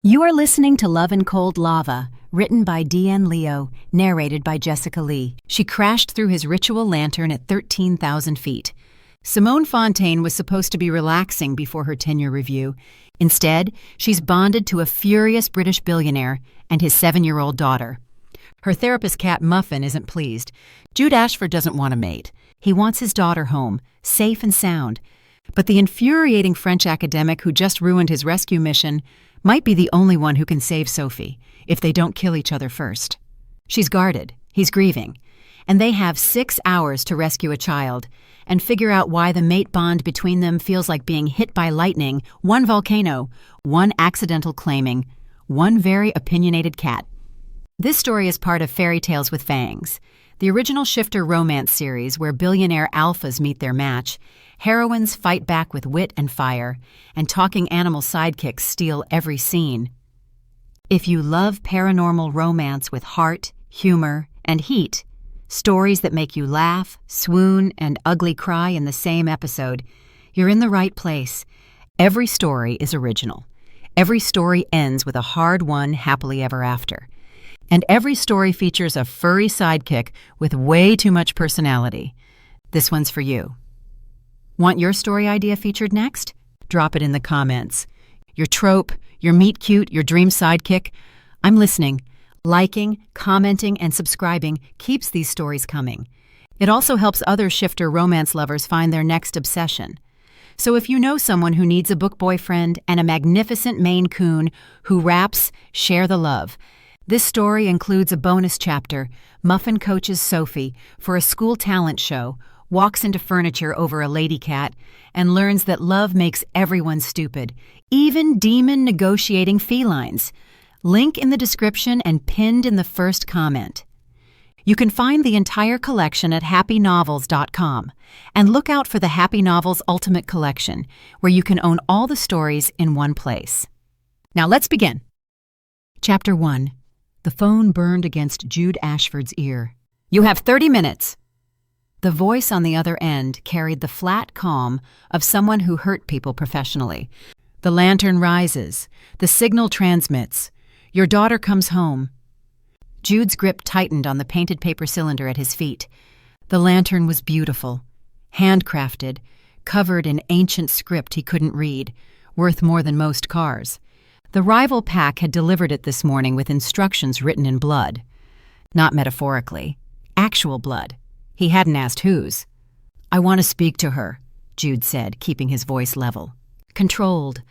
You are listening to Love and Cold Lava, written by D.N. Leo, narrated by Jessica Lee. She crashed through his ritual lantern at 13,000 feet. Simone Fontaine was supposed to be relaxing before her tenure review. Instead, she's bonded to a furious British billionaire and his 7-year-old daughter. Her therapist cat Muffin isn't pleased. Jude Ashford doesn't want a mate. He wants his daughter home, safe and sound. But the infuriating French academic who just ruined his rescue mission might be the only one who can save Sophie, if they don't kill each other first. She's guarded, he's grieving, and they have 6 hours to rescue a child and figure out why the mate bond between them feels like being hit by lightning, one volcano, one accidental claiming, one very opinionated cat. This story is part of Fairy Tales With Fangs, the original shifter romance series where billionaire alphas meet their match, heroines fight back with wit and fire, and talking animal sidekicks steal every scene. If you love paranormal romance with heart, humor, and heat, stories that make you laugh, swoon, and ugly cry in the same episode, you're in the right place. Every story is original. Every story ends with a hard-won happily ever after. And every story features a furry sidekick with way too much personality. This one's for you. Want your story idea featured next? Drop it in the comments. Your trope, your meet-cute, your dream sidekick. I'm listening. Liking, commenting, and subscribing keeps these stories coming. It also helps other shifter romance lovers find their next obsession. So if you know someone who needs a book boyfriend and a magnificent Maine Coon who raps, share the love. This story includes a bonus chapter. Muffin coaches Sophie for a school talent show, walks into furniture over a lady cat, and learns that love makes everyone stupid, even demon negotiating felines. Link in the description and pinned in the first comment. You can find the entire collection at happynovels.com, and look out for the Happy Novels Ultimate Collection, where you can own all the stories in one place. Now let's begin. Chapter 1. The phone burned against Jude Ashford's ear. You have 30 minutes. The voice on the other end carried the flat calm of someone who hurt people professionally. The lantern rises. The signal transmits. Your daughter comes home. Jude's grip tightened on the painted paper cylinder at his feet. The lantern was beautiful, handcrafted, covered in ancient script he couldn't read, worth more than most cars. The rival pack had delivered it this morning with instructions written in blood. Not metaphorically. Actual blood. He hadn't asked whose. I want to speak to her, Jude said, keeping his voice level. Controlled.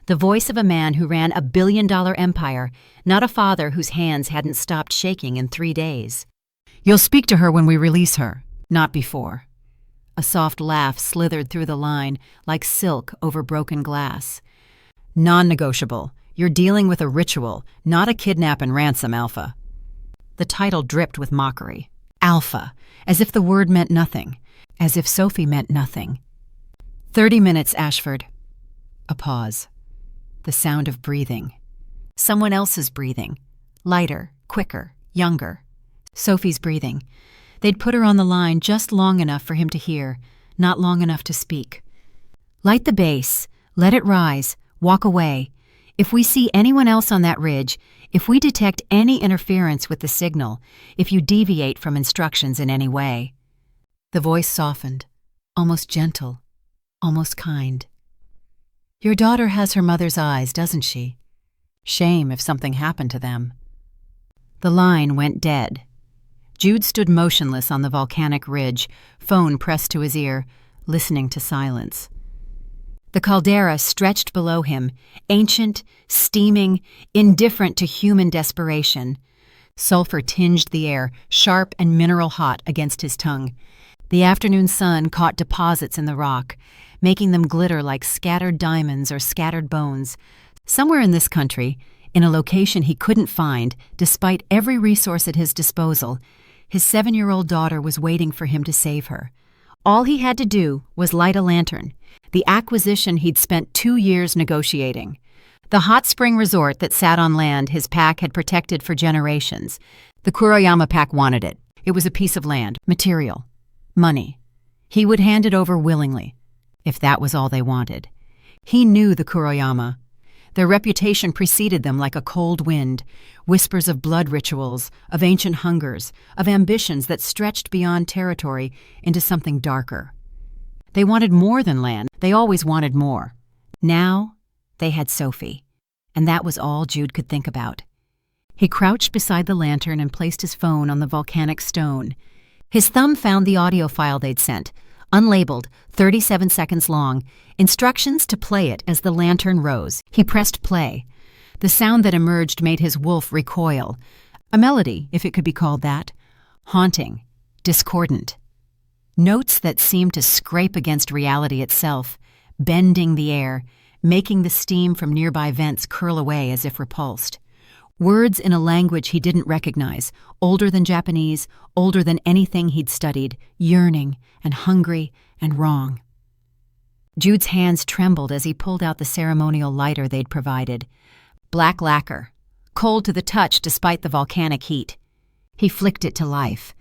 The voice of a man who ran a billion-dollar empire, not a father whose hands hadn't stopped shaking in 3 days. You'll speak to her when we release her, not before. A soft laugh slithered through the line like silk over broken glass. Non-negotiable. You're dealing with a ritual, not a kidnap and ransom alpha. The title dripped with mockery. Alpha, as if the word meant nothing, as if Sophie meant nothing. 30 minutes, Ashford. A pause. The sound of breathing. Someone else's breathing. Lighter, quicker, younger. Sophie's breathing. They'd put her on the line just long enough for him to hear, not long enough to speak. Light the base. Let it rise. Walk away. If we see anyone else on that ridge, if we detect any interference with the signal, if you deviate from instructions in any way. The voice softened, almost gentle, almost kind. Your daughter has her mother's eyes, doesn't she? Shame if something happened to them. The line went dead. Jude stood motionless on the volcanic ridge, phone pressed to his ear, listening to silence. The caldera stretched below him, ancient, steaming, indifferent to human desperation. Sulfur tinged the air, sharp and mineral hot against his tongue. The afternoon sun caught deposits in the rock, making them glitter like scattered diamonds or scattered bones. Somewhere in this country, in a location he couldn't find, despite every resource at his disposal, his 7-year-old daughter was waiting for him to save her. All he had to do was light a lantern, the acquisition he'd spent 2 years negotiating. The hot spring resort that sat on land his pack had protected for generations. The Kuroyama pack wanted it. It was a piece of land, material, money. He would hand it over willingly, if that was all they wanted. He knew the Kuroyama. Their reputation preceded them like a cold wind, whispers of blood rituals, of ancient hungers, of ambitions that stretched beyond territory into something darker. They wanted more than land. They always wanted more. Now, they had Sophie, and that was all Jude could think about. He crouched beside the lantern and placed his phone on the volcanic stone. His thumb found the audio file they'd sent, unlabeled, 37 seconds long, instructions to play it as the lantern rose. He pressed play. The sound that emerged made his wolf recoil. A melody, if it could be called that. Haunting, discordant. Notes that seemed to scrape against reality itself, bending the air, making the steam from nearby vents curl away as if repulsed. Words in a language he didn't recognize, older than Japanese, older than anything he'd studied, yearning and hungry and wrong. Jude's hands trembled as he pulled out the ceremonial lighter they'd provided. Black lacquer, cold to the touch despite the volcanic heat. He flicked it to life.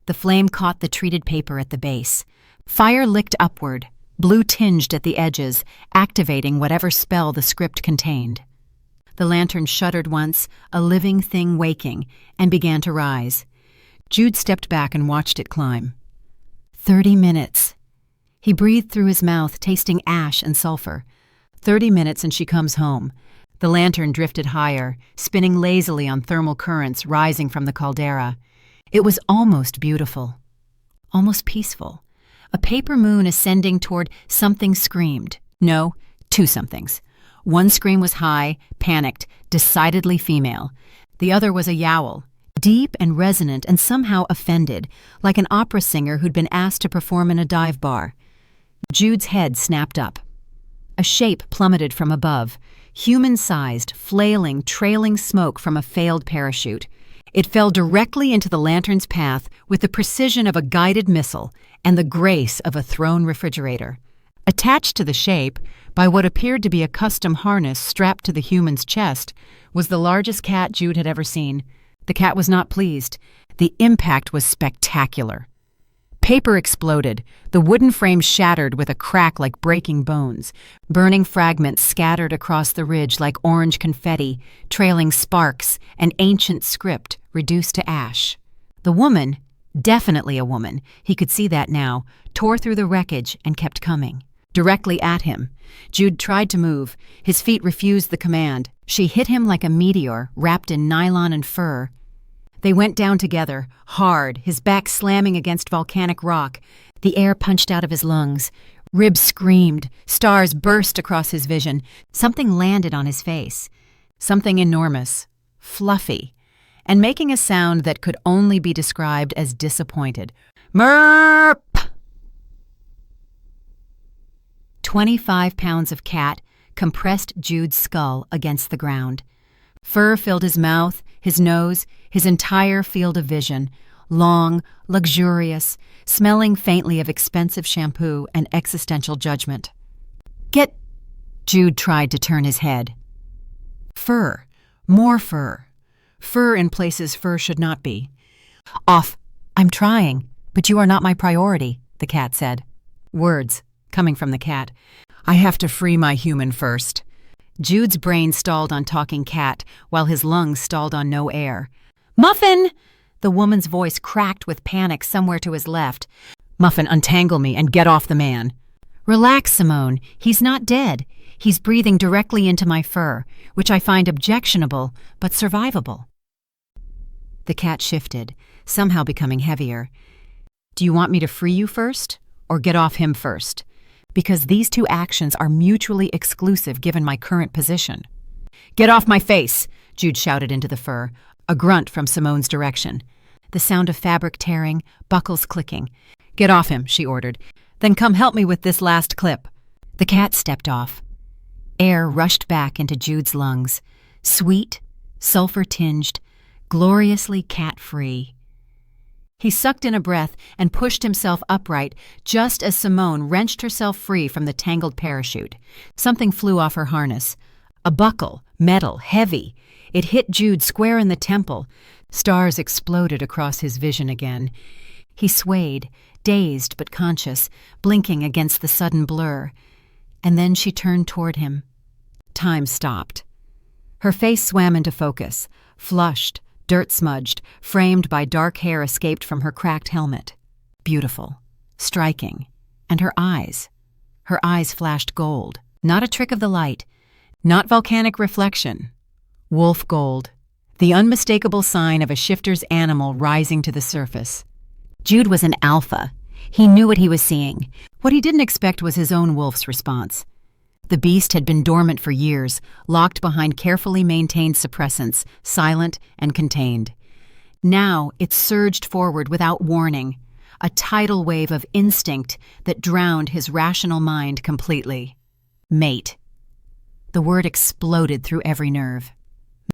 The flame caught the treated paper at the base. Fire licked upward, blue tinged at the edges, activating whatever spell the script contained. The lantern shuddered once, a living thing waking, and began to rise. Jude stepped back and watched it climb. 30 minutes. He breathed through his mouth, tasting ash and sulfur. 30 minutes and she comes home. The lantern drifted higher, spinning lazily on thermal currents rising from the caldera. It was almost beautiful, almost peaceful. A paper moon ascending toward something screamed. No, two somethings. One scream was high, panicked, decidedly female. The other was a yowl, deep and resonant and somehow offended, like an opera singer who'd been asked to perform in a dive bar. Jude's head snapped up. A shape plummeted from above, human-sized, flailing, trailing smoke from a failed parachute. It fell directly into the lantern's path with the precision of a guided missile and the grace of a thrown refrigerator. Attached to the shape, by what appeared to be a custom harness strapped to the human's chest, was the largest cat Jude had ever seen. The cat was not pleased. The impact was spectacular. Paper exploded. The wooden frame shattered with a crack like breaking bones. Burning fragments scattered across the ridge like orange confetti, trailing sparks, an ancient script reduced to ash. The woman, definitely a woman, he could see that now, tore through the wreckage and kept coming. Directly at him. Jude tried to move. His feet refused the command. She hit him like a meteor, wrapped in nylon and fur. They went down together, hard, his back slamming against volcanic rock. The air punched out of his lungs. Ribs screamed. Stars burst across his vision. Something landed on his face. Something enormous, fluffy, and making a sound that could only be described as disappointed. Merp! 25 pounds of cat compressed Jude's skull against the ground. Fur filled his mouth, his nose, his entire field of vision, long, luxurious, smelling faintly of expensive shampoo and existential judgment. Get... Jude tried to turn his head. Fur. More fur. Fur in places fur should not be. Off. I'm trying, but you are not my priority, the cat said. Words. Coming from the cat. I have to free my human first. Jude's brain stalled on talking cat, while his lungs stalled on no air. Muffin! The woman's voice cracked with panic somewhere to his left. Muffin, untangle me and get off the man. Relax, Simone. He's not dead. He's breathing directly into my fur, which I find objectionable, but survivable. The cat shifted, somehow becoming heavier. Do you want me to free you first, or get off him first? Because these two actions are mutually exclusive given my current position. Get off my face, Jude shouted into the fur, a grunt from Simone's direction. The sound of fabric tearing, buckles clicking. Get off him, she ordered. Then come help me with this last clip. The cat stepped off. Air rushed back into Jude's lungs, sweet, sulfur-tinged, gloriously cat-free. He sucked in a breath and pushed himself upright just as Simone wrenched herself free from the tangled parachute. Something flew off her harness. A buckle, metal, heavy. It hit Jude square in the temple. Stars exploded across his vision again. He swayed, dazed but conscious, blinking against the sudden blur. And then she turned toward him. Time stopped. Her face swam into focus, flushed, dirt-smudged, framed by dark hair escaped from her cracked helmet. Beautiful, striking, and her eyes. Her eyes flashed gold, not a trick of the light, not volcanic reflection. Wolf gold, the unmistakable sign of a shifter's animal rising to the surface. Jude was an alpha. He knew what he was seeing. What he didn't expect was his own wolf's response. The beast had been dormant for years, locked behind carefully maintained suppressants, silent and contained. Now it surged forward without warning, a tidal wave of instinct that drowned his rational mind completely. Mate. The word exploded through every nerve.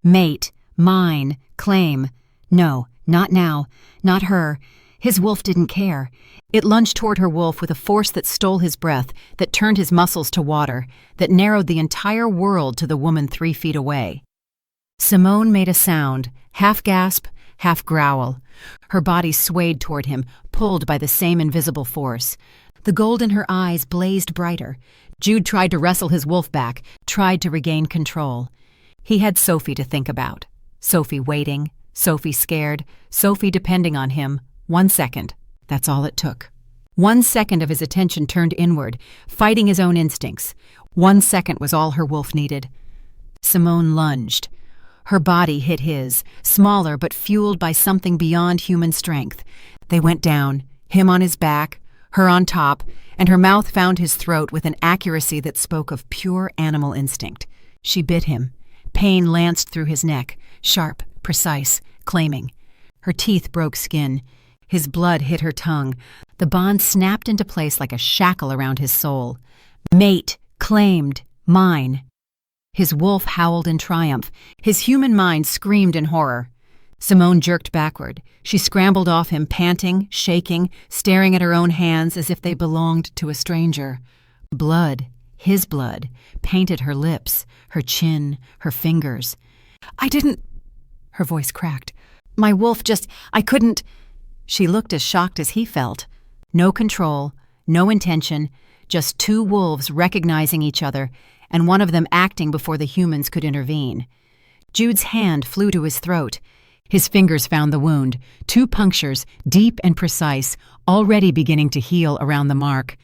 Mate, mine, claim. No, not now, not her. His wolf didn't care. It lunged toward her wolf with a force that stole his breath, that turned his muscles to water, that narrowed the entire world to the woman 3 feet away. Simone made a sound, half gasp, half growl. Her body swayed toward him, pulled by the same invisible force. The gold in her eyes blazed brighter. Jude tried to wrestle his wolf back, tried to regain control. He had Sophie to think about. Sophie waiting, Sophie scared, Sophie depending on him. 1 second. That's all it took. 1 second of his attention turned inward, fighting his own instincts. 1 second was all her wolf needed. Simone lunged. Her body hit his, smaller but fueled by something beyond human strength. They went down, him on his back, her on top, and her mouth found his throat with an accuracy that spoke of pure animal instinct. She bit him. Pain lanced through his neck, sharp, precise, claiming. Her teeth broke skin. His blood hit her tongue. The bond snapped into place like a shackle around his soul. Mate, claimed, mine. His wolf howled in triumph. His human mind screamed in horror. Simone jerked backward. She scrambled off him, panting, shaking, staring at her own hands as if they belonged to a stranger. Blood, his blood, painted her lips, her chin, her fingers. "I didn't—" Her voice cracked. "My wolf I couldn't—" She looked as shocked as he felt. No control, no intention, just 2 wolves recognizing each other, and one of them acting before the humans could intervene. Jude's hand flew to his throat. His fingers found the wound, 2 punctures, deep and precise, already beginning to heal around the mark.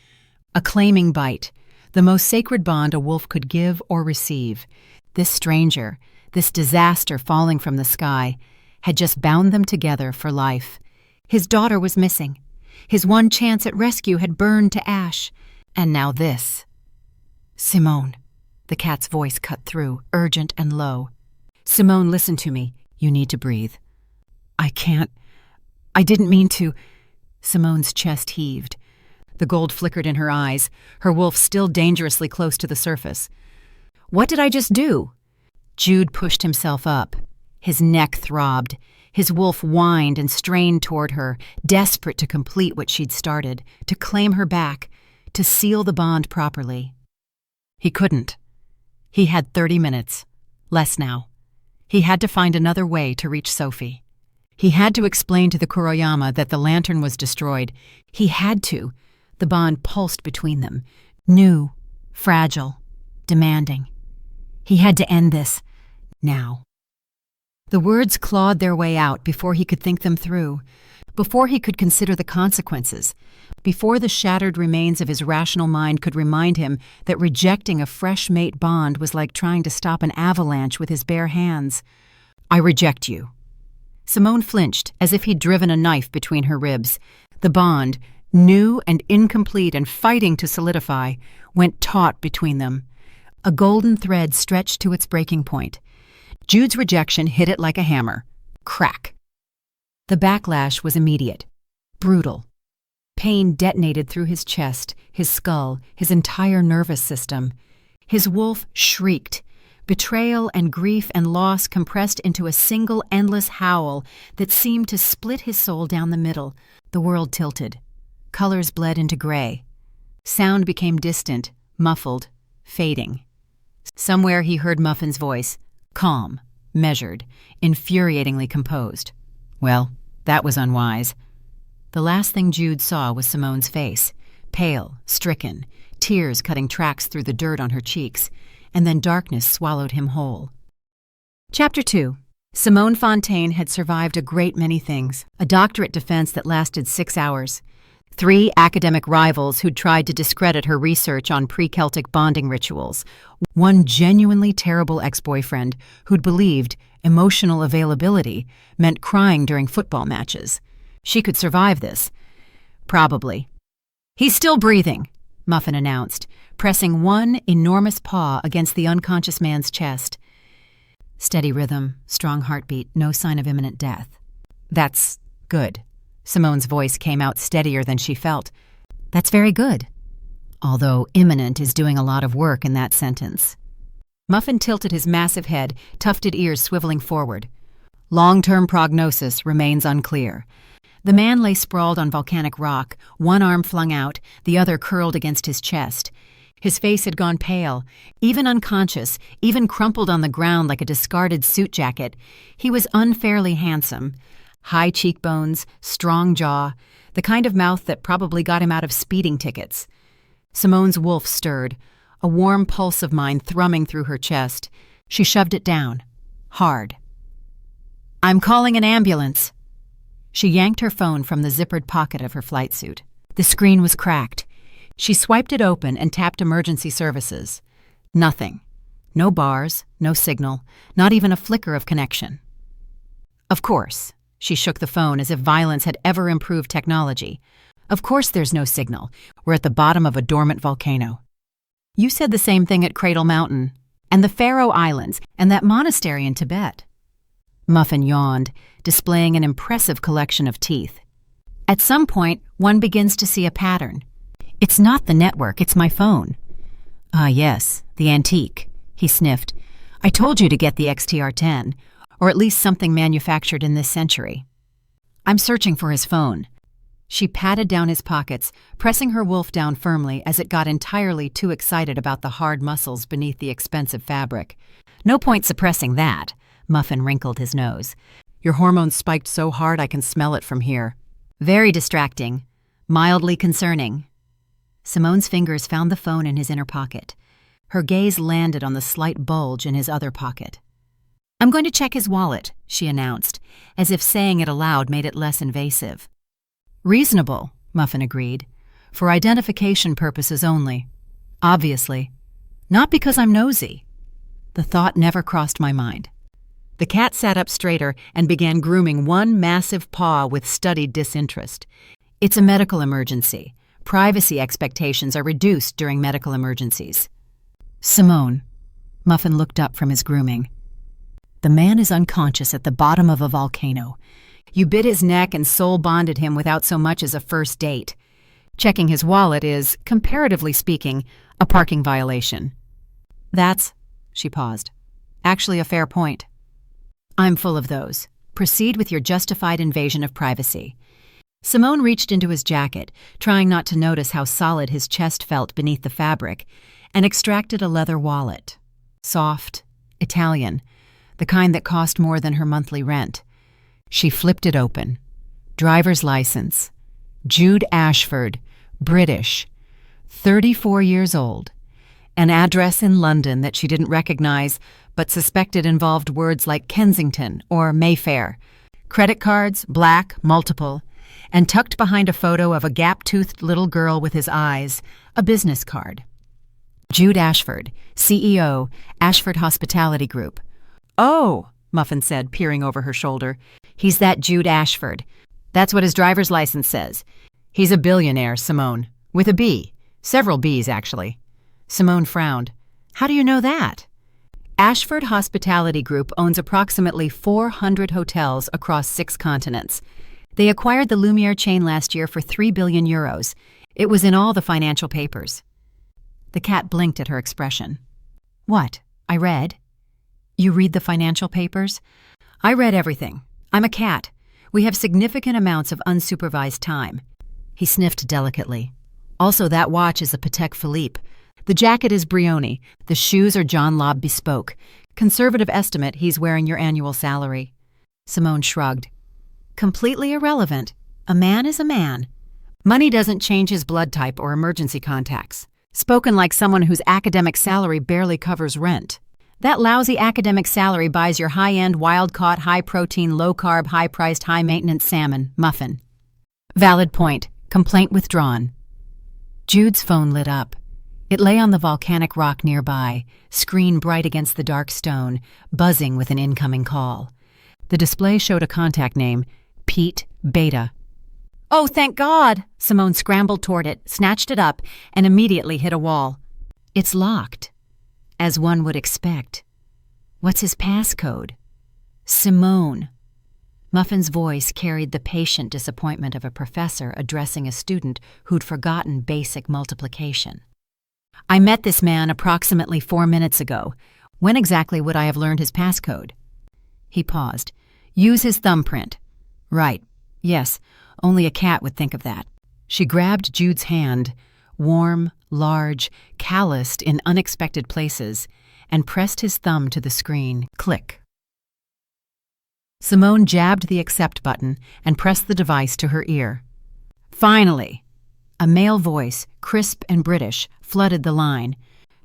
A claiming bite, the most sacred bond a wolf could give or receive. This stranger, this disaster falling from the sky, had just bound them together for life. His daughter was missing. His one chance at rescue had burned to ash. And now this. "Simone." The cat's voice cut through, urgent and low. "Simone, listen to me. You need to breathe." "I can't. I didn't mean to." Simone's chest heaved. The gold flickered in her eyes, her wolf still dangerously close to the surface. "What did I just do?" Jude pushed himself up. His neck throbbed. His wolf whined and strained toward her, desperate to complete what she'd started, to claim her back, to seal the bond properly. He couldn't. He had 30 minutes. Less now. He had to find another way to reach Sophie. He had to explain to the Kuroyama that the lantern was destroyed. He had to. The bond pulsed between them. New, fragile, demanding. He had to end this. Now. The words clawed their way out before he could think them through, before he could consider the consequences, before the shattered remains of his rational mind could remind him that rejecting a fresh mate bond was like trying to stop an avalanche with his bare hands. "I reject you." Simone flinched, as if he'd driven a knife between her ribs. The bond, new and incomplete and fighting to solidify, went taut between them. A golden thread stretched to its breaking point. Jude's rejection hit it like a hammer. Crack. The backlash was immediate, brutal. Pain detonated through his chest, his skull, his entire nervous system. His wolf shrieked. Betrayal and grief and loss compressed into a single endless howl that seemed to split his soul down the middle. The world tilted. Colors bled into gray. Sound became distant, muffled, fading. Somewhere he heard Muffin's voice. Calm, measured, infuriatingly composed. Well, that was unwise. The last thing Jude saw was Simone's face, pale, stricken, tears cutting tracks through the dirt on her cheeks, and then darkness swallowed him whole. Chapter 2. Simone Fontaine had survived a great many things. A doctorate defense that lasted 6 hours. 3 academic rivals who'd tried to discredit her research on pre-Celtic bonding rituals. 1 genuinely terrible ex-boyfriend who'd believed emotional availability meant crying during football matches. She could survive this. Probably. "He's still breathing," Muffin announced, pressing one enormous paw against the unconscious man's chest. Steady rhythm, strong heartbeat, no sign of imminent death. "That's good." Simone's voice came out steadier than she felt. "That's very good." Although imminent is doing a lot of work in that sentence. Muffin tilted his massive head, tufted ears swiveling forward. Long-term prognosis remains unclear. The man lay sprawled on volcanic rock, one arm flung out, the other curled against his chest. His face had gone pale, even unconscious, even crumpled on the ground like a discarded suit jacket. He was unfairly handsome. High cheekbones, strong jaw, the kind of mouth that probably got him out of speeding tickets. Simone's wolf stirred, a warm pulse of mine thrumming through her chest. She shoved it down. Hard. "I'm calling an ambulance." She yanked her phone from the zippered pocket of her flight suit. The screen was cracked. She swiped it open and tapped emergency services. Nothing. No bars, no signal, not even a flicker of connection. Of course. She shook the phone as if violence had ever improved technology. Of course there's no signal. We're at the bottom of a dormant volcano. You said the same thing at Cradle Mountain, and the Faroe Islands, and that monastery in Tibet. Muffin yawned, displaying an impressive collection of teeth. At some point, one begins to see a pattern. "It's not the network, it's my phone." "Ah, yes, the antique," he sniffed. "I told you to get the XTR-10, or at least something manufactured in this century." "I'm searching for his phone." She patted down his pockets, pressing her wolf down firmly as it got entirely too excited about the hard muscles beneath the expensive fabric. "No point suppressing that." Muffin wrinkled his nose. "Your hormones spiked so hard I can smell it from here." "Very distracting. Mildly concerning." Simone's fingers found the phone in his inner pocket. Her gaze landed on the slight bulge in his other pocket. "I'm going to check his wallet," she announced, as if saying it aloud made it less invasive. "Reasonable," Muffin agreed. "For identification purposes only. Obviously. Not because I'm nosy." The thought never crossed my mind. The cat sat up straighter and began grooming one massive paw with studied disinterest. "It's a medical emergency. Privacy expectations are reduced during medical emergencies." "Simone." Muffin looked up from his grooming. "The man is unconscious at the bottom of a volcano. You bit his neck and soul-bonded him without so much as a first date. Checking his wallet is, comparatively speaking, a parking violation." "That's," she paused, "actually a fair point." "I'm full of those. Proceed with your justified invasion of privacy." Simone reached into his jacket, trying not to notice how solid his chest felt beneath the fabric, and extracted a leather wallet. Soft, Italian, the kind that cost more than her monthly rent. She flipped it open. Driver's license. Jude Ashford, British, 34 years old. An address in London that she didn't recognize, but suspected involved words like Kensington or Mayfair. Credit cards, black, multiple, and tucked behind a photo of a gap-toothed little girl with his eyes, a business card. Jude Ashford, CEO, Ashford Hospitality Group. "Oh," Muffin said, peering over her shoulder. "He's that Jude Ashford. That's what his driver's license says. He's a billionaire, Simone. With a B. Several Bs, actually." Simone frowned. "How do you know that?" Ashford Hospitality Group owns approximately 400 hotels across 6 continents. They acquired the Lumiere chain last year for €3 billion. It was in all the financial papers. The cat blinked at her expression. "What? I read?" "You read the financial papers?" "I read everything. I'm a cat. We have significant amounts of unsupervised time." He sniffed delicately. "Also, that watch is a Patek Philippe. The jacket is Brioni. The shoes are John Lobb bespoke. Conservative estimate, he's wearing your annual salary." Simone shrugged. "Completely irrelevant. A man is a man. Money doesn't change his blood type or emergency contacts. Spoken like someone whose academic salary barely covers rent." That lousy academic salary buys your high-end, wild-caught, high-protein, low-carb, high-priced, high-maintenance salmon, Muffin. Valid point. Complaint withdrawn. Jude's phone lit up. It lay on the volcanic rock nearby, screen bright against the dark stone, buzzing with an incoming call. The display showed a contact name, Pete Beta. "Oh, thank God!" Simone scrambled toward it, snatched it up, and immediately hit a wall. "It's locked, as one would expect. What's his passcode?" "Simone." Muffin's voice carried the patient disappointment of a professor addressing a student who'd forgotten basic multiplication. "I met this man approximately 4 minutes ago. When exactly would I have learned his passcode?" He paused. "Use his thumbprint." "Right. Yes, only a cat would think of that." She grabbed Jude's hand, warm, large, calloused in unexpected places, and pressed his thumb to the screen. Click. Simone jabbed the accept button and pressed the device to her ear. "Finally!" A male voice, crisp and British, flooded the line.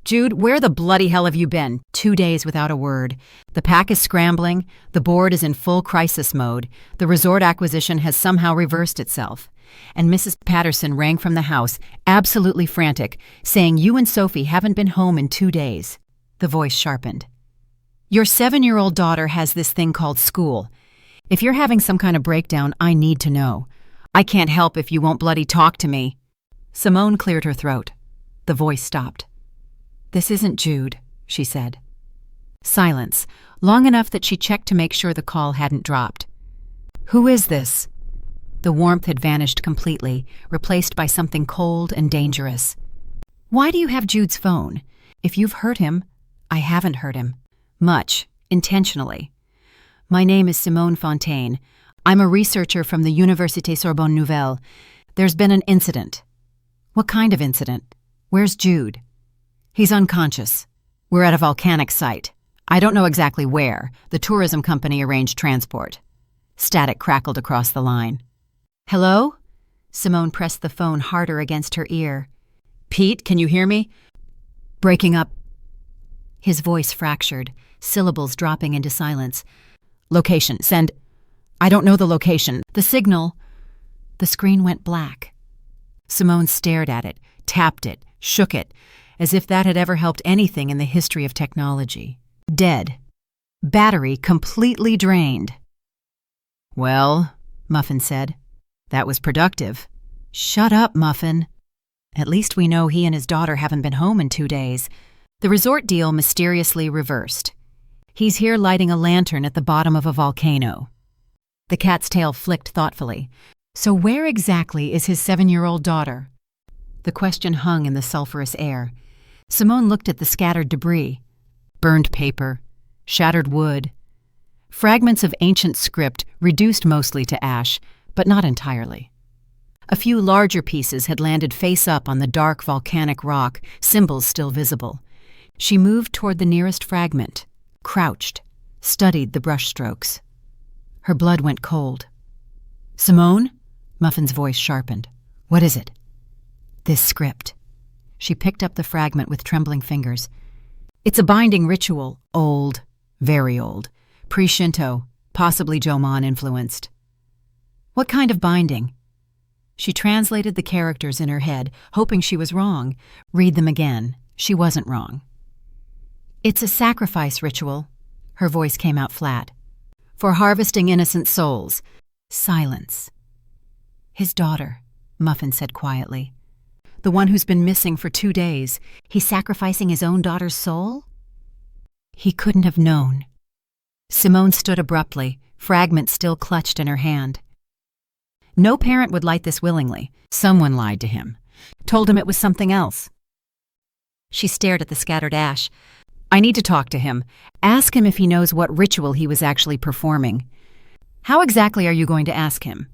"Jude, where the bloody hell have you been? 2 days without a word. The pack is scrambling, the board is in full crisis mode, the resort acquisition has somehow reversed itself." And Mrs. Patterson rang from the house, absolutely frantic, saying you and Sophie haven't been home in 2 days. The voice sharpened. "Your 7-year-old daughter has this thing called school. If you're having some kind of breakdown, I need to know. I can't help if you won't bloody talk to me." Simone cleared her throat. The voice stopped. "This isn't Jude," she said. Silence, long enough that she checked to make sure the call hadn't dropped. "Who is this?" The warmth had vanished completely, replaced by something cold and dangerous. "Why do you have Jude's phone? If you've hurt him..." "I haven't hurt him. Much. Intentionally. My name is Simone Fontaine. I'm a researcher from the Université Sorbonne Nouvelle. There's been an incident." "What kind of incident? Where's Jude?" "He's unconscious. We're at a volcanic site. I don't know exactly where. The tourism company arranged transport." Static crackled across the line. "Hello?" Simone pressed the phone harder against her ear. "Pete, can you hear me?" "Breaking up." His voice fractured, syllables dropping into silence. "Location, send..." "I don't know the location. The signal..." The screen went black. Simone stared at it, tapped it, shook it, as if that had ever helped anything in the history of technology. Dead. Battery completely drained. "Well," Muffin said, "that was productive." "Shut up, Muffin." "At least we know he and his daughter haven't been home in 2 days. The resort deal mysteriously reversed. He's here lighting a lantern at the bottom of a volcano." The cat's tail flicked thoughtfully. "So where exactly is his 7-year-old daughter?" The question hung in the sulphurous air. Simone looked at the scattered debris. Burned paper, shattered wood, fragments of ancient script reduced mostly to ash, but not entirely. A few larger pieces had landed face up on the dark volcanic rock, symbols still visible. She moved toward the nearest fragment, crouched, studied the brushstrokes. Her blood went cold. "Simone?" Muffin's voice sharpened. "What is it?" "This script." She picked up the fragment with trembling fingers. "It's a binding ritual. Old, very old. Pre-Shinto, possibly Jomon influenced." "What kind of binding?" She translated the characters in her head, hoping she was wrong. Read them again. She wasn't wrong. "It's a sacrifice ritual." Her voice came out flat. "For harvesting innocent souls." Silence. "His daughter," Muffin said quietly. "The one who's been missing for 2 days. He's sacrificing his own daughter's soul?" He couldn't have known. Simone stood abruptly, fragment still clutched in her hand. No parent would light this willingly. Someone lied to him. Told him it was something else. She stared at the scattered ash. "I need to talk to him. Ask him if he knows what ritual he was actually performing." "How exactly are you going to ask him?"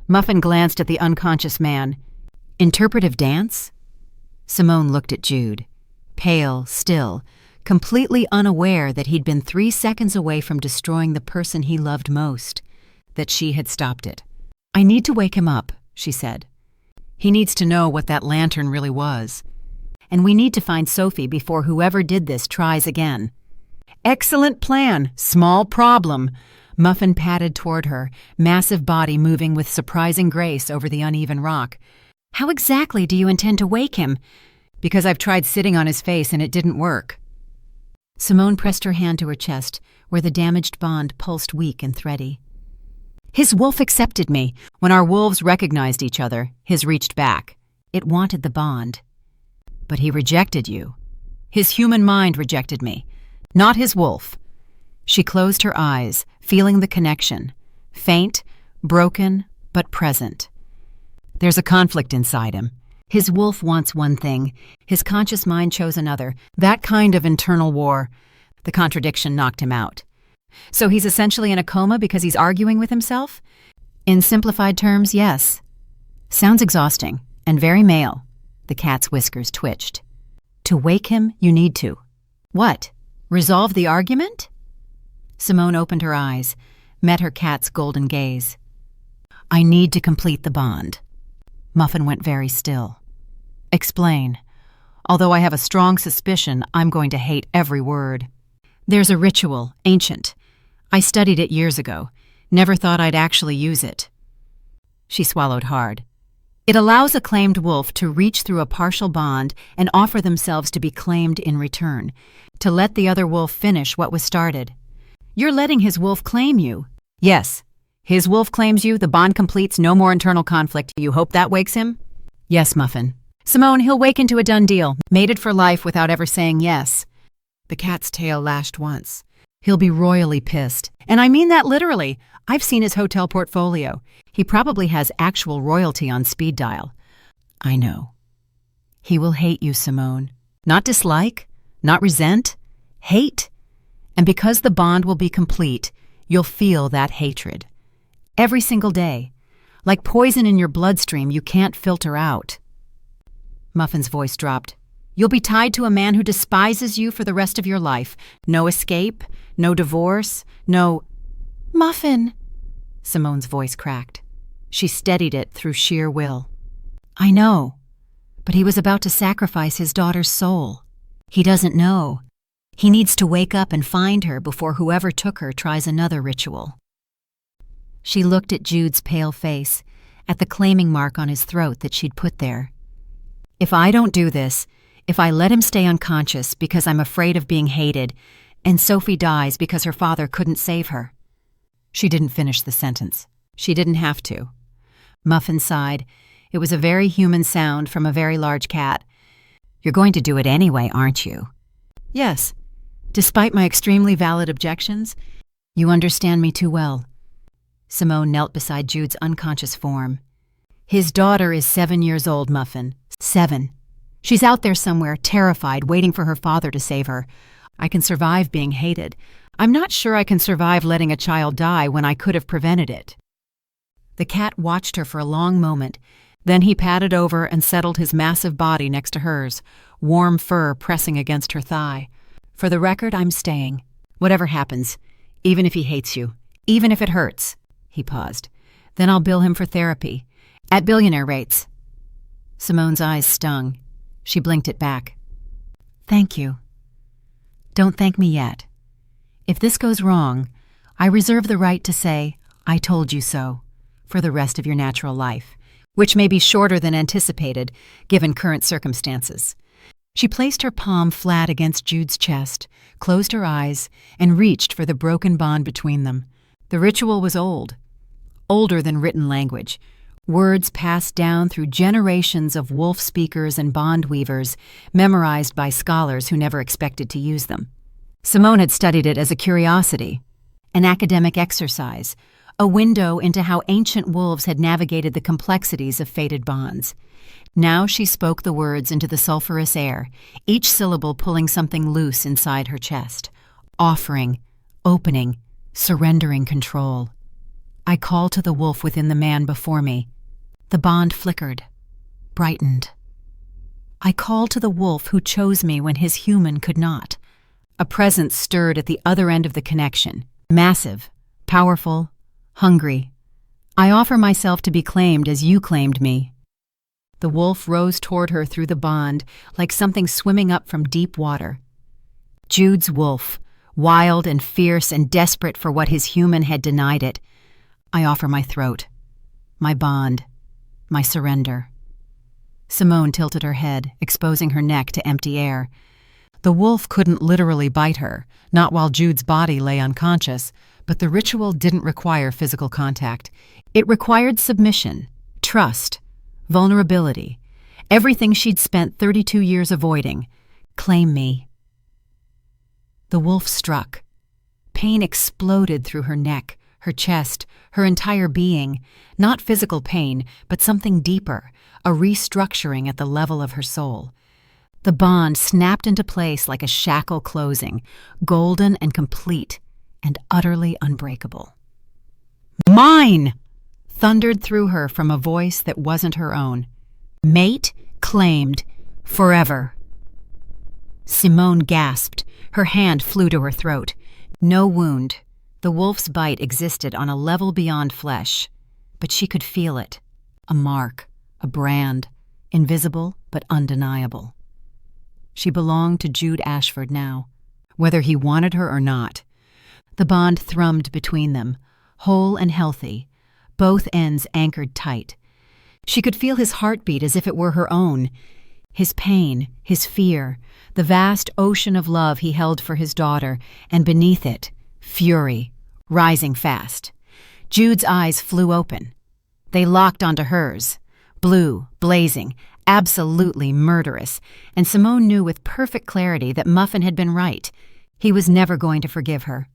Muffin glanced at the unconscious man. "Interpretive dance?" Simone looked at Jude, pale, still, completely unaware that he'd been 3 seconds away from destroying the person he loved most, that she had stopped it. "I need to wake him up," she said. "He needs to know what that lantern really was. And we need to find Sophie before whoever did this tries again." Excellent plan. Small problem. Muffin padded toward her, massive body moving with surprising grace over the uneven rock. How exactly do you intend to wake him? Because I've tried sitting on his face and it didn't work. Simone pressed her hand to her chest, where the damaged bond pulsed weak and thready. His wolf accepted me. When our wolves recognized each other, his reached back. It wanted the bond. But he rejected you. His human mind rejected me, not his wolf. She closed her eyes, feeling the connection. Faint, broken, but present. There's a conflict inside him. His wolf wants one thing. His conscious mind chose another. That kind of internal war. The contradiction knocked him out. So he's essentially in a coma because he's arguing with himself? In simplified terms, yes. Sounds exhausting, and very male. The cat's whiskers twitched. To wake him, you need to. What? Resolve the argument? Simone opened her eyes, met her cat's golden gaze. I need to complete the bond. Muffin went very still. Explain. Although I have a strong suspicion, I'm going to hate every word. There's a ritual, ancient. I studied it years ago. Never thought I'd actually use it. She swallowed hard. It allows a claimed wolf to reach through a partial bond and offer themselves to be claimed in return, to let the other wolf finish what was started. You're letting his wolf claim you. Yes. His wolf claims you, the bond completes, no more internal conflict. You hope that wakes him? Yes, Muffin. Simone, he'll wake into a done deal, mated for life without ever saying yes. The cat's tail lashed once. He'll be royally pissed. And I mean that literally. I've seen his hotel portfolio. He probably has actual royalty on speed dial. I know. He will hate you, Simone. Not dislike, not resent, hate. And because the bond will be complete, you'll feel that hatred. Every single day. Like poison in your bloodstream you can't filter out. Muffin's voice dropped. You'll be tied to a man who despises you for the rest of your life. No escape, no divorce, no... Muffin! Simone's voice cracked. She steadied it through sheer will. I know, but he was about to sacrifice his daughter's soul. He doesn't know. He needs to wake up and find her before whoever took her tries another ritual. She looked at Jude's pale face, at the claiming mark on his throat that she'd put there. If I don't do this, if I let him stay unconscious because I'm afraid of being hated, and Sophie dies because her father couldn't save her. She didn't finish the sentence. She didn't have to. Muffin sighed. It was a very human sound from a very large cat. You're going to do it anyway, aren't you? Yes. Despite my extremely valid objections, you understand me too well. Simone knelt beside Jude's unconscious form. His daughter is 7 years old, Muffin. 7. She's out there somewhere, terrified, waiting for her father to save her. I can survive being hated. I'm not sure I can survive letting a child die when I could have prevented it. The cat watched her for a long moment. Then he padded over and settled his massive body next to hers, warm fur pressing against her thigh. For the record, I'm staying. Whatever happens, even if he hates you, even if it hurts. He paused. Then I'll bill him for therapy. At billionaire rates. Simone's eyes stung. She blinked it back. Thank you. Don't thank me yet. If this goes wrong, I reserve the right to say, I told you so, for the rest of your natural life, which may be shorter than anticipated, given current circumstances. She placed her palm flat against Jude's chest, closed her eyes, and reached for the broken bond between them. The ritual was old, older than written language, words passed down through generations of wolf speakers and bond weavers, memorized by scholars who never expected to use them. Simone had studied it as a curiosity, an academic exercise, a window into how ancient wolves had navigated the complexities of fated bonds. Now she spoke the words into the sulphurous air, each syllable pulling something loose inside her chest, offering, opening, surrendering control. I call to the wolf within the man before me. The bond flickered, brightened. I call to the wolf who chose me when his human could not. A presence stirred at the other end of the connection, massive, powerful, hungry. I offer myself to be claimed as you claimed me. The wolf rose toward her through the bond, like something swimming up from deep water. Jude's wolf, wild and fierce and desperate for what his human had denied it. I offer my throat, my bond, my surrender. Simone tilted her head, exposing her neck to empty air. The wolf couldn't literally bite her, not while Jude's body lay unconscious, but the ritual didn't require physical contact. It required submission, trust, vulnerability, everything she'd spent 32 years avoiding. Claim me. The wolf struck. Pain exploded through her neck, her chest, her entire being. Not physical pain, but something deeper, a restructuring at the level of her soul. The bond snapped into place like a shackle closing, golden and complete, and utterly unbreakable. "Mine!" thundered through her from a voice that wasn't her own. Mate claimed, forever. Simone gasped. Her hand flew to her throat. No wound. The wolf's bite existed on a level beyond flesh, but she could feel it. A mark, a brand, invisible but undeniable. She belonged to Jude Ashford now, whether he wanted her or not. The bond thrummed between them, whole and healthy, both ends anchored tight. She could feel his heartbeat as if it were her own. His pain, his fear, the vast ocean of love he held for his daughter, and beneath it, fury, rising fast. Jude's eyes flew open. They locked onto hers, blue, blazing, absolutely murderous, and Simone knew with perfect clarity that Muffin had been right. He was never going to forgive her.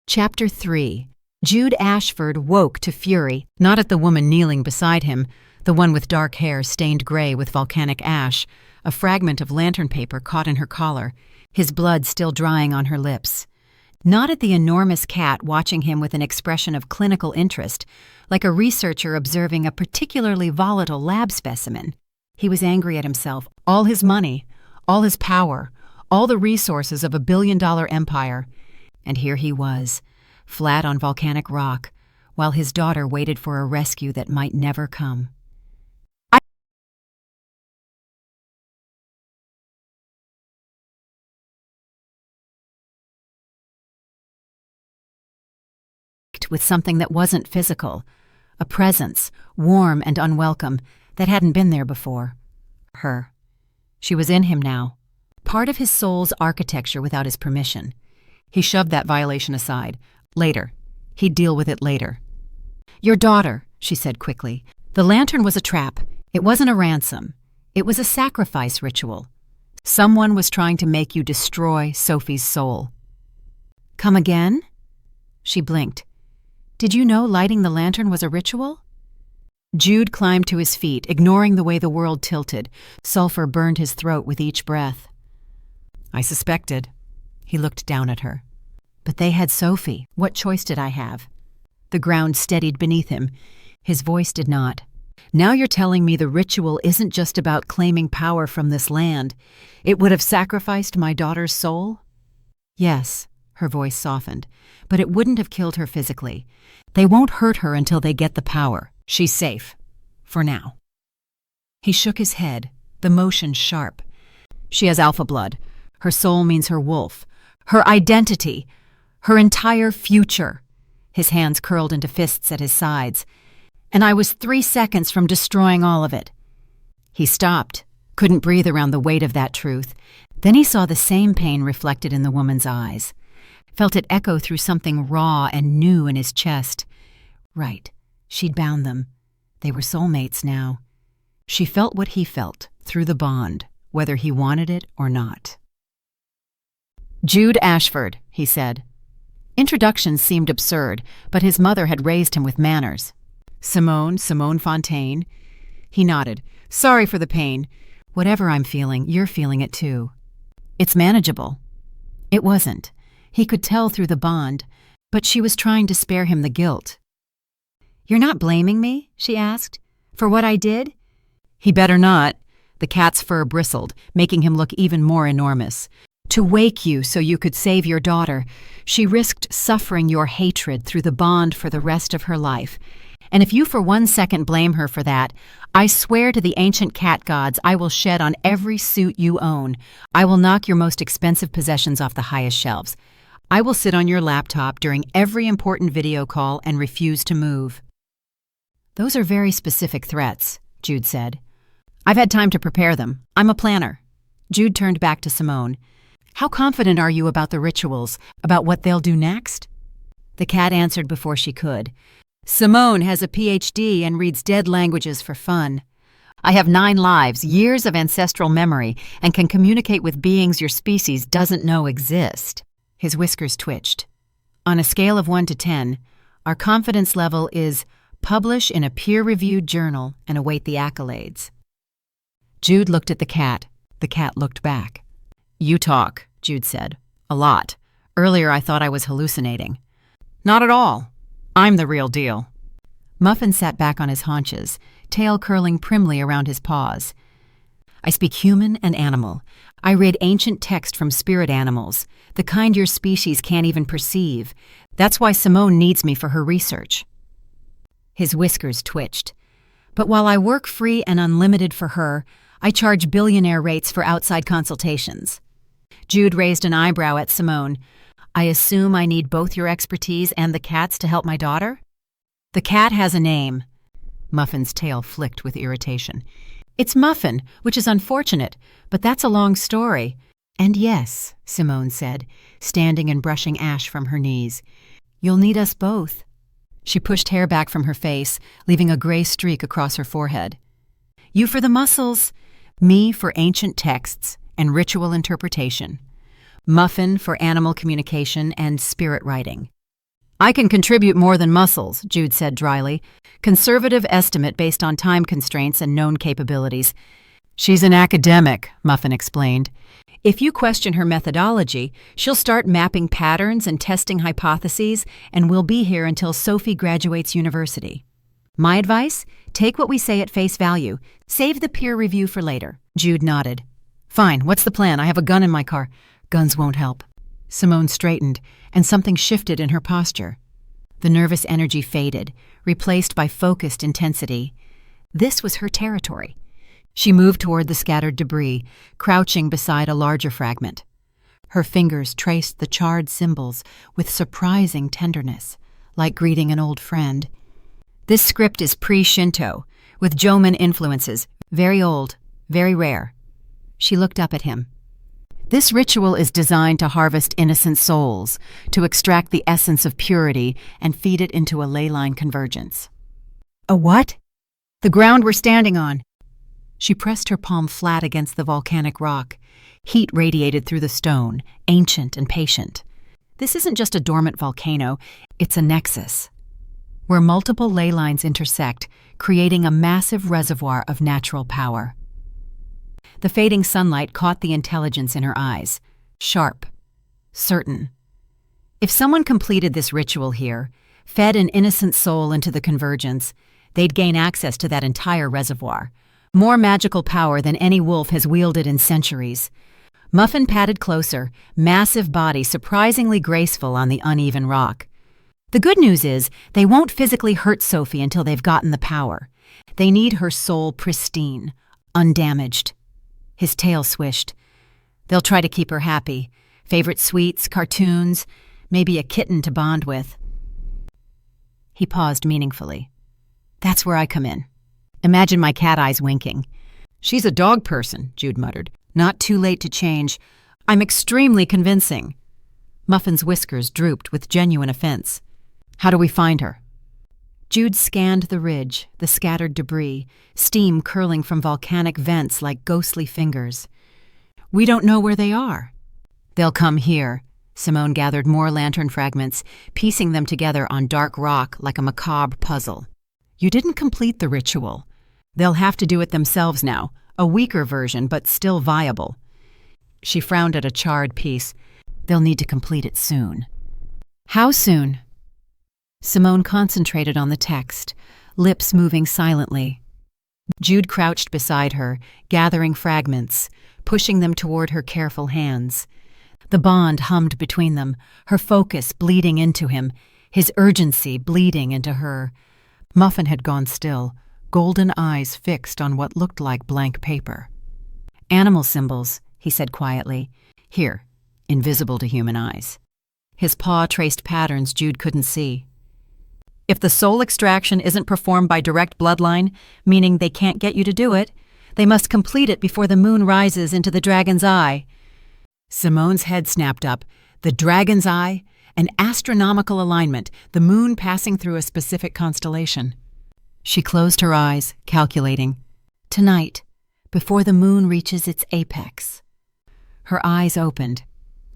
Chapter 3. Jude Ashford woke to fury, not at the woman kneeling beside him, the one with dark hair stained gray with volcanic ash, a fragment of lantern paper caught in her collar, his blood still drying on her lips. Not at the enormous cat watching him with an expression of clinical interest, like a researcher observing a particularly volatile lab specimen. He was angry at himself, all his money, all his power, all the resources of a billion-dollar empire. And here he was, flat on volcanic rock, while his daughter waited for a rescue that might never come. With something that wasn't physical, a presence, warm and unwelcome, that hadn't been there before. Her. She was in him now, part of his soul's architecture without his permission. He shoved that violation aside. Later. He'd deal with it later. "Your daughter," she said quickly. "The lantern was a trap. It wasn't a ransom. It was a sacrifice ritual. Someone was trying to make you destroy Sophie's soul." "Come again?" She blinked. "Did you know lighting the lantern was a ritual?" Jude climbed to his feet, ignoring the way the world tilted. Sulfur burned his throat with each breath. "I suspected." He looked down at her. "But they had Sophie. What choice did I have?" The ground steadied beneath him. His voice did not. "Now you're telling me the ritual isn't just about claiming power from this land. It would have sacrificed my daughter's soul?" "Yes." Her voice softened. "But it wouldn't have killed her physically. They won't hurt her until they get the power. She's safe. For now." He shook his head, the motion sharp. "She has alpha blood. Her soul means her wolf. Her identity. Her entire future." His hands curled into fists at his sides. "And I was 3 seconds from destroying all of it." He stopped, couldn't breathe around the weight of that truth. Then he saw the same pain reflected in the woman's eyes. Felt it echo through something raw and new in his chest. Right, she'd bound them. They were soulmates now. She felt what he felt, through the bond, whether he wanted it or not. "Jude Ashford," he said. Introductions seemed absurd, but his mother had raised him with manners. Simone Fontaine." He nodded. "Sorry for the pain. Whatever I'm feeling, you're feeling it too." "It's manageable." It wasn't. He could tell through the bond, but she was trying to spare him the guilt. "You're not blaming me?" she asked. "For what I did?" He better not. The cat's fur bristled, making him look even more enormous. "To wake you so you could save your daughter, she risked suffering your hatred through the bond for the rest of her life. And if you for 1 second blame her for that, I swear to the ancient cat gods I will shed on every suit you own. I will knock your most expensive possessions off the highest shelves. I will sit on your laptop during every important video call and refuse to move." "Those are very specific threats," Jude said. "I've had time to prepare them. I'm a planner." Jude turned back to Simone. "How confident are you about the rituals, about what they'll do next?" The cat answered before she could. "Simone has a PhD and reads dead languages for fun. I have 9 lives, years of ancestral memory, and can communicate with beings your species doesn't know exist." His whiskers twitched. "On a scale of 1 to 10, our confidence level is publish in a peer-reviewed journal and await the accolades." Jude looked at the cat. The cat looked back. "You talk," Jude said. "A lot. Earlier I thought I was hallucinating." "Not at all. I'm the real deal." Muffin sat back on his haunches, tail curling primly around his paws. "I speak human and animal. I read ancient text from spirit animals, the kind your species can't even perceive. That's why Simone needs me for her research." His whiskers twitched. "But while I work free and unlimited for her, I charge billionaire rates for outside consultations." Jude raised an eyebrow at Simone. "I assume I need both your expertise and the cat's to help my daughter?" "The cat has a name." Muffin's tail flicked with irritation. "It's Muffin, which is unfortunate, but that's a long story." "And yes," Simone said, standing and brushing ash from her knees, "you'll need us both." She pushed hair back from her face, leaving a gray streak across her forehead. "You for the muscles, me for ancient texts and ritual interpretation. Muffin for animal communication and spirit writing." "I can contribute more than muscles," Jude said dryly. "Conservative estimate based on time constraints and known capabilities." "She's an academic," Muffin explained. "If you question her methodology, she'll start mapping patterns and testing hypotheses, and we'll be here until Sophie graduates university. My advice? Take what we say at face value. Save the peer review for later." Jude nodded. "Fine, what's the plan? I have a gun in my car." "Guns won't help." Simone straightened, and something shifted in her posture. The nervous energy faded, replaced by focused intensity. This was her territory. She moved toward the scattered debris, crouching beside a larger fragment. Her fingers traced the charred symbols with surprising tenderness, like greeting an old friend. "This script is pre-Shinto, with Joman influences, very old, very rare." She looked up at him. "This ritual is designed to harvest innocent souls, to extract the essence of purity and feed it into a ley line convergence." "A what?" "The ground we're standing on." She pressed her palm flat against the volcanic rock. Heat radiated through the stone, ancient and patient. "This isn't just a dormant volcano, it's a nexus, where multiple ley lines intersect, creating a massive reservoir of natural power." The fading sunlight caught the intelligence in her eyes, sharp, certain. If someone completed this ritual here, fed an innocent soul into the convergence, they'd gain access to that entire reservoir, more magical power than any wolf has wielded in centuries. Muffin padded closer, massive body surprisingly graceful on the uneven rock. "The good news is they won't physically hurt Sophie until they've gotten the power. They need her soul pristine, undamaged." His tail swished. "They'll try to keep her happy. Favorite sweets, cartoons, maybe a kitten to bond with." He paused meaningfully. "That's where I come in. Imagine my cat eyes winking." "She's a dog person," Jude muttered. "Not too late to change. I'm extremely convincing." Muffin's whiskers drooped with genuine offense. "How do we find her?" Jude scanned the ridge, the scattered debris, steam curling from volcanic vents like ghostly fingers. "We don't know where they are." "They'll come here." Simone gathered more lantern fragments, piecing them together on dark rock like a macabre puzzle. "You didn't complete the ritual. They'll have to do it themselves now, a weaker version, but still viable." She frowned at a charred piece. "They'll need to complete it soon." "How soon?" Simone concentrated on the text, lips moving silently. Jude crouched beside her, gathering fragments, pushing them toward her careful hands. The bond hummed between them, her focus bleeding into him, his urgency bleeding into her. Muffin had gone still, golden eyes fixed on what looked like blank paper. "Animal symbols," he said quietly. "Here, invisible to human eyes." His paw traced patterns Jude couldn't see. If the soul extraction isn't performed by direct bloodline, meaning they can't get you to do it, they must complete it before the moon rises into the dragon's eye. Simone's head snapped up. The dragon's eye? An astronomical alignment, the moon passing through a specific constellation. She closed her eyes, calculating. Tonight, before the moon reaches its apex. Her eyes opened.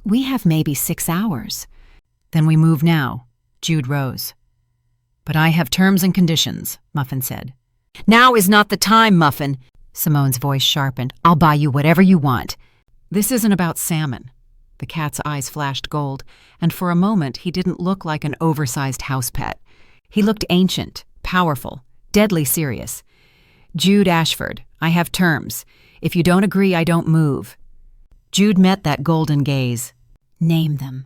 We have maybe 6 hours. Then we move now. Jude rose. But I have terms and conditions, Muffin said. Now is not the time, Muffin. Simone's voice sharpened. I'll buy you whatever you want. This isn't about salmon. The cat's eyes flashed gold, and for a moment he didn't look like an oversized house pet. He looked ancient, powerful, deadly serious. Jude Ashford, I have terms. If you don't agree, I don't move. Jude met that golden gaze. Name them.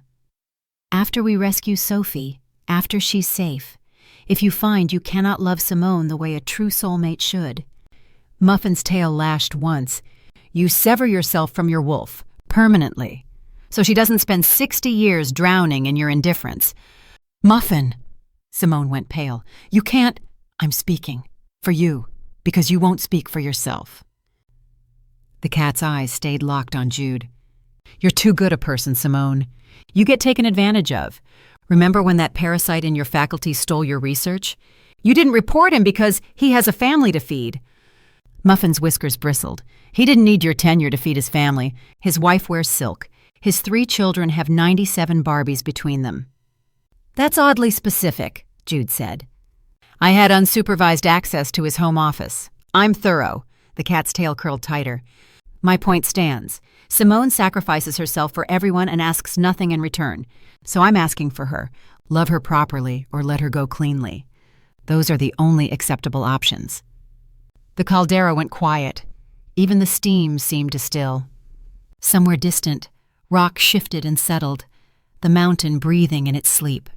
After we rescue Sophie, after she's safe, if you find you cannot love Simone the way a true soulmate should. Muffin's tail lashed once. You sever yourself from your wolf, permanently, so she doesn't spend 60 years drowning in your indifference. Muffin! Simone went pale. You can't— I'm speaking. For you, because you won't speak for yourself. The cat's eyes stayed locked on Jude. You're too good a person, Simone. You get taken advantage of. Remember when that parasite in your faculty stole your research? You didn't report him because he has a family to feed. Muffin's whiskers bristled. He didn't need your tenure to feed his family. His wife wears silk. His 3 children have 97 Barbies between them. That's oddly specific, Jude said. I had unsupervised access to his home office. I'm thorough. The cat's tail curled tighter. My point stands. Simone sacrifices herself for everyone and asks nothing in return. So I'm asking for her. Love her properly or let her go cleanly. Those are the only acceptable options. The caldera went quiet. Even the steam seemed to still. Somewhere distant, rock shifted and settled, the mountain breathing in its sleep.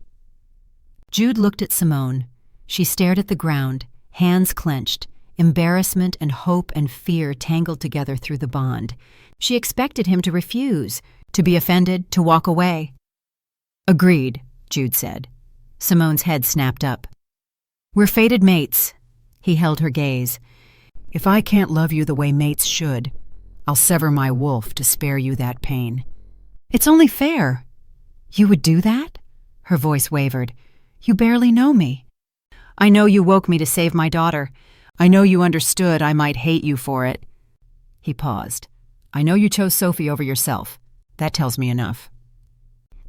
Jude looked at Simone. She stared at the ground, hands clenched, embarrassment and hope and fear tangled together through the bond. She expected him to refuse, to be offended, to walk away. Agreed, Jude said. Simone's head snapped up. We're fated mates. He held her gaze. If I can't love you the way mates should, I'll sever my wolf to spare you that pain. It's only fair. You would do that? Her voice wavered. You barely know me. I know you woke me to save my daughter. I know you understood I might hate you for it. He paused. I know you chose Sophie over yourself. That tells me enough.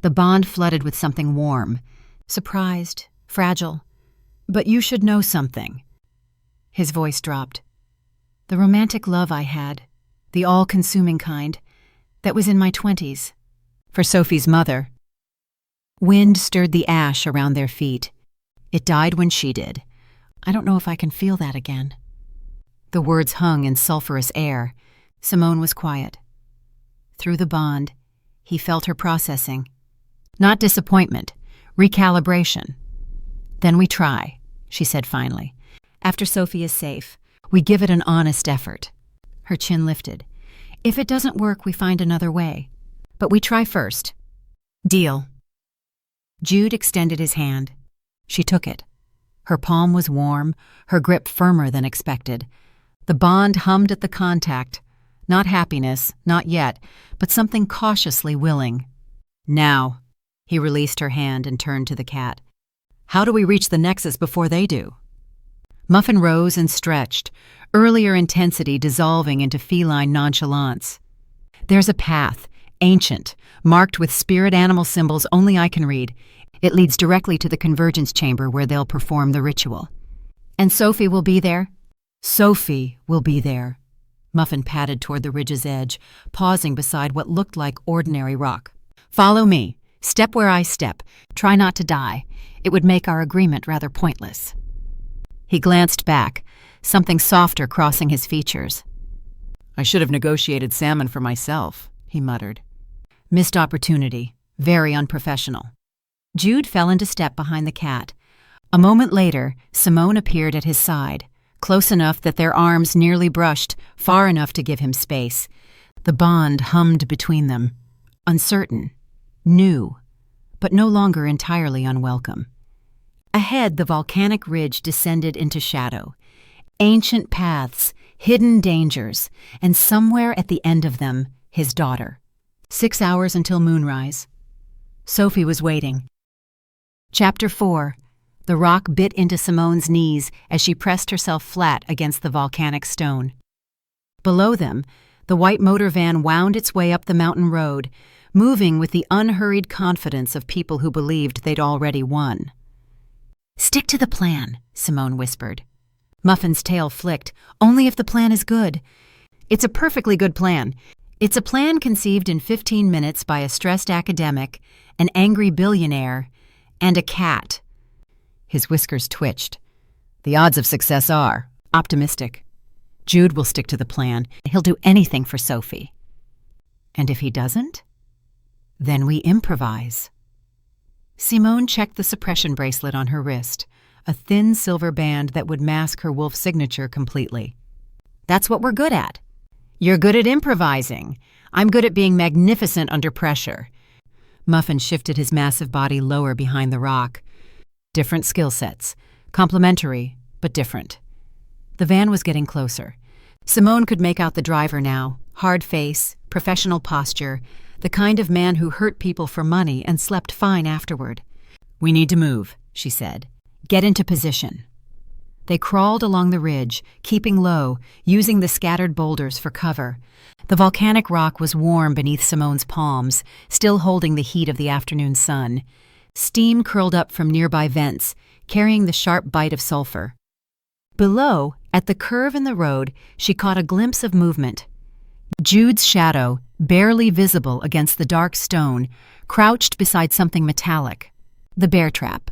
The bond flooded with something warm, surprised, fragile. But you should know something. His voice dropped. The romantic love I had, the all-consuming kind, that was in my 20s. For Sophie's mother. Wind stirred the ash around their feet. It died when she did. I don't know if I can feel that again. The words hung in sulphurous air. Simone was quiet. Through the bond, he felt her processing. Not disappointment, recalibration. Then we try, she said finally. After Sophie is safe, we give it an honest effort. Her chin lifted. If it doesn't work, we find another way. But we try first. Deal. Jude extended his hand. She took it. Her palm was warm, her grip firmer than expected. The bond hummed at the contact. Not happiness, not yet, but something cautiously willing. Now. He released her hand and turned to the cat. How do we reach the nexus before they do? Muffin rose and stretched, earlier intensity dissolving into feline nonchalance. There's a path, ancient, marked with spirit animal symbols only I can read. It leads directly to the convergence chamber where they'll perform the ritual. And Sophie will be there? Sophie will be there. Muffin padded toward the ridge's edge, pausing beside what looked like ordinary rock. Follow me. Step where I step. Try not to die. It would make our agreement rather pointless. He glanced back, something softer crossing his features. I should have negotiated salmon for myself, he muttered. Missed opportunity. Very unprofessional. Jude fell into step behind the cat. A moment later, Simone appeared at his side, close enough that their arms nearly brushed, far enough to give him space. The bond hummed between them. Uncertain. New. but no longer entirely unwelcome. Ahead, the volcanic ridge descended into shadow. Ancient paths, hidden dangers, and somewhere at the end of them, his daughter. 6 hours until moonrise. Sophie was waiting. Chapter 4. The rock bit into Simone's knees as she pressed herself flat against the volcanic stone. Below them, the white motor van wound its way up the mountain road, moving with the unhurried confidence of people who believed they'd already won. "Stick to the plan," Simone whispered. Muffin's tail flicked. "Only if the plan is good." "It's a perfectly good plan. It's a plan conceived in 15 minutes by a stressed academic, an angry billionaire, and a cat." His whiskers twitched. "The odds of success are optimistic. Jude will stick to the plan. He'll do anything for Sophie. And if he doesn't, then we improvise." Simone checked the suppression bracelet on her wrist, a thin silver band that would mask her wolf signature completely. "That's what we're good at. You're good at improvising. I'm good at being magnificent under pressure." Muffin shifted his massive body lower behind the rock. Different skill sets. Complementary, but different. The van was getting closer. Simone could make out the driver now. Hard face, professional posture, the kind of man who hurt people for money and slept fine afterward. "We need to move," she said. "Get into position." They crawled along the ridge, keeping low, using the scattered boulders for cover. The volcanic rock was warm beneath Simone's palms, still holding the heat of the afternoon sun. Steam curled up from nearby vents, carrying the sharp bite of sulfur. Below, at the curve in the road, she caught a glimpse of movement. Jude's shadow, barely visible against the dark stone, crouched beside something metallic. The bear trap.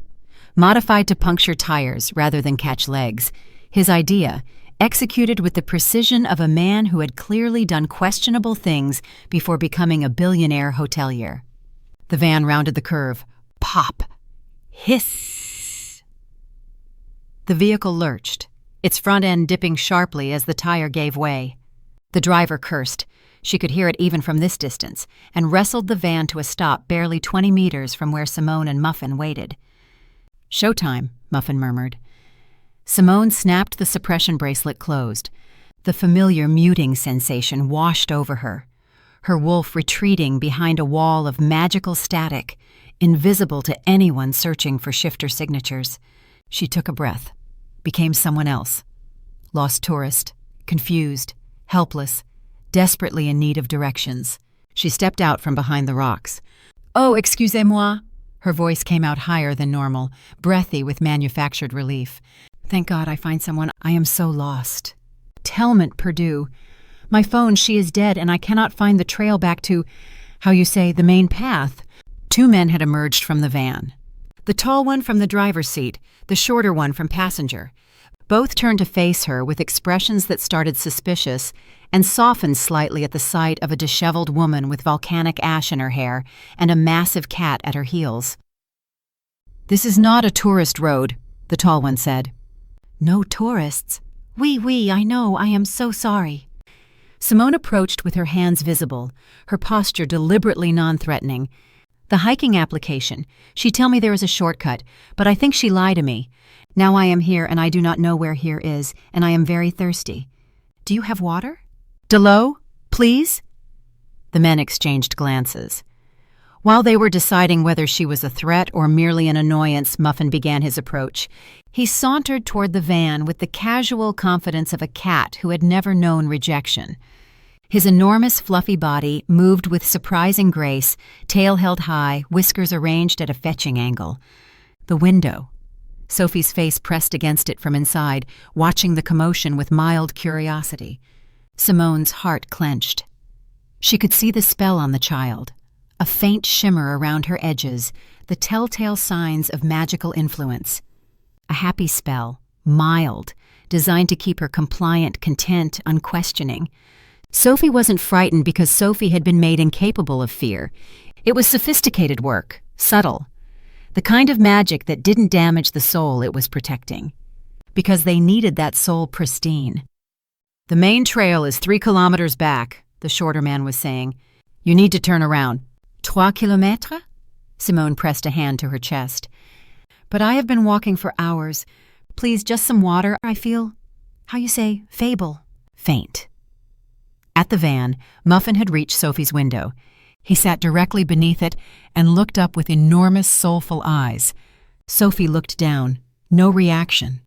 Modified to puncture tires rather than catch legs. His idea, executed with the precision of a man who had clearly done questionable things before becoming a billionaire hotelier. The van rounded the curve. Pop! Hiss! The vehicle lurched, its front end dipping sharply as the tire gave way. The driver cursed. She could hear it even from this distance, and wrestled the van to a stop barely 20 meters from where Simone and Muffin waited. "Showtime," Muffin murmured. Simone snapped the suppression bracelet closed. The familiar muting sensation washed over her. Her wolf retreating behind a wall of magical static, invisible to anyone searching for shifter signatures. She took a breath, became someone else. Lost tourist, confused, helpless, desperately in need of directions. She stepped out from behind the rocks. "Oh, excusez-moi." Her voice came out higher than normal, breathy with manufactured relief. "Thank God I find someone. I am so lost. Telmont Perdue. My phone, she is dead, and I cannot find the trail back to, how you say, the main path." 2 men had emerged from the van. The tall one from the driver's seat, the shorter one from passenger. Both turned to face her with expressions that started suspicious and softened slightly at the sight of a disheveled woman with volcanic ash in her hair and a massive cat at her heels. "This is not a tourist road," the tall one said. "No tourists? Oui, I know, I am so sorry." Simone approached with her hands visible, her posture deliberately non-threatening. "The hiking application. She tell me there is a shortcut, but I think she lied to me. Now I am here and I do not know where here is, and I am very thirsty. Do you have water? Delo, please?" The men exchanged glances. While they were deciding whether she was a threat or merely an annoyance, Muffin began his approach. He sauntered toward the van with the casual confidence of a cat who had never known rejection. His enormous fluffy body moved with surprising grace, tail held high, whiskers arranged at a fetching angle. The window. Sophie's face pressed against it from inside, watching the commotion with mild curiosity. Simone's heart clenched. She could see the spell on the child, a faint shimmer around her edges, the telltale signs of magical influence. A happy spell, mild, designed to keep her compliant, content, unquestioning. Sophie wasn't frightened because Sophie had been made incapable of fear. It was sophisticated work, subtle, the kind of magic that didn't damage the soul it was protecting, because they needed that soul pristine. "The main trail is 3 kilometers back," the shorter man was saying. "You need to turn around." 3 kilomètres? Simone pressed a hand to her chest. "But I have been walking for hours. Please, just some water. I feel, how you say, faint." At the van, Muffin had reached Sophie's window. He sat directly beneath it and looked up with enormous, soulful eyes. Sophie looked down. No reaction.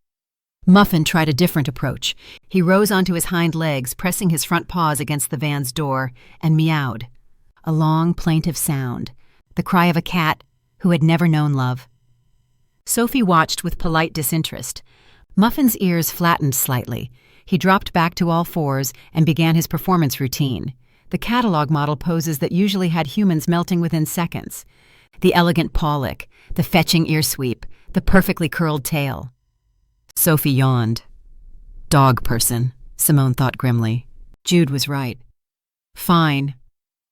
Muffin tried a different approach. He rose onto his hind legs, pressing his front paws against the van's door, and meowed. A long, plaintive sound. The cry of a cat who had never known love. Sophie watched with polite disinterest. Muffin's ears flattened slightly. He dropped back to all fours and began his performance routine. The catalog model poses that usually had humans melting within seconds. The elegant paw lick, the fetching ear sweep, the perfectly curled tail. Sophie yawned. Dog person, Simone thought grimly. Jude was right. Fine.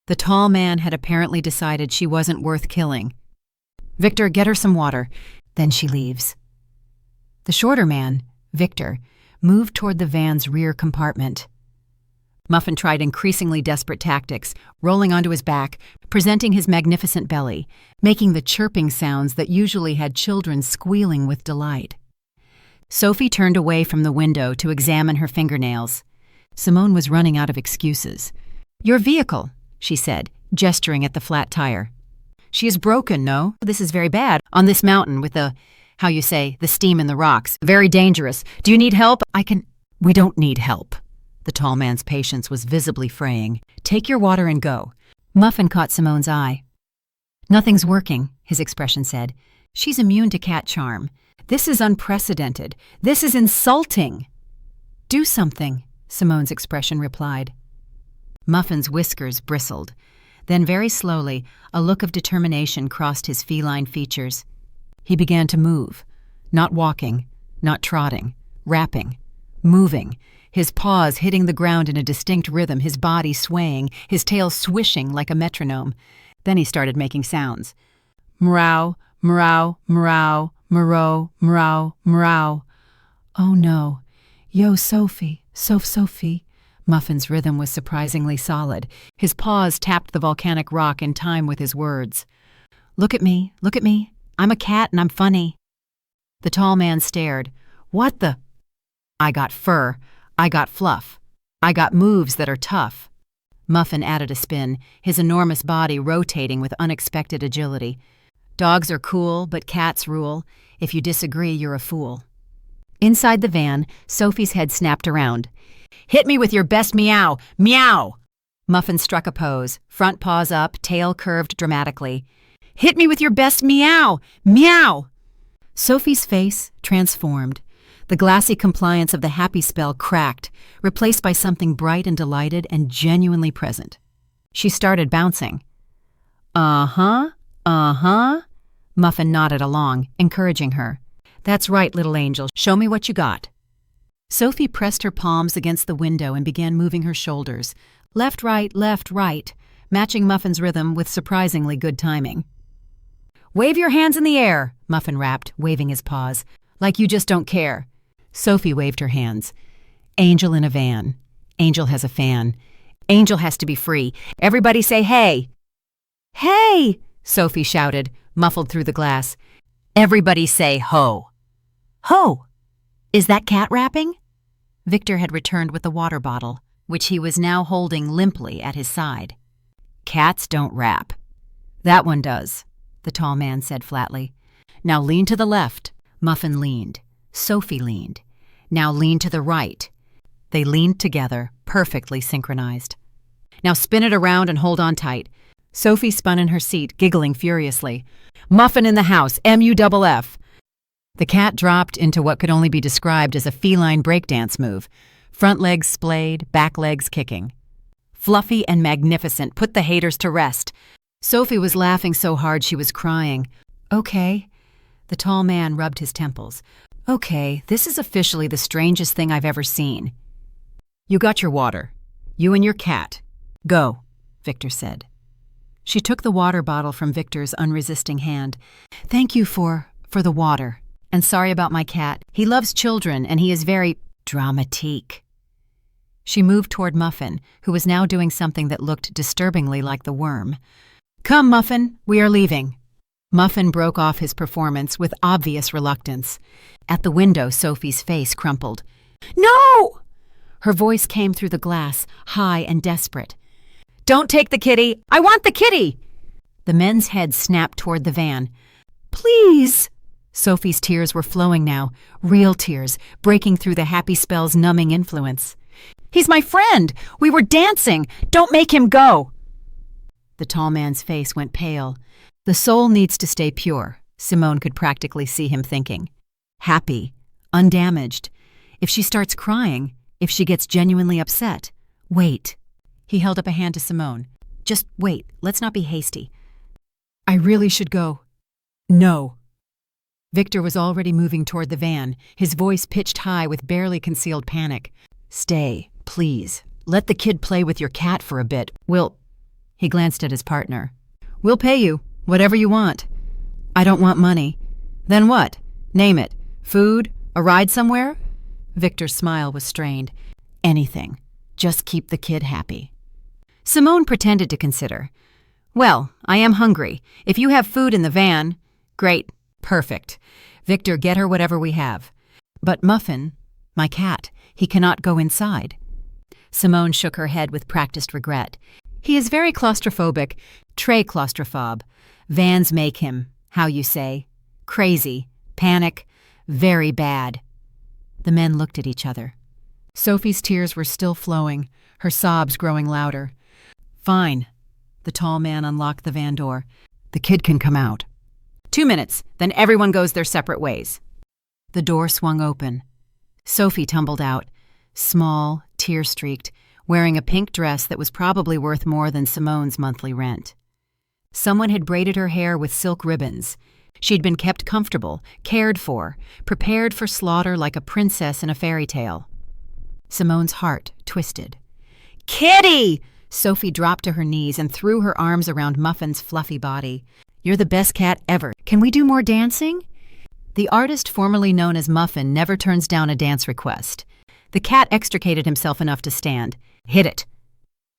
The tall man had apparently decided she wasn't worth killing. Victor, get her some water. Then she leaves. The shorter man, Victor, moved toward the van's rear compartment. Muffin tried increasingly desperate tactics, rolling onto his back, presenting his magnificent belly, making the chirping sounds that usually had children squealing with delight. Sophie turned away from the window to examine her fingernails. Simone was running out of excuses. "Your vehicle," she said, gesturing at the flat tire. "She is broken, no? This is very bad. On this mountain with the steam in the rocks. Very dangerous. Do you need help? We don't need help." The tall man's patience was visibly fraying. "Take your water and go." Muffin caught Simone's eye. "Nothing's working," his expression said. "She's immune to cat charm. This is unprecedented. This is insulting." "Do something," Simone's expression replied. Muffin's whiskers bristled. Then very slowly, a look of determination crossed his feline features. He began to move, not walking, not trotting, rapping, moving, his paws hitting the ground in a distinct rhythm, his body swaying, his tail swishing like a metronome. Then he started making sounds. Meow, meow, meow, meow, meow, meow. "Oh no. Yo, Sophie, Sophie." Muffin's rhythm was surprisingly solid. His paws tapped the volcanic rock in time with his words. Look at me. I'm a cat and I'm funny." The tall man stared. "What the?" "I got fur. I got fluff. I got moves that are tough." Muffin added a spin, his enormous body rotating with unexpected agility. "Dogs are cool, but cats rule. If you disagree, you're a fool." Inside the van, Sophie's head snapped around. "Hit me with your best meow! Meow!" Muffin struck a pose, front paws up, tail curved dramatically. "Hit me with your best meow! Meow!" Sophie's face transformed. The glassy compliance of the happy spell cracked, replaced by something bright and delighted and genuinely present. She started bouncing. Uh-huh. Muffin nodded along, encouraging her. "That's right, little angel. Show me what you got." Sophie pressed her palms against the window and began moving her shoulders. Left, right, matching Muffin's rhythm with surprisingly good timing. "Wave your hands in the air," Muffin rapped, waving his paws. "Like you just don't care." Sophie waved her hands. "Angel in a van. Angel has a fan. Angel has to be free. Everybody say hey." "Hey!" Sophie shouted, muffled through the glass. "Everybody say ho." "Ho! Is that cat rapping?" Victor had returned with the water bottle, which he was now holding limply at his side. "Cats don't rap." "That one does," the tall man said flatly. "Now lean to the left." Muffin leaned. Sophie leaned. "Now lean to the right." They leaned together, perfectly synchronized. "Now spin it around and hold on tight." Sophie spun in her seat, giggling furiously. "Muffin in the house, MUFF." The cat dropped into what could only be described as a feline breakdance move, front legs splayed, back legs kicking. Fluffy and magnificent, put the haters to rest. Sophie was laughing so hard she was crying. "Okay." The tall man rubbed his temples. "Okay, this is officially the strangest thing I've ever seen." "You got your water. You and your cat. Go," Victor said. She took the water bottle from Victor's unresisting hand. "Thank you for the water. And sorry about my cat. He loves children and he is very dramatique." She moved toward Muffin, who was now doing something that looked disturbingly like the worm. "Come, Muffin, we are leaving." Muffin broke off his performance with obvious reluctance. At the window, Sophie's face crumpled. "No!" Her voice came through the glass, high and desperate. "Don't take the kitty! I want the kitty!" The men's heads snapped toward the van. "Please!" Sophie's tears were flowing now, real tears, breaking through the happy spell's numbing influence. "He's my friend! We were dancing! Don't make him go!" The tall man's face went pale. The soul needs to stay pure, Simone could practically see him thinking. Happy, undamaged. If she starts crying, if she gets genuinely upset, wait. He held up a hand to Simone. "Just wait, let's not be hasty." "I really should go." "No." Victor was already moving toward the van, his voice pitched high with barely concealed panic. "Stay, please. Let the kid play with your cat for a bit. He glanced at his partner. "We'll pay you, whatever you want." "I don't want money." "Then what? Name it. Food? A ride somewhere?" Victor's smile was strained. "Anything. Just keep the kid happy." Simone pretended to consider. "Well, I am hungry. If you have food in the van..." "Great. Perfect. Victor, get her whatever we have." "But Muffin, my cat, he cannot go inside." Simone shook her head with practiced regret. "He is very claustrophobic, très claustrophobe. Vans make him, how you say, crazy, panic, very bad." The men looked at each other. Sophie's tears were still flowing, her sobs growing louder. "Fine." The tall man unlocked the van door. "The kid can come out." 2 minutes, then everyone goes their separate ways." The door swung open. Sophie tumbled out, small, tear-streaked, wearing a pink dress that was probably worth more than Simone's monthly rent. Someone had braided her hair with silk ribbons. She'd been kept comfortable, cared for, prepared for slaughter like a princess in a fairy tale. Simone's heart twisted. "Kitty!" Sophie dropped to her knees and threw her arms around Muffin's fluffy body. "You're the best cat ever. Can we do more dancing?" The artist formerly known as Muffin never turns down a dance request. The cat extricated himself enough to stand. "Hit it."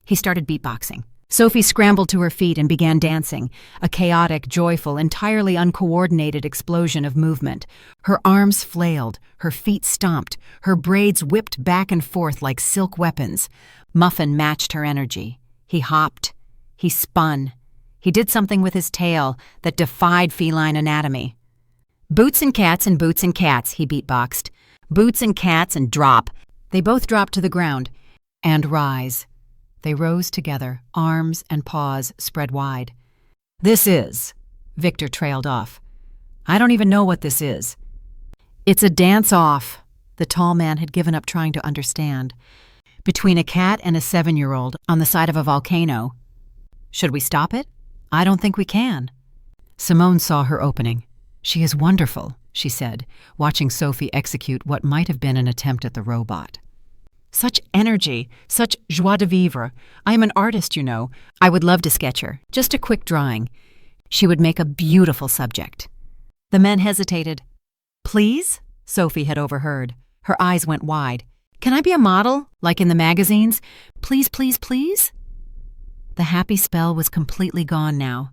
He started beatboxing. Sophie scrambled to her feet and began dancing, a chaotic, joyful, entirely uncoordinated explosion of movement. Her arms flailed, her feet stomped, her braids whipped back and forth like silk weapons. Muffin matched her energy. He hopped. He spun. He did something with his tail that defied feline anatomy. "Boots and cats and boots and cats," he beatboxed. "Boots and cats and drop." They both dropped to the ground. "And rise." They rose together, arms and paws spread wide. "This is..." Victor trailed off. "I don't even know what this is." "It's a dance-off." The tall man had given up trying to understand. "Between a cat and a 7-year-old on the side of a volcano. Should we stop it? I don't think we can." Simone saw her opening. "She is wonderful," she said, watching Sophie execute what might have been an attempt at the robot. "Such energy, such joie de vivre. I am an artist, you know. I would love to sketch her. Just a quick drawing. She would make a beautiful subject." The men hesitated. "Please?" Sophie had overheard. Her eyes went wide. "Can I be a model, like in the magazines? Please, please, please?" The happy spell was completely gone now.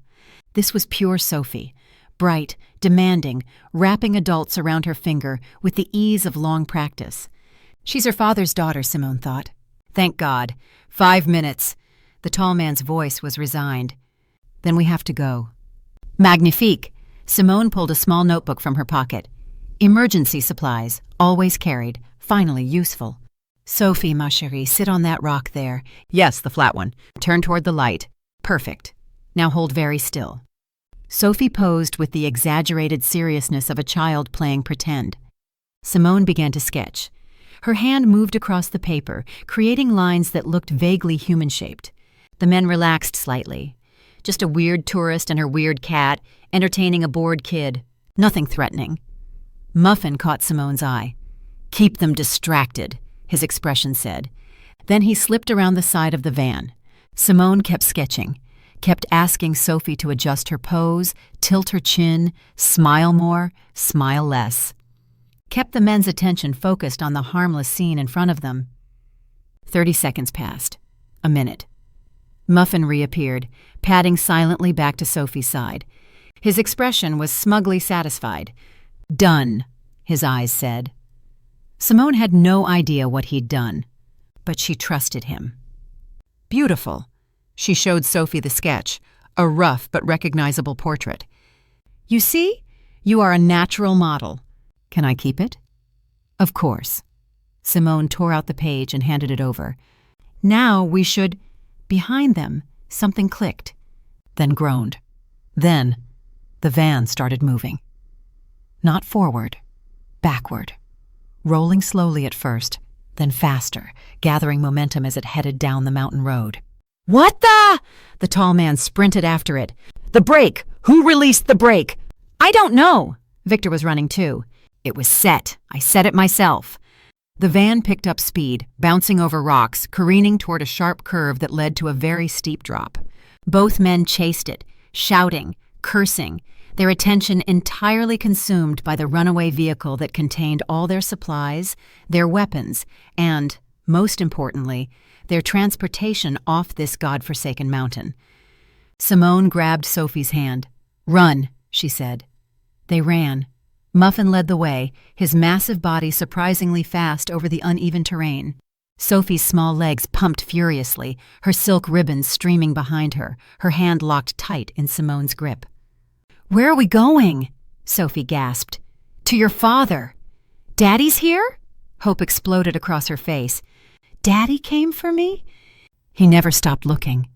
This was pure Sophie. Bright, demanding, wrapping adults around her finger with the ease of long practice. She's her father's daughter, Simone thought. Thank God. 5 minutes. The tall man's voice was resigned. "Then we have to go." "Magnifique." Simone pulled a small notebook from her pocket. "Emergency supplies, always carried, finally useful." "Sophie, ma chérie, sit on that rock there." "Yes, the flat one. Turn toward the light." "Perfect. Now hold very still." Sophie posed with the exaggerated seriousness of a child playing pretend. Simone began to sketch. Her hand moved across the paper, creating lines that looked vaguely human-shaped. The men relaxed slightly. Just a weird tourist and her weird cat, entertaining a bored kid. Nothing threatening. Muffin caught Simone's eye. "Keep them distracted," his expression said. Then he slipped around the side of the van. Simone kept sketching, kept asking Sophie to adjust her pose, tilt her chin, smile more, smile less. Kept the men's attention focused on the harmless scene in front of them. 30 seconds passed. A minute. Muffin reappeared, padding silently back to Sophie's side. His expression was smugly satisfied. "Done," his eyes said. Simone had no idea what he'd done, but she trusted him. "Beautiful." She showed Sophie the sketch, a rough but recognizable portrait. "You see? You are a natural model. Can I keep it?" "Of course." Simone tore out the page and handed it over. "Now we should—" Behind them, something clicked, then groaned. Then, the van started moving. Not forward, backward. Rolling slowly at first, then faster, gathering momentum as it headed down the mountain road. "What the?" The tall man sprinted after it. "The brake! Who released the brake?" "I don't know." Victor was running too. "It was set. I set it myself." The van picked up speed, bouncing over rocks, careening toward a sharp curve that led to a very steep drop. Both men chased it, shouting, cursing, their attention entirely consumed by the runaway vehicle that contained all their supplies, their weapons, and, most importantly, their transportation off this godforsaken mountain. Simone grabbed Sophie's hand. "Run," she said. They ran. Muffin led the way, his massive body surprisingly fast over the uneven terrain. Sophie's small legs pumped furiously, her silk ribbons streaming behind her, her hand locked tight in Simone's grip. "Where are we going?" Sophie gasped. "To your father." "Daddy's here?" Hope exploded across her face. "Daddy came for me?" He never stopped looking.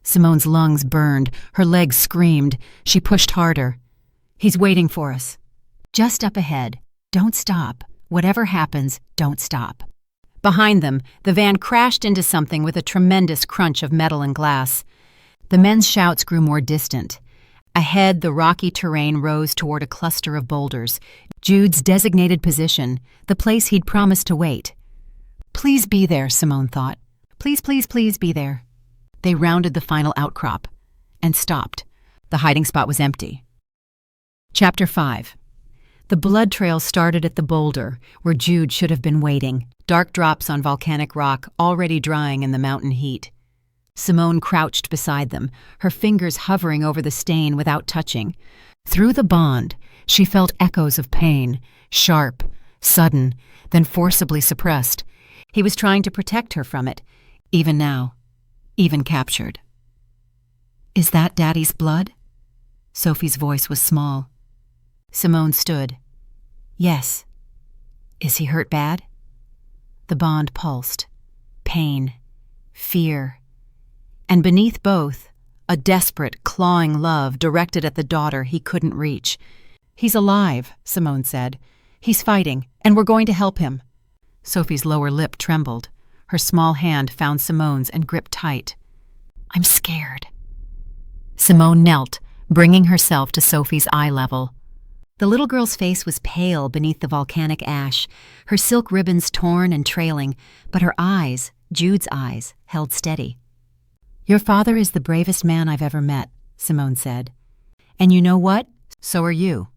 Simone's lungs burned, her legs screamed. She pushed harder. "He's waiting for us. Just up ahead. Don't stop. Whatever happens, don't stop." Behind them, the van crashed into something with a tremendous crunch of metal and glass. The men's shouts grew more distant. Ahead, the rocky terrain rose toward a cluster of boulders, Jude's designated position, the place he'd promised to wait. "Please be there," Simone thought. "Please, please, please be there." They rounded the final outcrop and stopped. The hiding spot was empty. Chapter 5. The blood trail started at the boulder, where Jude should have been waiting, dark drops on volcanic rock already drying in the mountain heat. Simone crouched beside them, her fingers hovering over the stain without touching. Through the bond, she felt echoes of pain, sharp, sudden, then forcibly suppressed. He was trying to protect her from it, even now, even captured. "Is that Daddy's blood?" Sophie's voice was small. Simone stood. "Yes." "Is he hurt bad?" The bond pulsed. Pain, fear, and beneath both, a desperate, clawing love directed at the daughter he couldn't reach. "He's alive," Simone said. "He's fighting, and we're going to help him." Sophie's lower lip trembled. Her small hand found Simone's and gripped tight. "I'm scared." Simone knelt, bringing herself to Sophie's eye level. The little girl's face was pale beneath the volcanic ash, her silk ribbons torn and trailing, but her eyes, Jude's eyes, held steady. "Your father is the bravest man I've ever met," Simone said. "And you know what? So are you.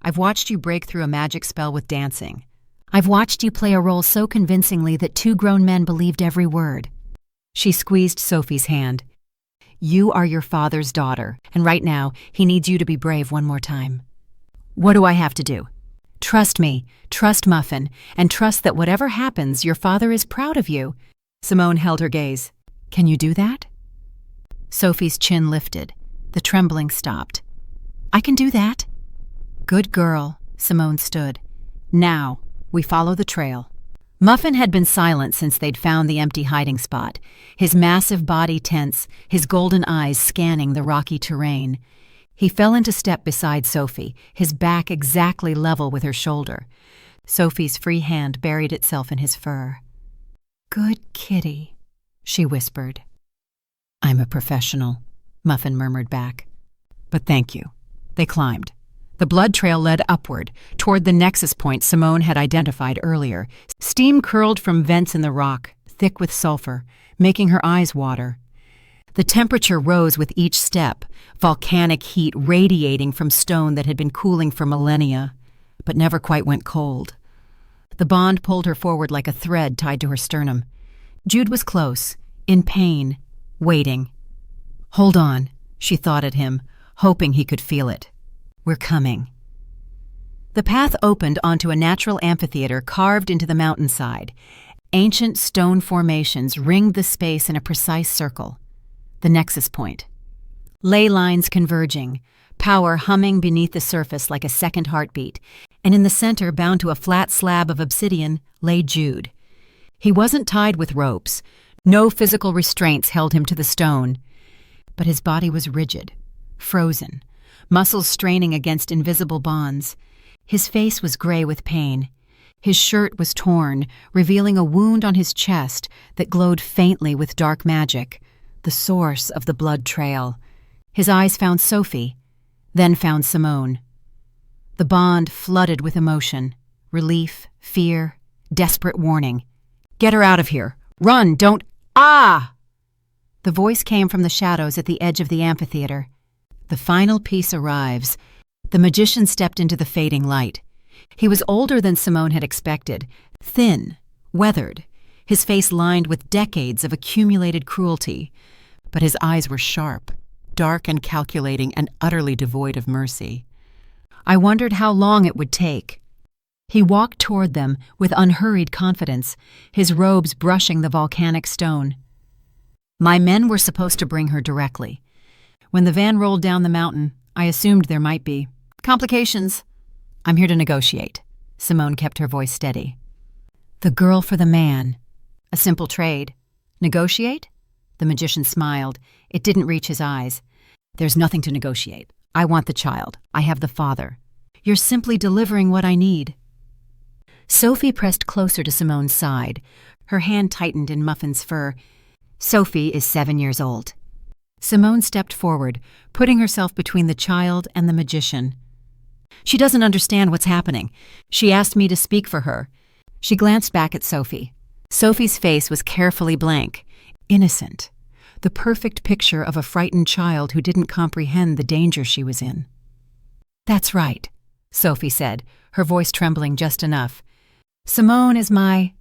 I've watched you break through a magic spell with dancing. I've watched you play a role so convincingly that 2 grown men believed every word." She squeezed Sophie's hand. "You are your father's daughter, and right now, he needs you to be brave one more time." "What do I have to do?" "Trust me, trust Muffin, and trust that whatever happens, your father is proud of you." Simone held her gaze. "Can you do that?" Sophie's chin lifted. The trembling stopped. "I can do that." "Good girl." Simone stood. "Now, we follow the trail." Muffin had been silent since they'd found the empty hiding spot, his massive body tense, his golden eyes scanning the rocky terrain. He fell into step beside Sophie, his back exactly level with her shoulder. Sophie's free hand buried itself in his fur. "Good kitty," she whispered. "I'm a professional," Muffin murmured back. "But thank you." They climbed. The blood trail led upward, toward the nexus point Simone had identified earlier. Steam curled from vents in the rock, thick with sulfur, making her eyes water. The temperature rose with each step, volcanic heat radiating from stone that had been cooling for millennia, but never quite went cold. The bond pulled her forward like a thread tied to her sternum. Jude was close, in pain, waiting. "Hold on," she thought at him, hoping he could feel it. We're coming. The path opened onto a natural amphitheater carved into the mountainside. Ancient stone formations ringed the space in a precise circle. The nexus point. Ley lines converging, power humming beneath the surface like a second heartbeat, and in the center, bound to a flat slab of obsidian, lay Jude. He wasn't tied with ropes. No physical restraints held him to the stone. But his body was rigid, frozen, muscles straining against invisible bonds. His face was gray with pain. His shirt was torn, revealing a wound on his chest that glowed faintly with dark magic, the source of the blood trail. His eyes found Sophie, then found Simone. The bond flooded with emotion, relief, fear, desperate warning. "Get her out of here! Run! Don't— Ah!" The voice came from the shadows at the edge of the amphitheater. The final piece arrives. The magician stepped into the fading light. He was older than Simone had expected, thin, weathered, his face lined with decades of accumulated cruelty. But his eyes were sharp, dark and calculating, and utterly devoid of mercy. I wondered how long it would take. He walked toward them with unhurried confidence, his robes brushing the volcanic stone. My men were supposed to bring her directly. When the van rolled down the mountain, I assumed there might be complications. "I'm here to negotiate." Simone kept her voice steady. "The girl for the man. A simple trade. Negotiate?" The magician smiled. It didn't reach his eyes. "There's nothing to negotiate. I want the child. I have the father. You're simply delivering what I need." Sophie pressed closer to Simone's side. Her hand tightened in Muffin's fur. "Sophie is 7 years old." Simone stepped forward, putting herself between the child and the magician. "She doesn't understand what's happening. She asked me to speak for her." She glanced back at Sophie. Sophie's face was carefully blank, innocent, the perfect picture of a frightened child who didn't comprehend the danger she was in. "That's right," Sophie said, her voice trembling just enough. "Simone is my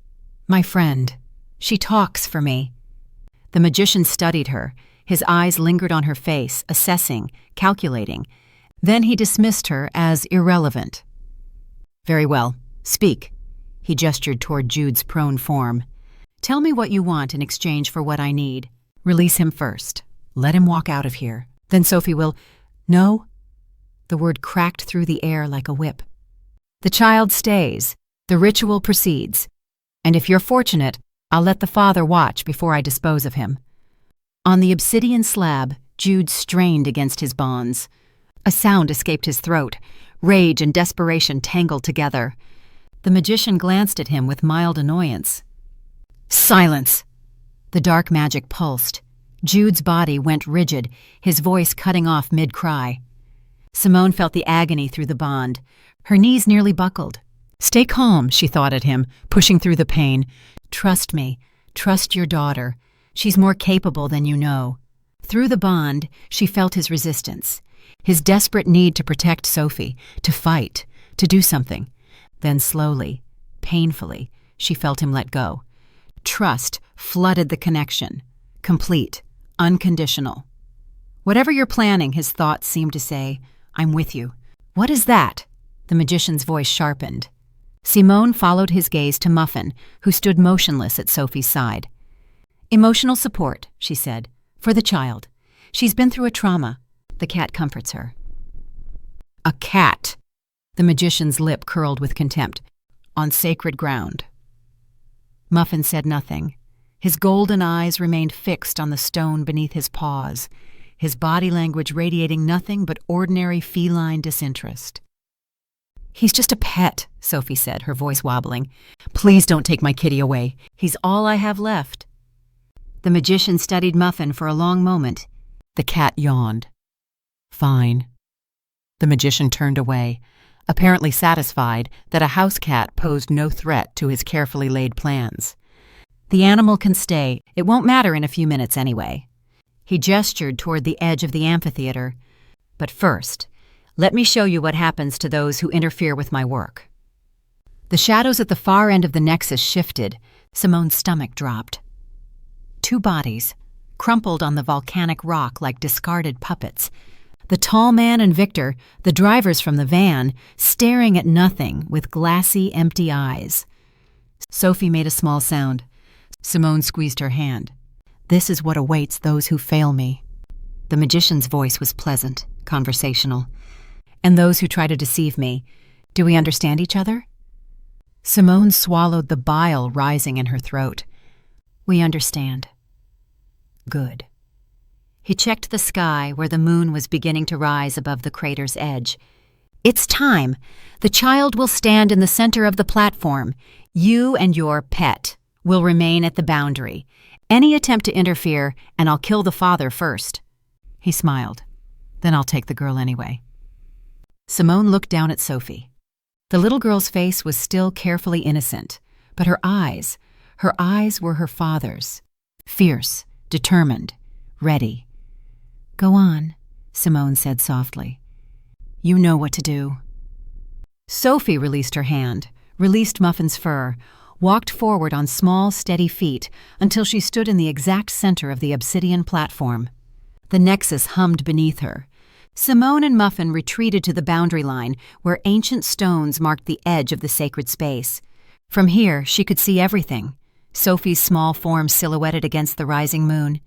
friend. She talks for me." The magician studied her. His eyes lingered on her face, assessing, calculating. Then he dismissed her as irrelevant. "Very well. Speak." He gestured toward Jude's prone form. "Tell me what you want in exchange for what I need. Release him first. Let him walk out of here. Then Sophie will— No?" The word cracked through the air like a whip. "The child stays. The ritual proceeds. And if you're fortunate, I'll let the father watch before I dispose of him." On the obsidian slab, Jude strained against his bonds. A sound escaped his throat. Rage and desperation tangled together. The magician glanced at him with mild annoyance. "Silence!" The dark magic pulsed. Jude's body went rigid, his voice cutting off mid-cry. Simone felt the agony through the bond. Her knees nearly buckled. "Stay calm," she thought at him, pushing through the pain. "Trust me. Trust your daughter. She's more capable than you know." Through the bond, she felt his resistance, his desperate need to protect Sophie, to fight, to do something. Then slowly, painfully, she felt him let go. Trust flooded the connection, complete, unconditional. "Whatever you're planning," his thoughts seemed to say, "I'm with you." "What is that?" The magician's voice sharpened. Simone followed his gaze to Muffin, who stood motionless at Sophie's side. "Emotional support," she said, "for the child. She's been through a trauma." The cat comforts her. "A cat!" The magician's lip curled with contempt. "On sacred ground." Muffin said nothing. His golden eyes remained fixed on the stone beneath his paws, his body language radiating nothing but ordinary feline disinterest. "He's just a pet," Sophie said, her voice wobbling. "Please don't take my kitty away. He's all I have left." The magician studied Muffin for a long moment. The cat yawned. "Fine." The magician turned away, apparently satisfied that a house cat posed no threat to his carefully laid plans. "The animal can stay. It won't matter in a few minutes anyway." He gestured toward the edge of the amphitheater. "But first, let me show you what happens to those who interfere with my work." The shadows at the far end of the nexus shifted. Simone's stomach dropped. Two bodies, crumpled on the volcanic rock like discarded puppets. The tall man and Victor, the drivers from the van, staring at nothing with glassy, empty eyes. Sophie made a small sound. Simone squeezed her hand. "This is what awaits those who fail me." The magician's voice was pleasant, conversational. "And those who try to deceive me, do we understand each other?" Simone swallowed the bile rising in her throat. "We understand." "Good." He checked the sky where the moon was beginning to rise above the crater's edge. "It's time. The child will stand in the center of the platform. You and your pet will remain at the boundary. Any attempt to interfere, and I'll kill the father first." He smiled. "Then I'll take the girl anyway." Simone looked down at Sophie. The little girl's face was still carefully innocent, but her eyes were her father's. Fierce, determined, ready. "Go on," Simone said softly. "You know what to do." Sophie released her hand, released Muffin's fur, walked forward on small, steady feet until she stood in the exact center of the obsidian platform. The nexus hummed beneath her. Simone and Muffin retreated to the boundary line where ancient stones marked the edge of the sacred space. From here, she could see everything. Sophie's small form silhouetted against the rising moon,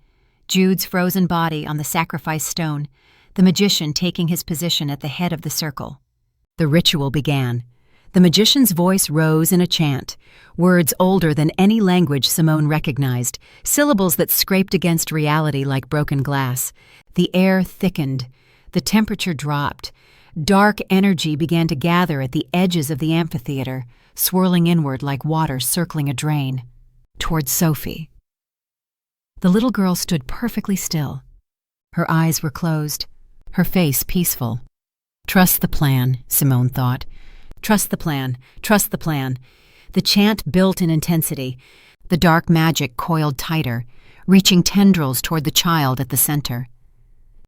Jude's frozen body on the sacrifice stone, the magician taking his position at the head of the circle. The ritual began. The magician's voice rose in a chant, words older than any language Simone recognized, syllables that scraped against reality like broken glass. The air thickened. The temperature dropped. Dark energy began to gather at the edges of the amphitheater, swirling inward like water circling a drain. Towards Sophie. The little girl stood perfectly still. Her eyes were closed, her face peaceful. "Trust the plan," Simone thought. "Trust the plan, trust the plan." The chant built in intensity. The dark magic coiled tighter, reaching tendrils toward the child at the center.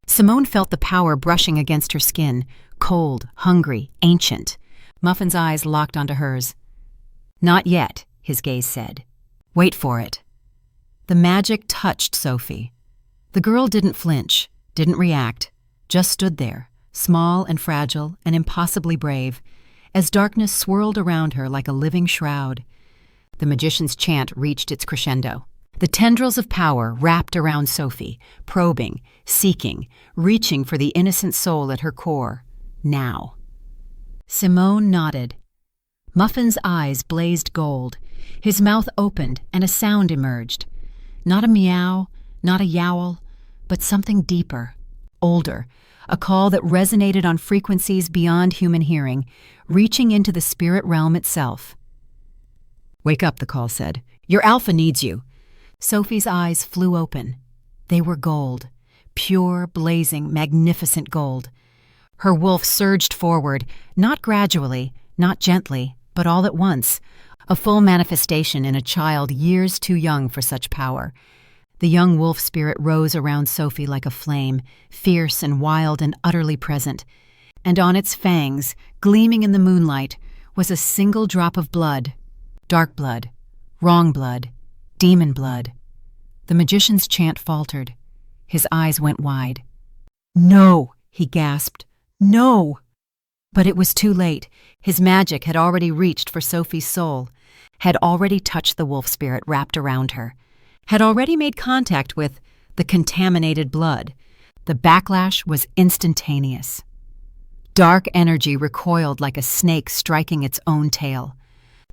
Simone felt the power brushing against her skin, cold, hungry, ancient. Muffin's eyes locked onto hers. "Not yet," his gaze said. "Wait for it." The magic touched Sophie. The girl didn't flinch, didn't react, just stood there, small and fragile and impossibly brave, as darkness swirled around her like a living shroud. The magician's chant reached its crescendo. The tendrils of power wrapped around Sophie, probing, seeking, reaching for the innocent soul at her core. Now. Simone nodded. Muffin's eyes blazed gold. His mouth opened and a sound emerged. Not a meow, not a yowl, but something deeper, older, a call that resonated on frequencies beyond human hearing, reaching into the spirit realm itself. "Wake up," the call said. "Your alpha needs you." Sophie's eyes flew open. They were gold, pure, blazing, magnificent gold. Her wolf surged forward, not gradually, not gently, but all at once, a full manifestation in a child years too young for such power. The young wolf spirit rose around Sophie like a flame, fierce and wild and utterly present. And on its fangs, gleaming in the moonlight, was a single drop of blood. Dark blood, wrong blood, demon blood. The magician's chant faltered. His eyes went wide. "No!" he gasped. "No!" But it was too late. His magic had already reached for Sophie's soul, had already touched the wolf spirit wrapped around her, had already made contact with the contaminated blood. The backlash was instantaneous. Dark energy recoiled like a snake striking its own tail.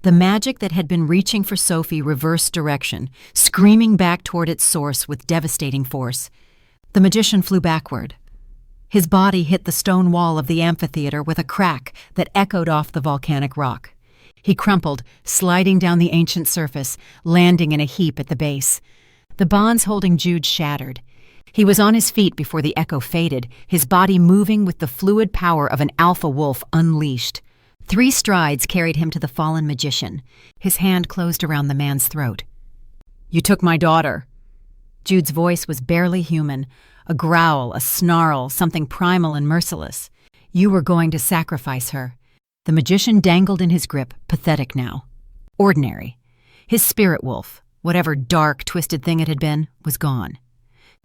The magic that had been reaching for Sophie reversed direction, screaming back toward its source with devastating force. The magician flew backward. His body hit the stone wall of the amphitheater with a crack that echoed off the volcanic rock. He crumpled, sliding down the ancient surface, landing in a heap at the base. The bonds holding Jude shattered. He was on his feet before the echo faded, his body moving with the fluid power of an alpha wolf unleashed. 3 strides carried him to the fallen magician. His hand closed around the man's throat. "You took my daughter." Jude's voice was barely human, a growl, a snarl, something primal and merciless. "You were going to sacrifice her." The magician dangled in his grip, pathetic now. Ordinary. His spirit wolf, whatever dark, twisted thing it had been, was gone.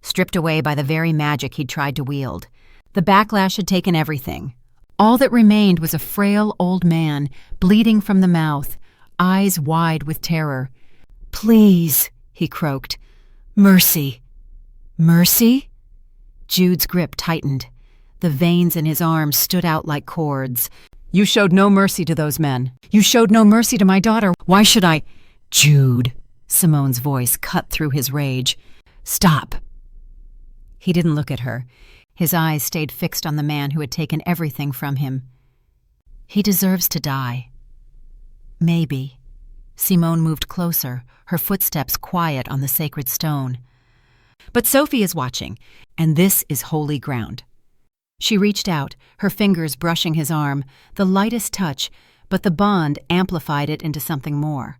Stripped away by the very magic he'd tried to wield. The backlash had taken everything. All that remained was a frail old man, bleeding from the mouth, eyes wide with terror. "Please," he croaked. "Mercy." "Mercy?" Jude's grip tightened. The veins in his arms stood out like cords. "You showed no mercy to those men. You showed no mercy to my daughter. Why should I—" "Jude," Simone's voice cut through his rage. "Stop." He didn't look at her. His eyes stayed fixed on the man who had taken everything from him. "He deserves to die." "Maybe." Simone moved closer, her footsteps quiet on the sacred stone. "But Sophie is watching, and this is holy ground." She reached out, her fingers brushing his arm, the lightest touch, but the bond amplified it into something more.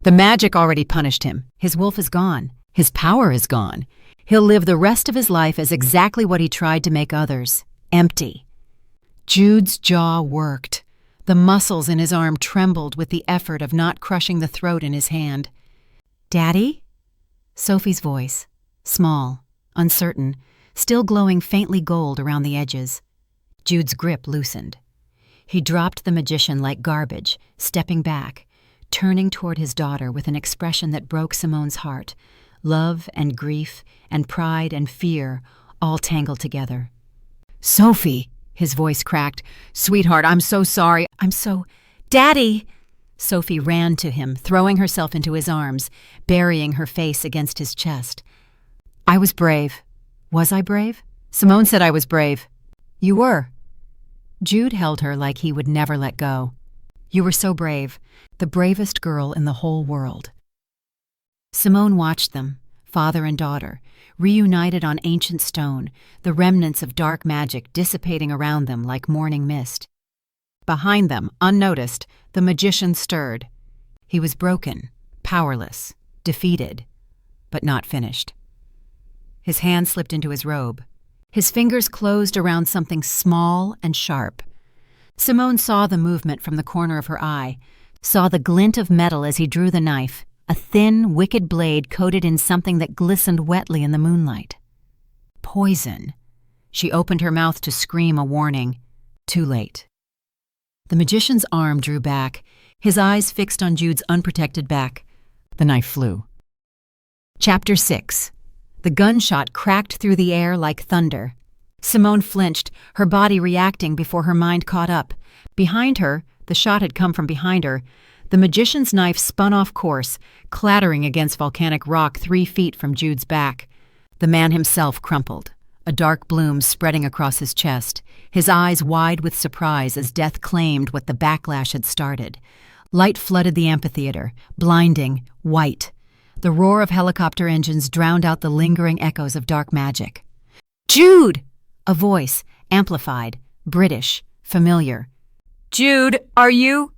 "The magic already punished him. His wolf is gone. His power is gone. He'll live the rest of his life as exactly what he tried to make others, empty." Jude's jaw worked. The muscles in his arm trembled with the effort of not crushing the throat in his hand. "Daddy?" Sophie's voice, small, uncertain, still glowing faintly gold around the edges. Jude's grip loosened. He dropped the magician like garbage, stepping back, turning toward his daughter with an expression that broke Simone's heart. Love and grief and pride and fear all tangled together. "Sophie," his voice cracked. "Sweetheart, I'm so sorry. Daddy!" Sophie ran to him, throwing herself into his arms, burying her face against his chest. "I was brave." "Was I brave?" "Simone said I was brave." "You were." Jude held her like he would never let go. "You were so brave, the bravest girl in the whole world." Simone watched them, father and daughter, reunited on ancient stone, the remnants of dark magic dissipating around them like morning mist. Behind them, unnoticed, the magician stirred. He was broken, powerless, defeated, but not finished. His hand slipped into his robe. His fingers closed around something small and sharp. Simone saw the movement from the corner of her eye, saw the glint of metal as he drew the knife, a thin, wicked blade coated in something that glistened wetly in the moonlight. Poison. She opened her mouth to scream a warning. Too late. The magician's arm drew back, his eyes fixed on Jude's unprotected back. The knife flew. Chapter 6. The gunshot cracked through the air like thunder. Simone flinched, her body reacting before her mind caught up. Behind her, the shot had come from behind her, the magician's knife spun off course, clattering against volcanic rock 3 feet from Jude's back. The man himself crumpled, a dark bloom spreading across his chest, his eyes wide with surprise as death claimed what the backlash had started. Light flooded the amphitheater, blinding, white. The roar of helicopter engines drowned out the lingering echoes of dark magic. "Jude!" A voice, amplified, British, familiar. "Jude, are you—"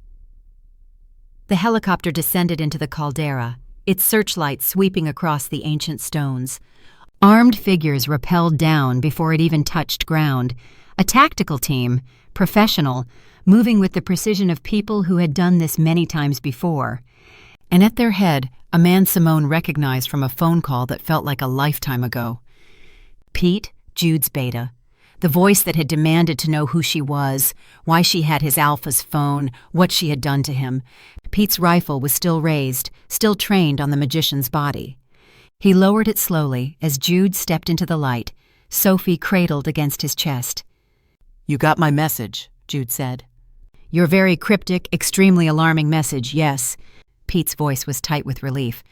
The helicopter descended into the caldera, its searchlight sweeping across the ancient stones. Armed figures rappelled down before it even touched ground. A tactical team, professional, moving with the precision of people who had done this many times before. And at their head, a man Simone recognized from a phone call that felt like a lifetime ago. Pete, Jude's beta. The voice that had demanded to know who she was, why she had his alpha's phone, what she had done to him. Pete's rifle was still raised, still trained on the magician's body. He lowered it slowly as Jude stepped into the light, Sophie cradled against his chest. "You got my message," Jude said. "Your very cryptic, extremely alarming message, yes." Pete's voice was tight with relief.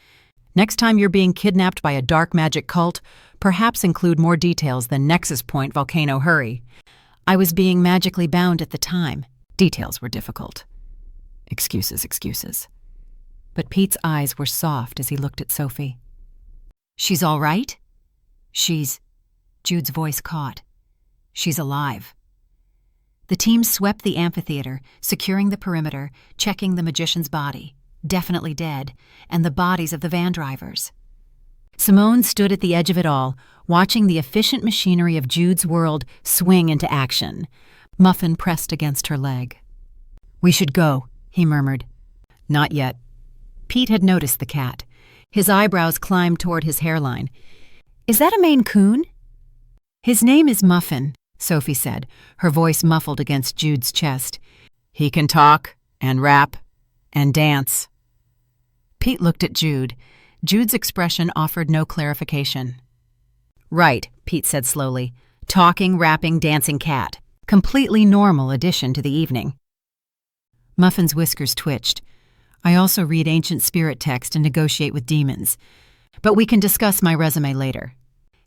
"Next time you're being kidnapped by a dark magic cult, perhaps include more details than Nexus Point, Volcano, hurry. I was being magically bound at the time. Details were difficult." Excuses. But Pete's eyes were soft as he looked at Sophie. "She's all right?" Jude's voice caught. "She's alive." The team swept the amphitheater, securing the perimeter, checking the magician's body, definitely dead, and the bodies of the van drivers. Simone stood at the edge of it all, watching the efficient machinery of Jude's world swing into action. Muffin pressed against her leg. "We should go," he murmured. "Not yet." Pete had noticed the cat. His eyebrows climbed toward his hairline. "Is that a Maine Coon?" "His name is Muffin," Sophie said, her voice muffled against Jude's chest. "He can talk, and rap, and dance." Pete looked at Jude. Jude's expression offered no clarification. "Right," Pete said slowly. "Talking, rapping, dancing cat. Completely normal addition to the evening." Muffin's whiskers twitched. "I also read ancient spirit text and negotiate with demons. But we can discuss my resume later."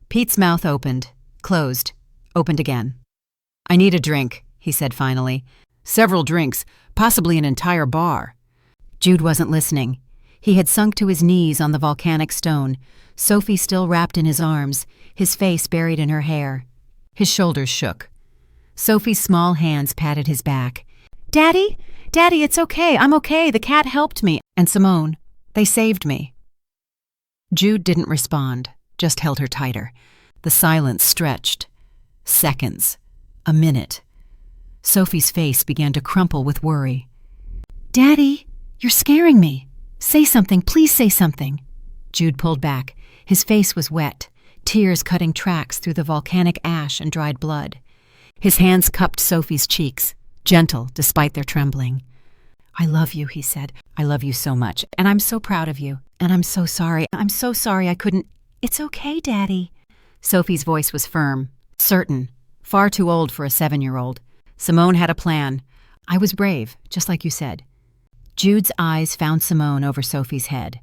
Pete's mouth opened, closed, opened again. "I need a drink," he said finally. "Several drinks, possibly an entire bar." Jude wasn't listening. He had sunk to his knees on the volcanic stone, Sophie still wrapped in his arms, his face buried in her hair. His shoulders shook. Sophie's small hands patted his back. "Daddy? Daddy, it's okay. I'm okay. The cat helped me. And Simone. They saved me." Jude didn't respond, just held her tighter. The silence stretched. Seconds. A minute. Sophie's face began to crumple with worry. "Daddy, you're scaring me. Say something, please say something." Jude pulled back. His face was wet, tears cutting tracks through the volcanic ash and dried blood. His hands cupped Sophie's cheeks, gentle despite their trembling. "I love you," he said. "I love you so much, and I'm so proud of you. And I'm so sorry. I'm so sorry I couldn't—" "It's okay, Daddy." Sophie's voice was firm, certain, far too old for a 7-year-old. "Simone had a plan. I was brave, just like you said." Jude's eyes found Simone over Sophie's head.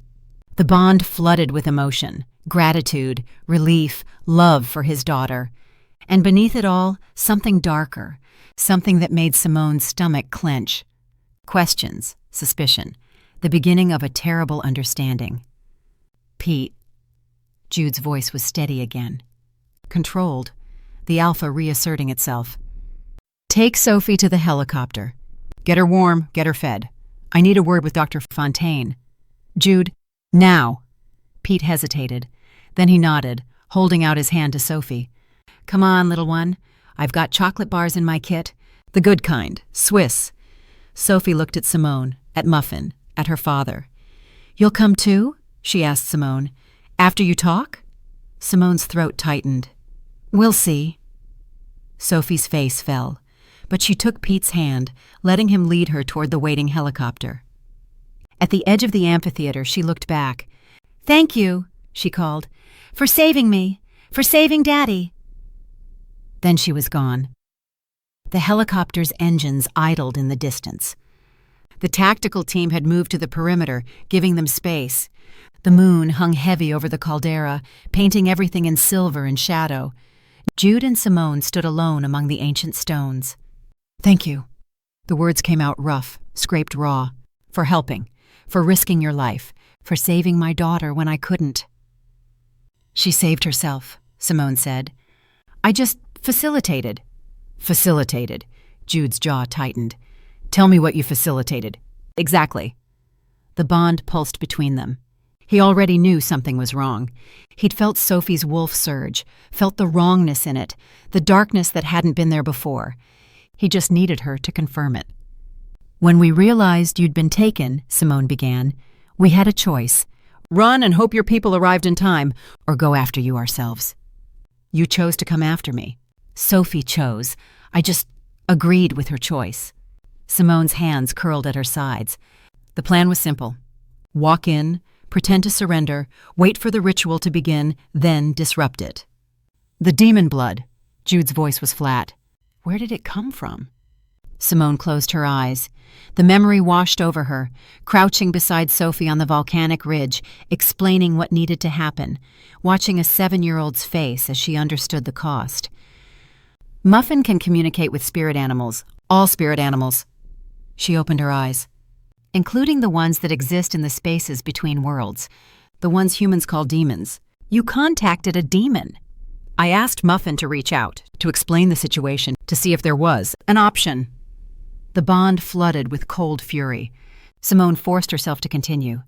The bond flooded with emotion, gratitude, relief, love for his daughter. And beneath it all, something darker, something that made Simone's stomach clench. Questions, suspicion, the beginning of a terrible understanding. "Pete." Jude's voice was steady again. Controlled, the alpha reasserting itself. "Take Sophie to the helicopter. Get her warm, get her fed. I need a word with Dr. Fontaine." "Jude, now." Pete hesitated. Then he nodded, holding out his hand to Sophie. "Come on, little one. I've got chocolate bars in my kit. The good kind, Swiss." Sophie looked at Simone, at Muffin, at her father. "You'll come too?" she asked Simone. "After you talk?" Simone's throat tightened. "We'll see." Sophie's face fell, but she took Pete's hand, letting him lead her toward the waiting helicopter. At the edge of the amphitheater, she looked back. "Thank you," she called, "for saving me, for saving Daddy." Then she was gone. The helicopter's engines idled in the distance. The tactical team had moved to the perimeter, giving them space. The moon hung heavy over the caldera, painting everything in silver and shadow. Jude and Simone stood alone among the ancient stones. "Thank you." The words came out rough, scraped raw. "For helping, for risking your life, for saving my daughter when I couldn't." "She saved herself," Simone said. "I just facilitated." "Facilitated." Jude's jaw tightened. "Tell me what you facilitated. Exactly." The bond pulsed between them. He already knew something was wrong. He'd felt Sophie's wolf surge, felt the wrongness in it, the darkness that hadn't been there before. He just needed her to confirm it. "When we realized you'd been taken," Simone began, "we had a choice. Run and hope your people arrived in time, or go after you ourselves. You chose to come after me. Sophie chose. I just agreed with her choice." Simone's hands curled at her sides. The plan was simple. Walk in, pretend to surrender, wait for the ritual to begin, then disrupt it. "The demon blood." Jude's voice was flat. "Where did it come from?" Simone closed her eyes. The memory washed over her, crouching beside Sophie on the volcanic ridge, explaining what needed to happen, watching a 7-year-old's face as she understood the cost. "Muffin can communicate with spirit animals, all spirit animals." She opened her eyes. "Including the ones that exist in the spaces between worlds, the ones humans call demons. You contacted a demon." "I asked Muffin to reach out, to explain the situation, to see if there was an option." The bond flooded with cold fury. Simone forced herself to continue.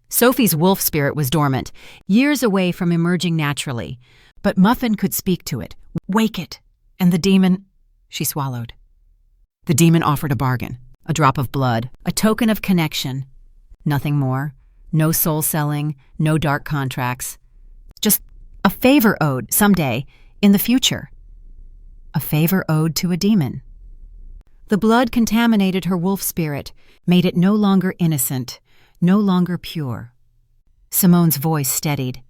"Sophie's wolf spirit was dormant, years away from emerging naturally, but Muffin could speak to it, wake it, and the demon—" She swallowed. "The demon offered a bargain, a drop of blood, a token of connection. Nothing more. No soul selling, no dark contracts. Just a favor owed someday, in the future." a favor owed to a demon. The blood contaminated her wolf spirit, made it no longer innocent, no longer pure. Simone's voice steadied.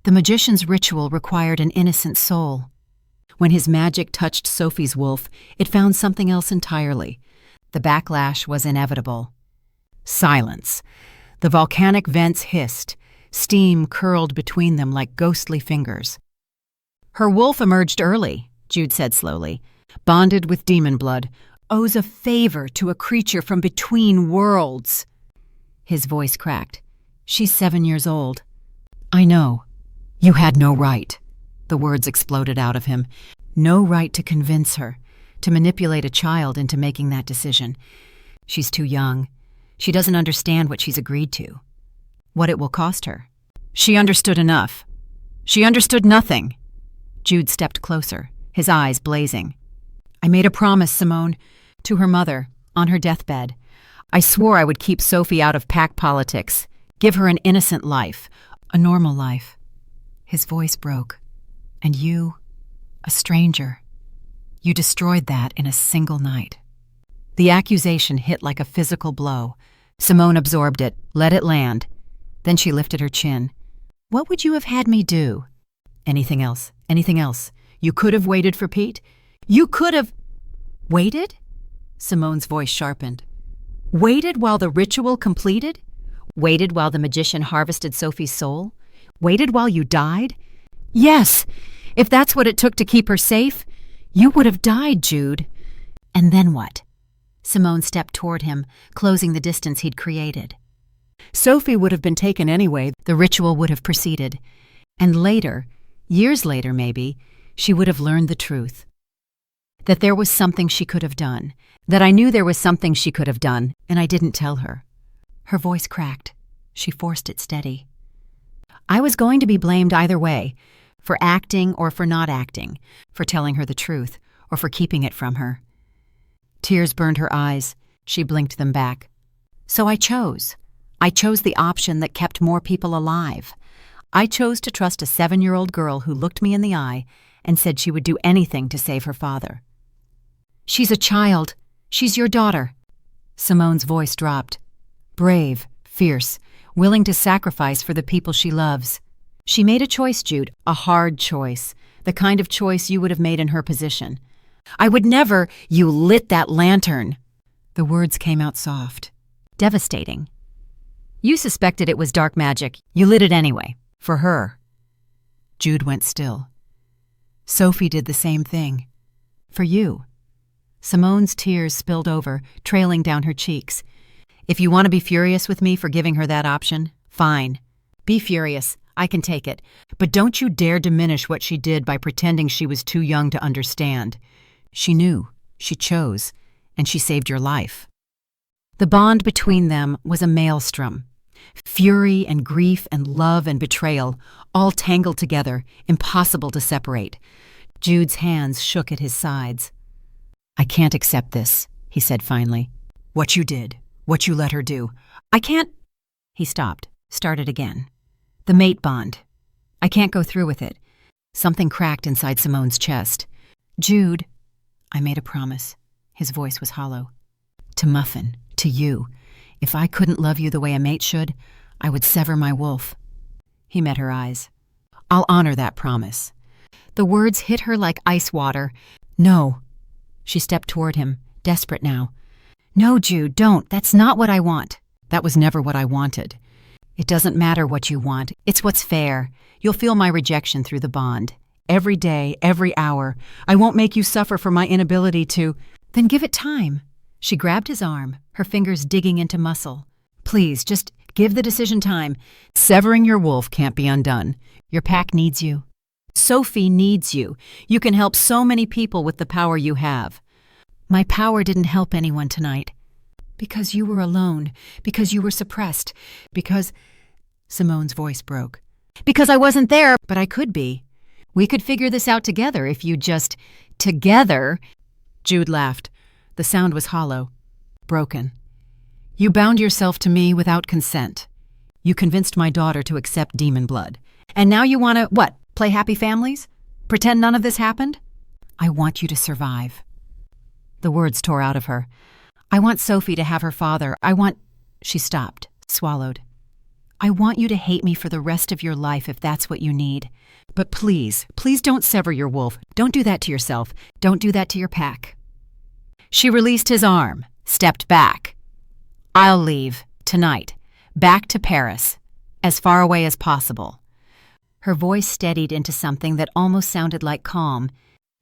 The magician's ritual required an innocent soul. When his magic touched Sophie's wolf, it found something else entirely. The backlash was inevitable. Silence. The volcanic vents hissed. Steam curled between them like ghostly fingers. Her wolf emerged early, Jude said slowly, bonded with demon blood, owes a favor to a creature from between worlds. His voice cracked. She's 7 years old. I know. You had no right. The words exploded out of him. No right to convince her, to manipulate a child into making that decision. She's too young. She doesn't understand what she's agreed to, what it will cost her. She understood enough. She understood nothing. Jude stepped closer, his eyes blazing. I made a promise, Simone, to her mother, on her deathbed. I swore I would keep Sophie out of pack politics, give her an innocent life, a normal life. His voice broke. And you, a stranger, you destroyed that in a single night. The accusation hit like a physical blow. Simone absorbed it, let it land. Then she lifted her chin. What would you have had me do? Anything else? Anything else? You could have waited for Pete? You could have... Waited? Simone's voice sharpened. Waited while the ritual completed? Waited while the magician harvested Sophie's soul? Waited while you died? Yes! If that's what it took to keep her safe, you would have died, Jude. And then what? Simone stepped toward him, closing the distance he'd created. Sophie would have been taken anyway. The ritual would have proceeded. And later, years later maybe, she would have learned the truth. That there was something she could have done. That I knew there was something she could have done, and I didn't tell her. Her voice cracked. She forced it steady. I was going to be blamed either way, for acting or for not acting, for telling her the truth or for keeping it from her. Tears burned her eyes. She blinked them back. So I chose. I chose the option that kept more people alive. I chose to trust a 7-year-old girl who looked me in the eye and said she would do anything to save her father. She's a child. She's your daughter. Simone's voice dropped. Brave, fierce, willing to sacrifice for the people she loves. She made a choice, Jude, a hard choice, the kind of choice you would have made in her position. I would never, you lit that lantern. The words came out soft, devastating. You suspected it was dark magic. You lit it anyway, for her. Jude went still. Sophie did the same thing. For you. Simone's tears spilled over, trailing down her cheeks. If you want to be furious with me for giving her that option, fine. Be furious. I can take it. But don't you dare diminish what she did by pretending she was too young to understand. She knew, she chose, and she saved your life. The bond between them was a maelstrom. Fury and grief and love and betrayal, all tangled together, impossible to separate. Jude's hands shook at his sides. I can't accept this, he said finally. What you did, what you let her do. I can't... He stopped, started again. The mate bond. I can't go through with it. Something cracked inside Simone's chest. Jude, I made a promise. His voice was hollow. To Muffin, to you. If I couldn't love you the way a mate should, I would sever my wolf. He met her eyes. I'll honor that promise. The words hit her like ice water. No. She stepped toward him, desperate now. No, Jude, don't. That's not what I want. That was never what I wanted. It doesn't matter what you want. It's what's fair. You'll feel my rejection through the bond. Every day, every hour. I won't make you suffer for my inability to... Then give it time. She grabbed his arm, her fingers digging into muscle. Please, just give the decision time. Severing your wolf can't be undone. Your pack needs you. Sophie needs you. You can help so many people with the power you have. My power didn't help anyone tonight. Because you were alone. Because you were suppressed. Because... Simone's voice broke. Because I wasn't there, but I could be. We could figure this out together if you just... Together... Jude laughed. The sound was hollow. Broken. You bound yourself to me without consent. You convinced my daughter to accept demon blood. And now you want to, what, play happy families? Pretend none of this happened? I want you to survive." The words tore out of her. "I want Sophie to have her father. She stopped, swallowed. "I want you to hate me for the rest of your life if that's what you need. But please, please don't sever your wolf. Don't do that to yourself. Don't do that to your pack." She released his arm, stepped back. "I'll leave, tonight, back to Paris, as far away as possible." Her voice steadied into something that almost sounded like calm.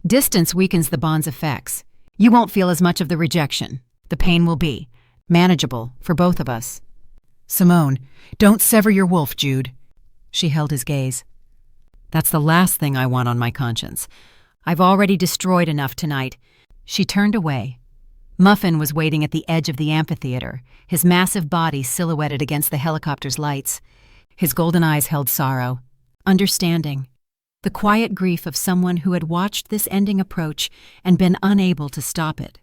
"Distance weakens the bond's effects. You won't feel as much of the rejection. The pain will be manageable for both of us." "Simone, don't sever your wolf, Jude." She held his gaze. "That's the last thing I want on my conscience. I've already destroyed enough tonight." She turned away. Muffin was waiting at the edge of the amphitheater, his massive body silhouetted against the helicopter's lights. His golden eyes held sorrow, understanding, the quiet grief of someone who had watched this ending approach and been unable to stop it.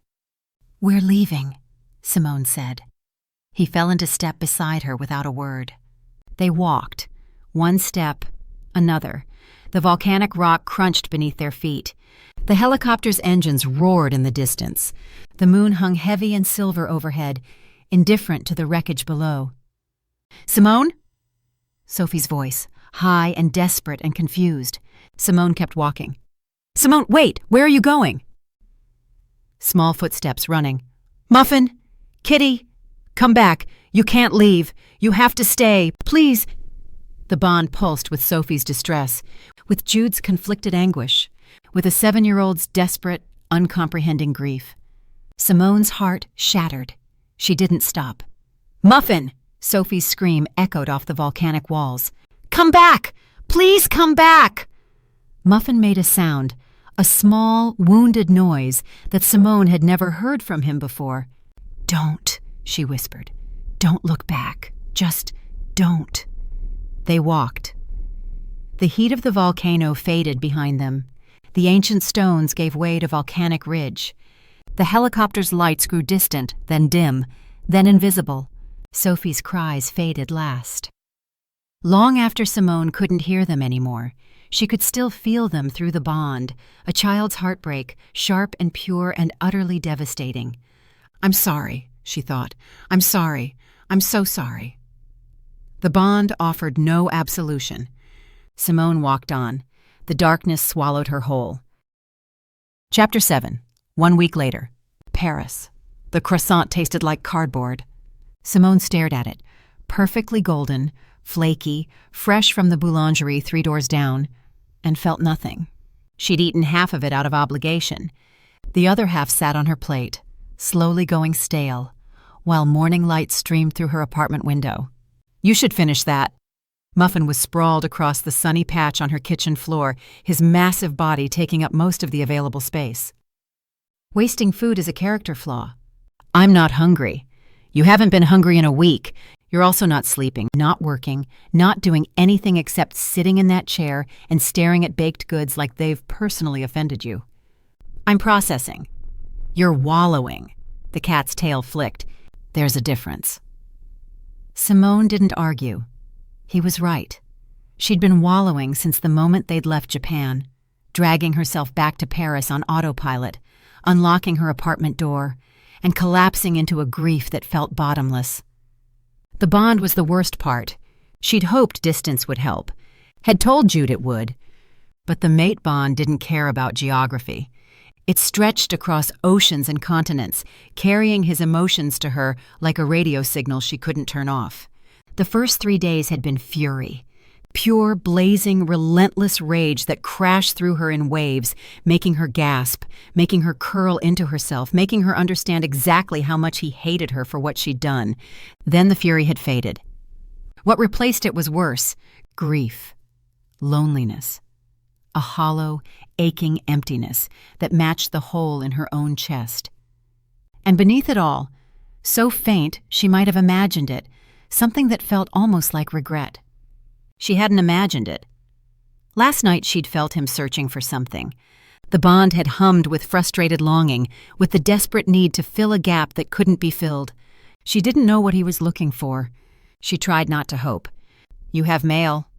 "We're leaving," Simone said. He fell into step beside her without a word. They walked, one step, another. The volcanic rock crunched beneath their feet. The helicopter's engines roared in the distance. The moon hung heavy and silver overhead, indifferent to the wreckage below. "Simone?" Sophie's voice, high and desperate and confused. Simone kept walking. "Simone, wait! Where are you going?" Small footsteps running. "Muffin! Kitty! Come back! You can't leave! You have to stay! Please!" The bond pulsed with Sophie's distress, with Jude's conflicted anguish, with a 7-year-old's desperate, uncomprehending grief. Simone's heart shattered. She didn't stop. "Muffin!" Sophie's scream echoed off the volcanic walls. "Come back! Please come back!" Muffin made a sound, a small, wounded noise that Simone had never heard from him before. "Don't," she whispered. "Don't look back. Just don't." They walked. The heat of the volcano faded behind them. The ancient stones gave way to volcanic ridge. The helicopter's lights grew distant, then dim, then invisible. Sophie's cries faded last. Long after Simone couldn't hear them anymore, she could still feel them through the bond, a child's heartbreak, sharp and pure and utterly devastating. "I'm sorry," she thought. "I'm sorry. I'm so sorry." The bond offered no absolution. Simone walked on. The darkness swallowed her whole. Chapter 7. 1 week later. Paris. The croissant tasted like cardboard. Simone stared at it, perfectly golden, flaky, fresh from the boulangerie 3 doors down, and felt nothing. She'd eaten half of it out of obligation. The other half sat on her plate, slowly going stale, while morning light streamed through her apartment window. "You should finish that." Muffin was sprawled across the sunny patch on her kitchen floor, his massive body taking up most of the available space. "Wasting food is a character flaw." "I'm not hungry." "You haven't been hungry in a week. You're also not sleeping, not working, not doing anything except sitting in that chair and staring at baked goods like they've personally offended you." "I'm processing." "You're wallowing." The cat's tail flicked. "There's a difference." Simone didn't argue. He was right. She'd been wallowing since the moment they'd left Japan, dragging herself back to Paris on autopilot, unlocking her apartment door, and collapsing into a grief that felt bottomless. The bond was the worst part. She'd hoped distance would help, had told Jude it would. But the mate bond didn't care about geography. It stretched across oceans and continents, carrying his emotions to her like a radio signal she couldn't turn off. The first 3 days had been fury. Pure, blazing, relentless rage that crashed through her in waves, making her gasp, making her curl into herself, making her understand exactly how much he hated her for what she'd done. Then the fury had faded. What replaced it was worse: grief, loneliness, a hollow, aching emptiness that matched the hole in her own chest. And beneath it all, so faint she might have imagined it, something that felt almost like regret. She hadn't imagined it. Last night she'd felt him searching for something. The bond had hummed with frustrated longing, with the desperate need to fill a gap that couldn't be filled. She didn't know what he was looking for. She tried not to hope. "You have mail."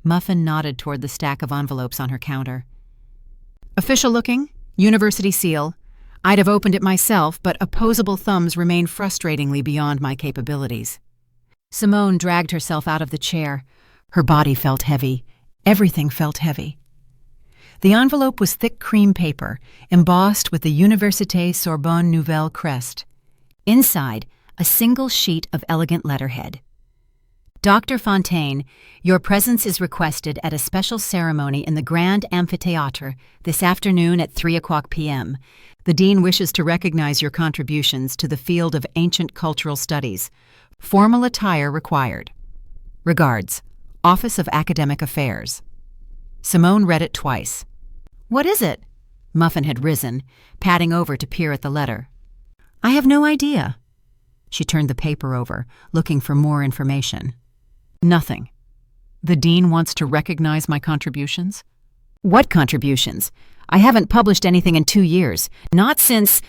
Muffin nodded toward the stack of envelopes on her counter. "Official looking?" University seal. I'd have opened it myself, but opposable thumbs remain frustratingly beyond my capabilities. Simone dragged herself out of the chair. Her body felt heavy. Everything felt heavy. The envelope was thick cream paper, embossed with the Université Sorbonne Nouvelle crest. Inside, a single sheet of elegant letterhead. Dr. Fontaine, your presence is requested at a special ceremony in the Grand Amphitheatre this afternoon at 3:00 p.m. The Dean wishes to recognize your contributions to the field of ancient cultural studies. Formal attire required. Regards, Office of Academic Affairs. Simone read it twice. What is it? Muffin had risen, padding over to peer at the letter. I have no idea. She turned the paper over, looking for more information. Nothing. The Dean wants to recognize my contributions? What contributions? I haven't published anything in 2 years. Not since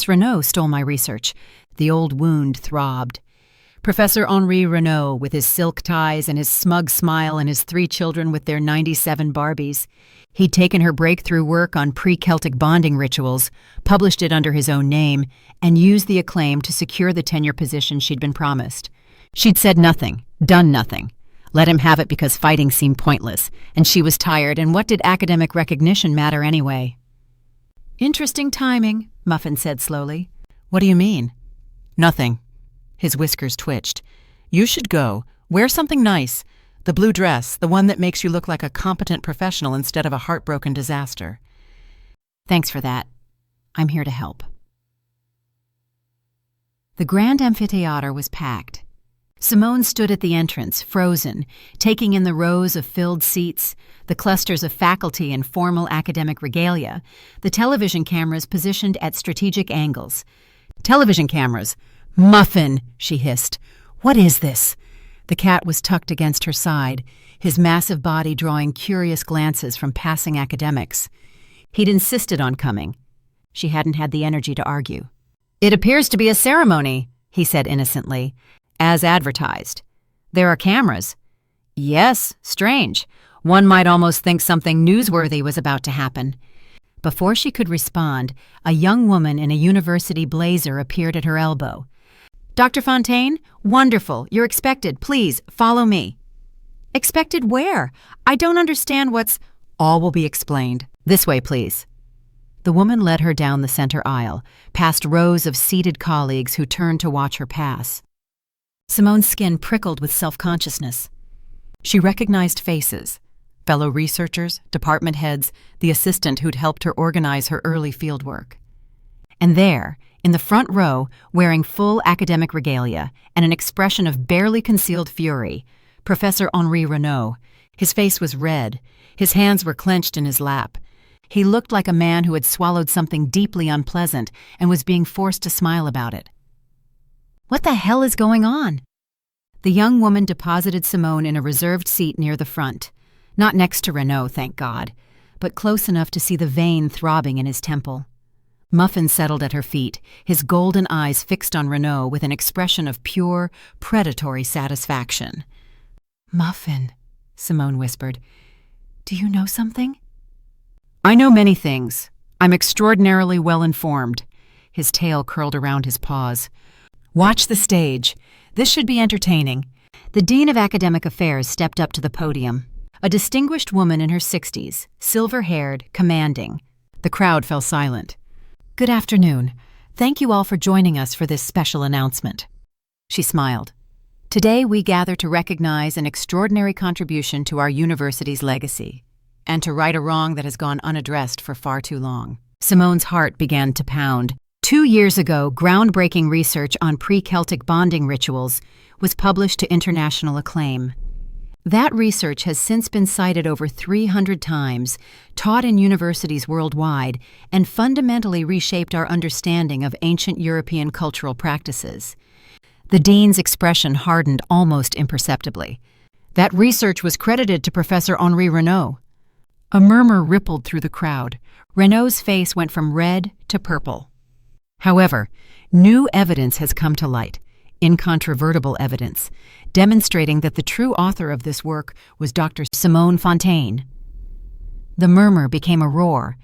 Renaud stole my research. The old wound throbbed. Professor Henri Renaud, with his silk ties and his smug smile and his 3 children with their 97 Barbies. He'd taken her breakthrough work on pre-Celtic bonding rituals, published it under his own name, and used the acclaim to secure the tenure position she'd been promised. She'd said nothing, done nothing. Let him have it because fighting seemed pointless, and she was tired, and what did academic recognition matter anyway? Interesting timing, Muffin said slowly. What do you mean? Nothing. His whiskers twitched. You should go. Wear something nice. The blue dress, the one that makes you look like a competent professional instead of a heartbroken disaster. Thanks for that. I'm here to help. The Grand Amphitheatre was packed. Simone stood at the entrance, frozen, taking in the rows of filled seats, the clusters of faculty in formal academic regalia, the television cameras positioned at strategic angles. Television cameras! Muffin, she hissed. What is this? The cat was tucked against her side, his massive body drawing curious glances from passing academics. He'd insisted on coming. She hadn't had the energy to argue. It appears to be a ceremony, he said innocently, as advertised. There are cameras. Yes, strange. One might almost think something newsworthy was about to happen. Before she could respond, a young woman in a university blazer appeared at her elbow. Dr. Fontaine? Wonderful. You're expected. Please, follow me. Expected where? I don't understand what's... All will be explained. This way, please. The woman led her down the center aisle, past rows of seated colleagues who turned to watch her pass. Simone's skin prickled with self-consciousness. She recognized faces. Fellow researchers, department heads, the assistant who'd helped her organize her early fieldwork. And there, in the front row, wearing full academic regalia and an expression of barely concealed fury, Professor Henri Renaud. His face was red. His hands were clenched in his lap. He looked like a man who had swallowed something deeply unpleasant and was being forced to smile about it. What the hell is going on? The young woman deposited Simone in a reserved seat near the front. Not next to Renaud, thank God, but close enough to see the vein throbbing in his temple. Muffin settled at her feet, his golden eyes fixed on Renaud with an expression of pure, predatory satisfaction. Muffin, Simone whispered, do you know something? I know many things. I'm extraordinarily well informed. His tail curled around his paws. Watch the stage. This should be entertaining. The Dean of Academic Affairs stepped up to the podium. A distinguished woman in her 60s, silver-haired, commanding. The crowd fell silent. Good afternoon. Thank you all for joining us for this special announcement. She smiled. Today we gather to recognize an extraordinary contribution to our university's legacy, and to right a wrong that has gone unaddressed for far too long. Simone's heart began to pound. 2 years ago, groundbreaking research on pre-Celtic bonding rituals was published to international acclaim. That research has since been cited over 300 times, taught in universities worldwide, and fundamentally reshaped our understanding of ancient European cultural practices. The dean's expression hardened almost imperceptibly. That research was credited to Professor Henri Renaud. A murmur rippled through the crowd. Renaud's face went from red to purple. However, new evidence has come to light, incontrovertible evidence, demonstrating that the true author of this work was Dr. Simone Fontaine. The murmur became a roar.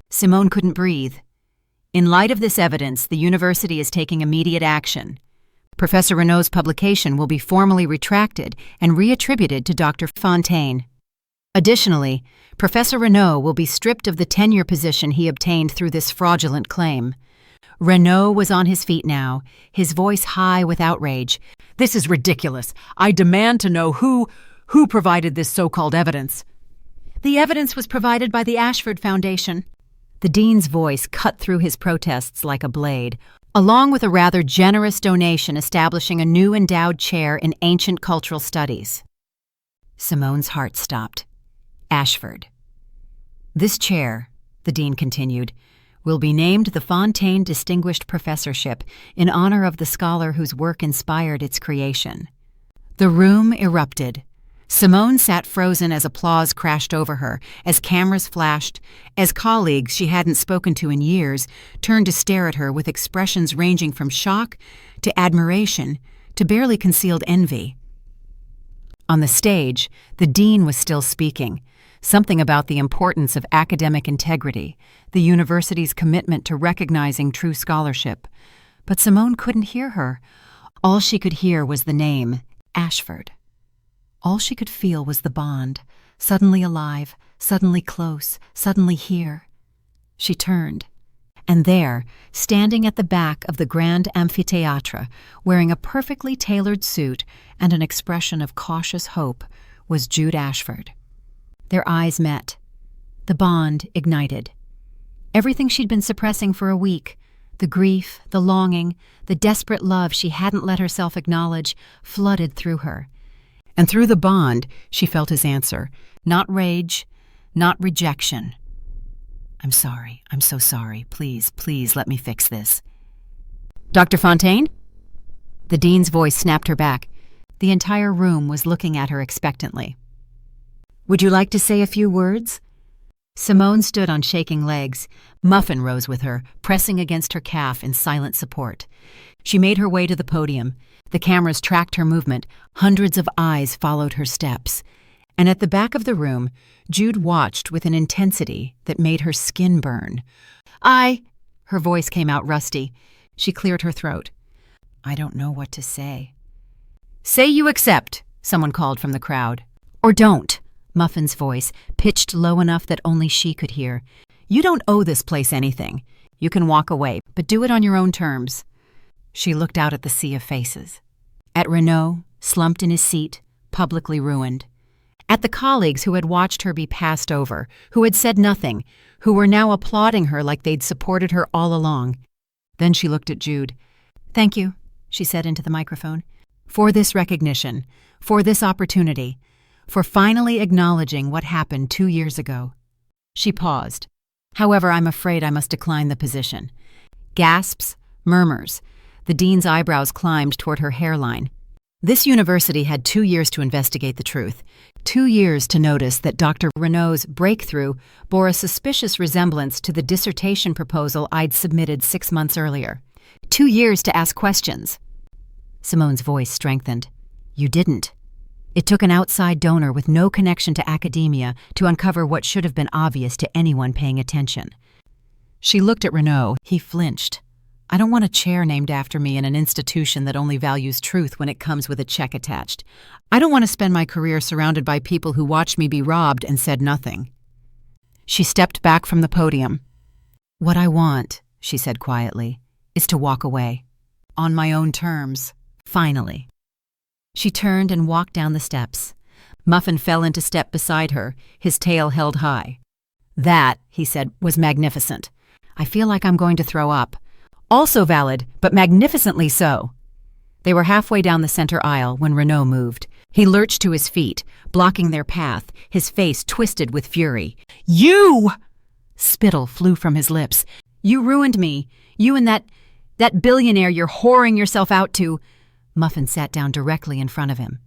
Simone couldn't breathe. In light of this evidence, the university is taking immediate action. Professor Renault's publication will be formally retracted and reattributed to Dr. Fontaine. Additionally, Professor Renault will be stripped of the tenure position he obtained through this fraudulent claim. Renault was on his feet now, his voice high with outrage. This is ridiculous. I demand to know who provided this so-called evidence. The evidence was provided by the Ashford Foundation. The dean's voice cut through his protests like a blade, along with a rather generous donation establishing a new endowed chair in ancient cultural studies. Simone's heart stopped. Ashford. This chair, the dean continued, will be named the Fontaine Distinguished Professorship in honor of the scholar whose work inspired its creation. The room erupted. Simone sat frozen as applause crashed over her, as cameras flashed, as colleagues she hadn't spoken to in years turned to stare at her with expressions ranging from shock to admiration to barely concealed envy. On the stage, the dean was still speaking, something about the importance of academic integrity, the university's commitment to recognizing true scholarship. But Simone couldn't hear her. All she could hear was the name, Ashford. All she could feel was the bond, suddenly alive, suddenly close, suddenly here. She turned, and there, standing at the back of the grand amphitheatre, wearing a perfectly tailored suit and an expression of cautious hope, was Jude Ashford. Their eyes met. The bond ignited. Everything she'd been suppressing for a week, the grief, the longing, the desperate love she hadn't let herself acknowledge, flooded through her. And through the bond, she felt his answer. Not rage, not rejection. I'm sorry. I'm so sorry. Please, please let me fix this. Dr. Fontaine? The dean's voice snapped her back. The entire room was looking at her expectantly. Would you like to say a few words? Simone stood on shaking legs. Muffin rose with her, pressing against her calf in silent support. She made her way to the podium. The cameras tracked her movement. Hundreds of eyes followed her steps. And at the back of the room, Jude watched with an intensity that made her skin burn. Her voice came out rusty. She cleared her throat. I don't know what to say. Say you accept, someone called from the crowd. Or don't, Muffin's voice, pitched low enough that only she could hear. You don't owe this place anything. You can walk away, but do it on your own terms. She looked out at the sea of faces. At Renault, slumped in his seat, publicly ruined. At the colleagues who had watched her be passed over, who had said nothing, who were now applauding her like they'd supported her all along. Then she looked at Jude. Thank you, she said into the microphone, for this recognition, for this opportunity, for finally acknowledging what happened 2 years ago. She paused. However, I'm afraid I must decline the position. Gasps, murmurs. The dean's eyebrows climbed toward her hairline. This university had 2 years to investigate the truth, 2 years to notice that Dr. Renault's breakthrough bore a suspicious resemblance to the dissertation proposal I'd submitted 6 months earlier. 2 years to ask questions. Simone's voice strengthened. You didn't. It took an outside donor with no connection to academia to uncover what should have been obvious to anyone paying attention. She looked at Renault. He flinched. I don't want a chair named after me in an institution that only values truth when it comes with a check attached. I don't want to spend my career surrounded by people who watched me be robbed and said nothing. She stepped back from the podium. What I want, she said quietly, is to walk away. On my own terms. Finally. She turned and walked down the steps. Muffin fell into step beside her, his tail held high. That, he said, was magnificent. I feel like I'm going to throw up. Also valid, but magnificently so. They were halfway down the center aisle when Renault moved. He lurched to his feet, blocking their path, his face twisted with fury. You! Spittle flew from his lips. You ruined me. You and that billionaire you're whoring yourself out to. Muffin sat down directly in front of him.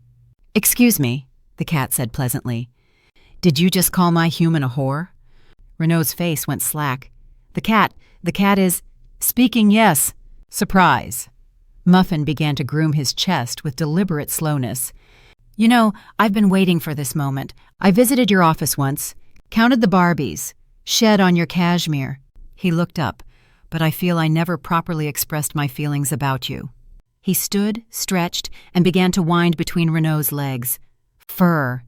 Excuse me, the cat said pleasantly. Did you just call my human a whore? Renault's face went slack. The cat is... Speaking, yes. Surprise. Muffin began to groom his chest with deliberate slowness. You know, I've been waiting for this moment. I visited your office once, counted the Barbies. Shed on your cashmere. He looked up, but I feel I never properly expressed my feelings about you. He stood, stretched, and began to wind between Renault's legs. Fur.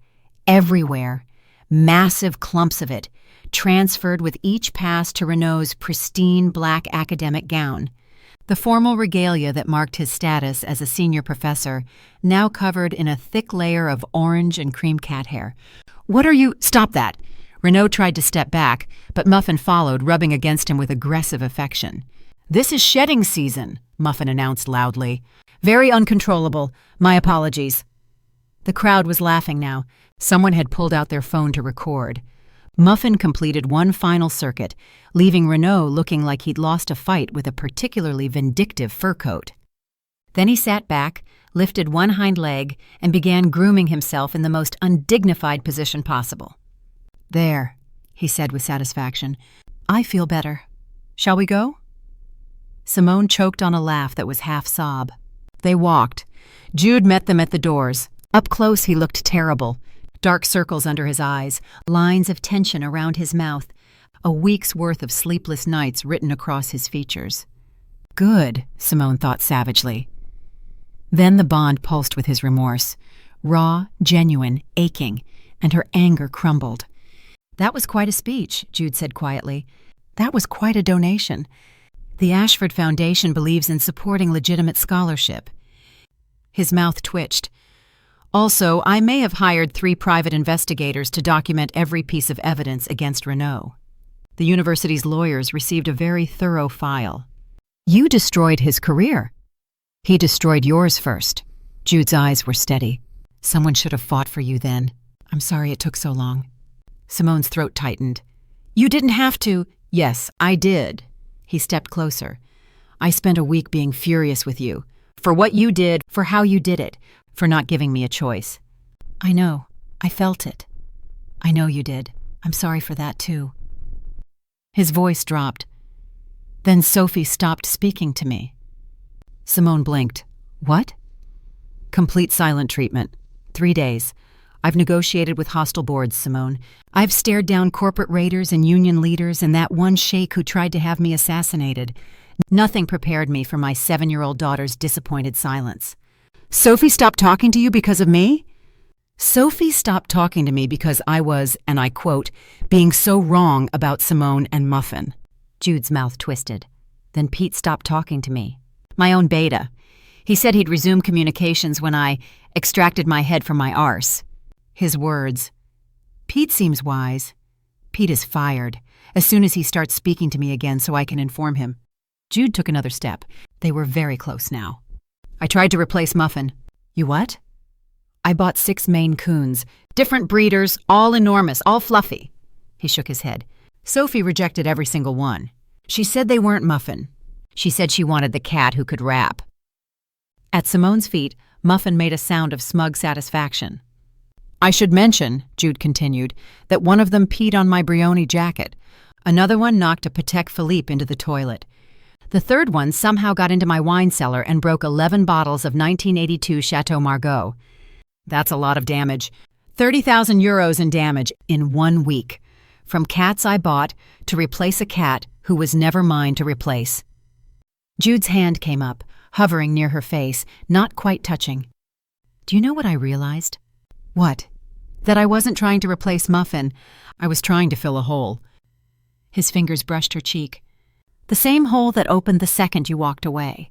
Everywhere. Massive clumps of it, transferred with each pass to Renault's pristine black academic gown. The formal regalia that marked his status as a senior professor, now covered in a thick layer of orange and cream cat hair. "What are you—" "Stop that!" Renault tried to step back, but Muffin followed, rubbing against him with aggressive affection. "This is shedding season," Muffin announced loudly. "Very uncontrollable. My apologies." The crowd was laughing now. Someone had pulled out their phone to record. Muffin completed one final circuit, leaving Renault looking like he'd lost a fight with a particularly vindictive fur coat. Then he sat back, lifted one hind leg, and began grooming himself in the most undignified position possible. "There," he said with satisfaction. "I feel better. Shall we go?" Simone choked on a laugh that was half sob. They walked. Jude met them at the doors. Up close he looked terrible. Dark circles under his eyes, lines of tension around his mouth, a week's worth of sleepless nights written across his features. Good, Simone thought savagely. Then the bond pulsed with his remorse, raw, genuine, aching, and her anger crumbled. "That was quite a speech," Jude said quietly. "That was quite a donation. The Ashford Foundation believes in supporting legitimate scholarship." His mouth twitched. "Also, I may have hired 3 private investigators to document every piece of evidence against Renault. The university's lawyers received a very thorough file. You destroyed his career. He destroyed yours first." Jude's eyes were steady. "Someone should have fought for you then. I'm sorry it took so long." Simone's throat tightened. "You didn't have to." "Yes, I did." He stepped closer. "I spent a week being furious with you. For what you did, for how you did it, for not giving me a choice." "I know. I felt it." "I know you did. I'm sorry for that, too." His voice dropped. "Then Sophie stopped speaking to me." Simone blinked. "What?" "Complete silent treatment. 3 days. I've negotiated with hostile boards, Simone. I've stared down corporate raiders and union leaders and that one sheikh who tried to have me assassinated. Nothing prepared me for my 7-year-old daughter's disappointed silence." "Sophie stopped talking to you because of me?" "Sophie stopped talking to me because I was, and I quote, being so wrong about Simone and Muffin." Jude's mouth twisted. "Then Pete stopped talking to me. My own beta. He said he'd resume communications when I extracted my head from my arse." His words. "Pete seems wise. Pete is fired, as soon as he starts speaking to me again so I can inform him." Jude took another step. They were very close now. "I tried to replace Muffin." "You what?" "I bought 6 Maine Coons. Different breeders, all enormous, all fluffy." He shook his head. "Sophie rejected every single one. She said they weren't Muffin. She said she wanted the cat who could rap." At Simone's feet, Muffin made a sound of smug satisfaction. "I should mention," Jude continued, "that one of them peed on my Brioni jacket. Another one knocked a Patek Philippe into the toilet. The third one somehow got into my wine cellar and broke 11 bottles of 1982 Chateau Margaux. That's a lot of damage. 30,000 euros in damage in 1 week. From cats I bought to replace a cat who was never mine to replace." Jude's hand came up, hovering near her face, not quite touching. "Do you know what I realized?" "What?" "That I wasn't trying to replace Muffin. I was trying to fill a hole." His fingers brushed her cheek. "The same hole that opened the second you walked away.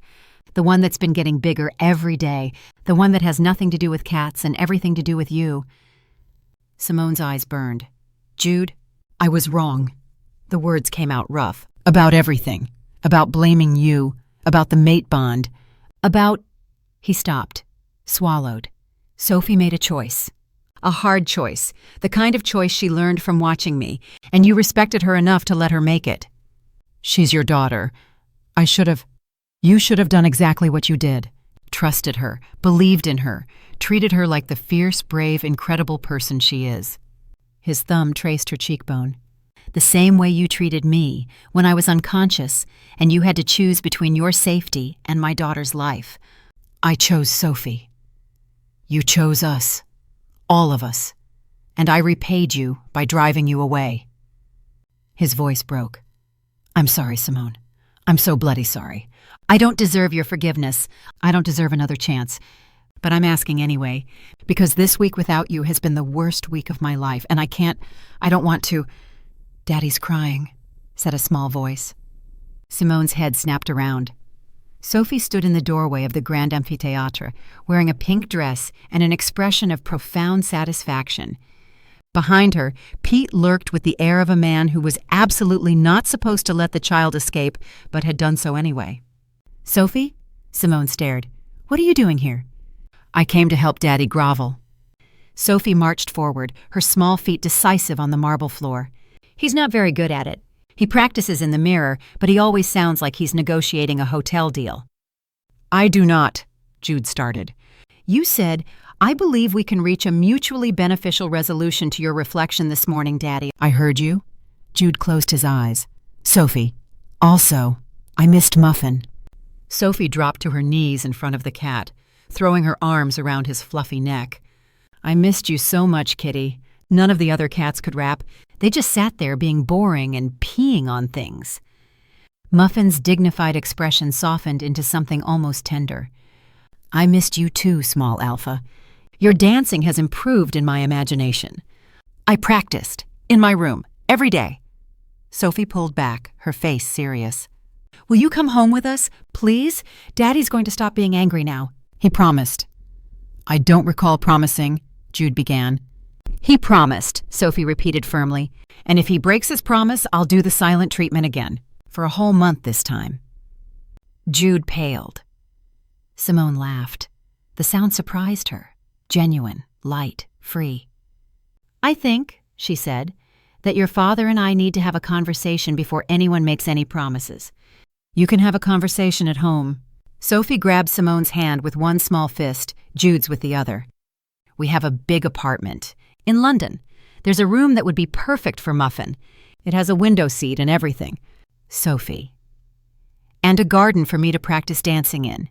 The one that's been getting bigger every day. The one that has nothing to do with cats and everything to do with you." Simone's eyes burned. "Jude, I was wrong." The words came out rough. "About everything. About blaming you. About the mate bond. About—" He stopped, swallowed. "Sophie made a choice. A hard choice. The kind of choice she learned from watching me, and you respected her enough to let her make it. She's your daughter. You should have done exactly what you did. Trusted her, believed in her, treated her like the fierce, brave, incredible person she is." His thumb traced her cheekbone. "The same way you treated me when I was unconscious and you had to choose between your safety and my daughter's life. I chose Sophie. You chose us. All of us. And I repaid you by driving you away." His voice broke. I'm sorry, Simone. I'm so bloody sorry. I don't deserve your forgiveness. I don't deserve another chance. But I'm asking anyway, because this week without you has been the worst week of my life, and I don't want to. Daddy's crying, said a small voice. Simone's head snapped around. Sophie stood in the doorway of the Grand Amphitheatre, wearing a pink dress and an expression of profound satisfaction. Behind her, Pete lurked with the air of a man who was absolutely not supposed to let the child escape, but had done so anyway. Sophie? Simone stared. What are you doing here? I came to help Daddy grovel. Sophie marched forward, her small feet decisive on the marble floor. He's not very good at it. He practices in the mirror, but he always sounds like he's negotiating a hotel deal. I do not, Jude started. You said, I believe we can reach a mutually beneficial resolution to your reflection this morning, Daddy. I heard you. Jude closed his eyes. Sophie, also, I missed Muffin. Sophie dropped to her knees in front of the cat, throwing her arms around his fluffy neck. I missed you so much, Kitty. None of the other cats could rap. They just sat there being boring and peeing on things. Muffin's dignified expression softened into something almost tender. I missed you too, small alpha. Your dancing has improved in my imagination. I practiced, in my room, every day. Sophie pulled back, her face serious. Will you come home with us, please? Daddy's going to stop being angry now. He promised. I don't recall promising, Jude began. He promised, Sophie repeated firmly, and if he breaks his promise, I'll do the silent treatment again, for a whole month this time. Jude paled. Simone laughed. The sound surprised her. Genuine, light, free. I think, she said, that your father and I need to have a conversation before anyone makes any promises. You can have a conversation at home. Sophie grabbed Simone's hand with one small fist, Jude's with the other. We have a big apartment. In London. There's a room that would be perfect for Muffin. It has a window seat and everything. Sophie. And a garden for me to practice dancing in.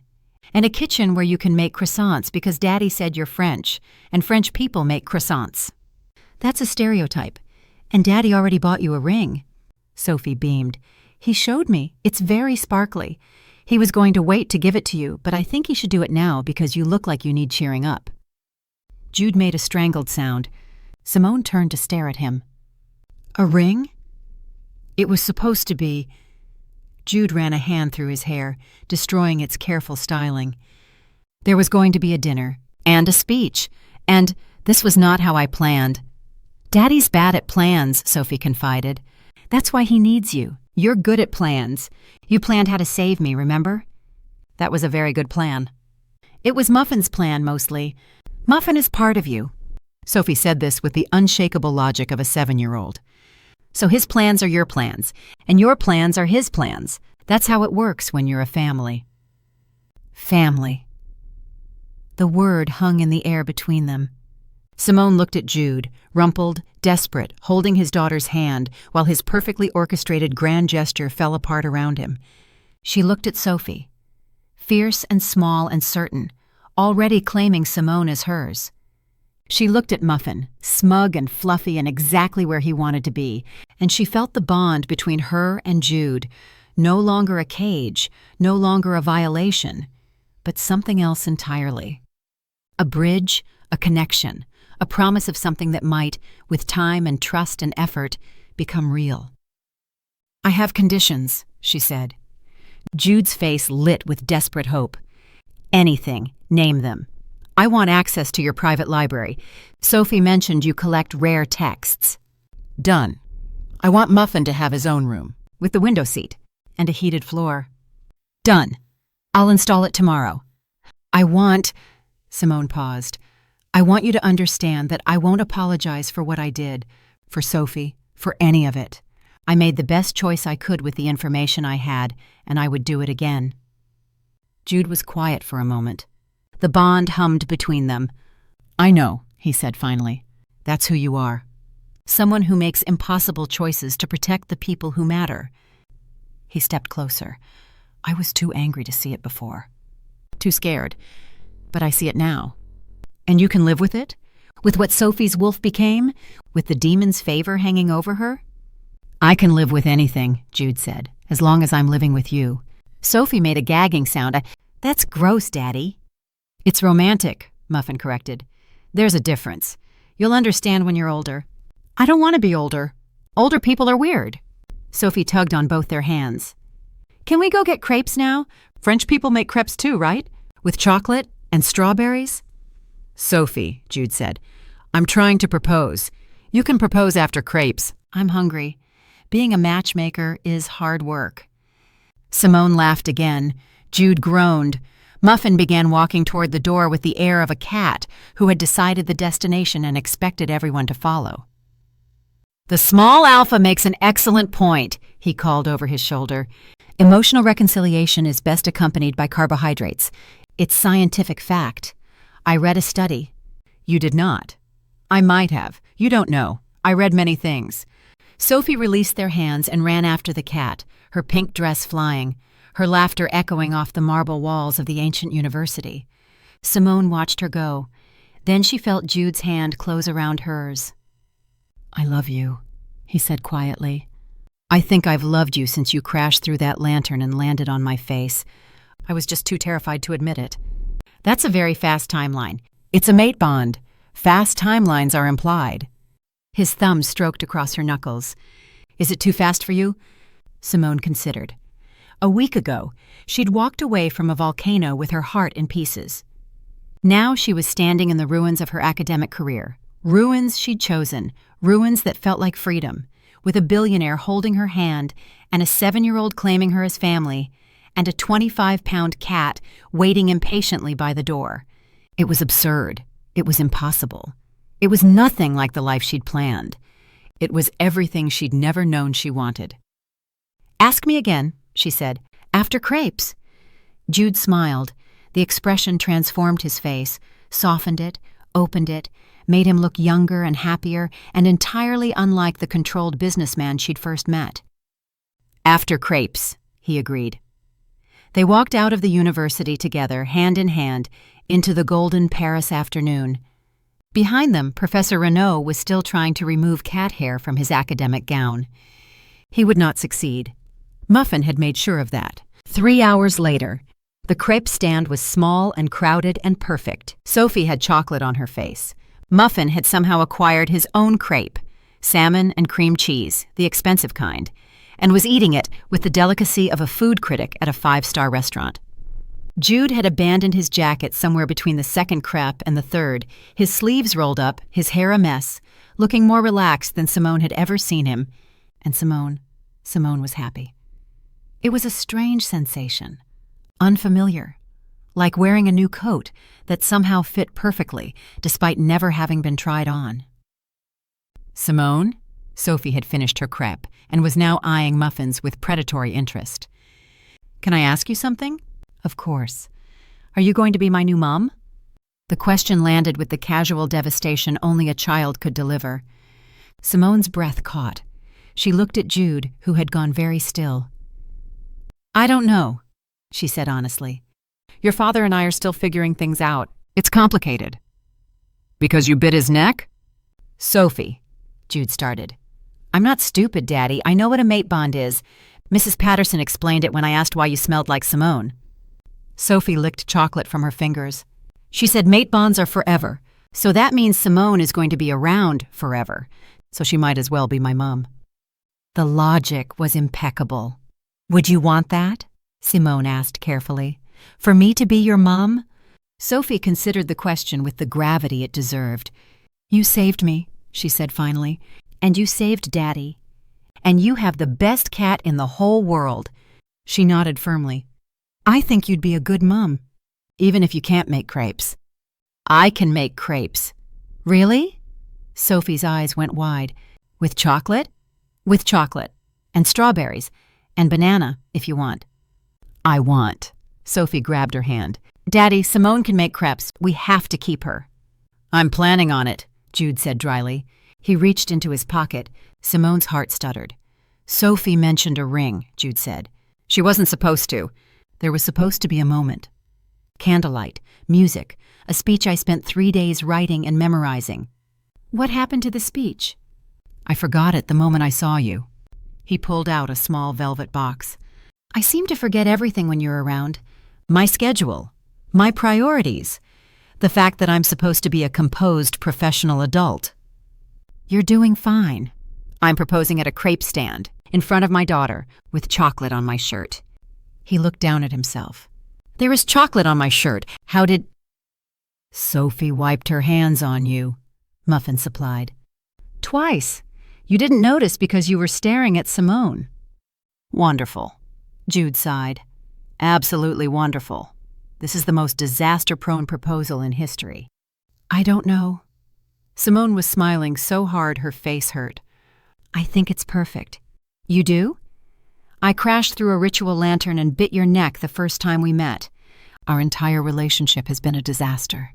And a kitchen where you can make croissants because Daddy said you're French, and French people make croissants. That's a stereotype. And Daddy already bought you a ring. Sophie beamed. He showed me. It's very sparkly. He was going to wait to give it to you, but I think he should do it now because you look like you need cheering up. Jude made a strangled sound. Simone turned to stare at him. A ring? It was supposed to be. Jude ran a hand through his hair, destroying its careful styling. There was going to be a dinner, and a speech, and this was not how I planned. Daddy's bad at plans, Sophie confided. That's why he needs you. You're good at plans. You planned how to save me, remember? That was a very good plan. It was Muffin's plan, mostly. Muffin is part of you. Sophie said this with the unshakable logic of a 7-year-old. So his plans are your plans, and your plans are his plans. That's how it works when you're a family. Family. The word hung in the air between them. Simone looked at Jude, rumpled, desperate, holding his daughter's hand while his perfectly orchestrated grand gesture fell apart around him. She looked at Sophie, fierce and small and certain, already claiming Simone as hers. She looked at Muffin, smug and fluffy and exactly where he wanted to be, and she felt the bond between her and Jude, no longer a cage, no longer a violation, but something else entirely. A bridge, a connection, a promise of something that might, with time and trust and effort, become real. I have conditions, she said. Jude's face lit with desperate hope. Anything, name them. I want access to your private library. Sophie mentioned you collect rare texts. Done. I want Muffin to have his own room, with the window seat, and a heated floor. Done. I'll install it tomorrow. Simone paused. I want you to understand that I won't apologize for what I did, for Sophie, for any of it. I made the best choice I could with the information I had, and I would do it again. Jude was quiet for a moment. The bond hummed between them. I know, he said finally. That's who you are. Someone who makes impossible choices to protect the people who matter. He stepped closer. I was too angry to see it before. Too scared. But I see it now. And you can live with it? With what Sophie's wolf became? With the demon's favor hanging over her? I can live with anything, Jude said, as long as I'm living with you. Sophie made a gagging sound. That's gross, Daddy. It's romantic, Muffin corrected. There's a difference. You'll understand when you're older. I don't want to be older. Older people are weird. Sophie tugged on both their hands. Can we go get crepes now? French people make crepes too, right? With chocolate and strawberries? Sophie, Jude said, I'm trying to propose. You can propose after crepes. I'm hungry. Being a matchmaker is hard work. Simone laughed again. Jude groaned. Muffin began walking toward the door with the air of a cat who had decided the destination and expected everyone to follow. The small alpha makes an excellent point, he called over his shoulder. Emotional reconciliation is best accompanied by carbohydrates. It's scientific fact. I read a study. You did not. I might have. You don't know. I read many things. Sophie released their hands and ran after the cat, her pink dress flying, her laughter echoing off the marble walls of the ancient university. Simone watched her go. Then she felt Jude's hand close around hers. I love you, he said quietly. I think I've loved you since you crashed through that lantern and landed on my face. I was just too terrified to admit it. That's a very fast timeline. It's a mate bond. Fast timelines are implied. His thumb stroked across her knuckles. Is it too fast for you? Simone considered. A week ago, she'd walked away from a volcano with her heart in pieces. Now she was standing in the ruins of her academic career. Ruins she'd chosen, ruins that felt like freedom, with a billionaire holding her hand and a 7-year-old claiming her as family, and a 25-pound cat waiting impatiently by the door. It was absurd. It was impossible. It was nothing like the life she'd planned. It was everything she'd never known she wanted. Ask me again, she said, after crepes. Jude smiled. The expression transformed his face, softened it, opened it, made him look younger and happier and entirely unlike the controlled businessman she'd first met. After crepes, he agreed. They walked out of the university together, hand in hand, into the golden Paris afternoon. Behind them, Professor Renaud was still trying to remove cat hair from his academic gown. He would not succeed. Muffin had made sure of that. 3 hours later, the crepe stand was small and crowded and perfect. Sophie had chocolate on her face. Muffin had somehow acquired his own crepe, salmon and cream cheese, the expensive kind, and was eating it with the delicacy of a food critic at a 5-star restaurant. Jude had abandoned his jacket somewhere between the second crepe and the third, his sleeves rolled up, his hair a mess, looking more relaxed than Simone had ever seen him. And Simone was happy. It was a strange sensation, unfamiliar, like wearing a new coat that somehow fit perfectly, despite never having been tried on. Simone? Sophie had finished her crepe and was now eyeing Muffins with predatory interest. Can I ask you something? Of course. Are you going to be my new mom? The question landed with the casual devastation only a child could deliver. Simone's breath caught. She looked at Jude, who had gone very still. I don't know, she said honestly. Your father and I are still figuring things out. It's complicated. Because you bit his neck? Sophie, Jude started. I'm not stupid, Daddy. I know what a mate bond is. Mrs. Patterson explained it when I asked why you smelled like Simone. Sophie licked chocolate from her fingers. She said mate bonds are forever, so that means Simone is going to be around forever, so she might as well be my mom. The logic was impeccable. Would you want that? Simone asked carefully. For me to be your mom? Sophie considered the question with the gravity it deserved. You saved me, she said finally, and you saved Daddy. And you have the best cat in the whole world. She nodded firmly. I think you'd be a good mom, even if you can't make crepes. I can make crepes. Really? Sophie's eyes went wide. With chocolate? With chocolate. And strawberries. And banana, if you want. I want. Sophie grabbed her hand. Daddy, Simone can make crepes. We have to keep her. I'm planning on it, Jude said dryly. He reached into his pocket. Simone's heart stuttered. Sophie mentioned a ring, Jude said. She wasn't supposed to. There was supposed to be a moment. Candlelight, music, a speech I spent 3 days writing and memorizing. What happened to the speech? I forgot it the moment I saw you. He pulled out a small velvet box. I seem to forget everything when you're around. My schedule. My priorities. The fact that I'm supposed to be a composed professional adult. You're doing fine. I'm proposing at a crepe stand, in front of my daughter, with chocolate on my shirt. He looked down at himself. There is chocolate on my shirt. How did... Sophie wiped her hands on you, Muffin supplied. Twice. You didn't notice because you were staring at Simone. Wonderful, Jude sighed. Absolutely wonderful. This is the most disaster-prone proposal in history. I don't know. Simone was smiling so hard her face hurt. I think it's perfect. You do? I crashed through a ritual lantern and bit your neck the first time we met. Our entire relationship has been a disaster.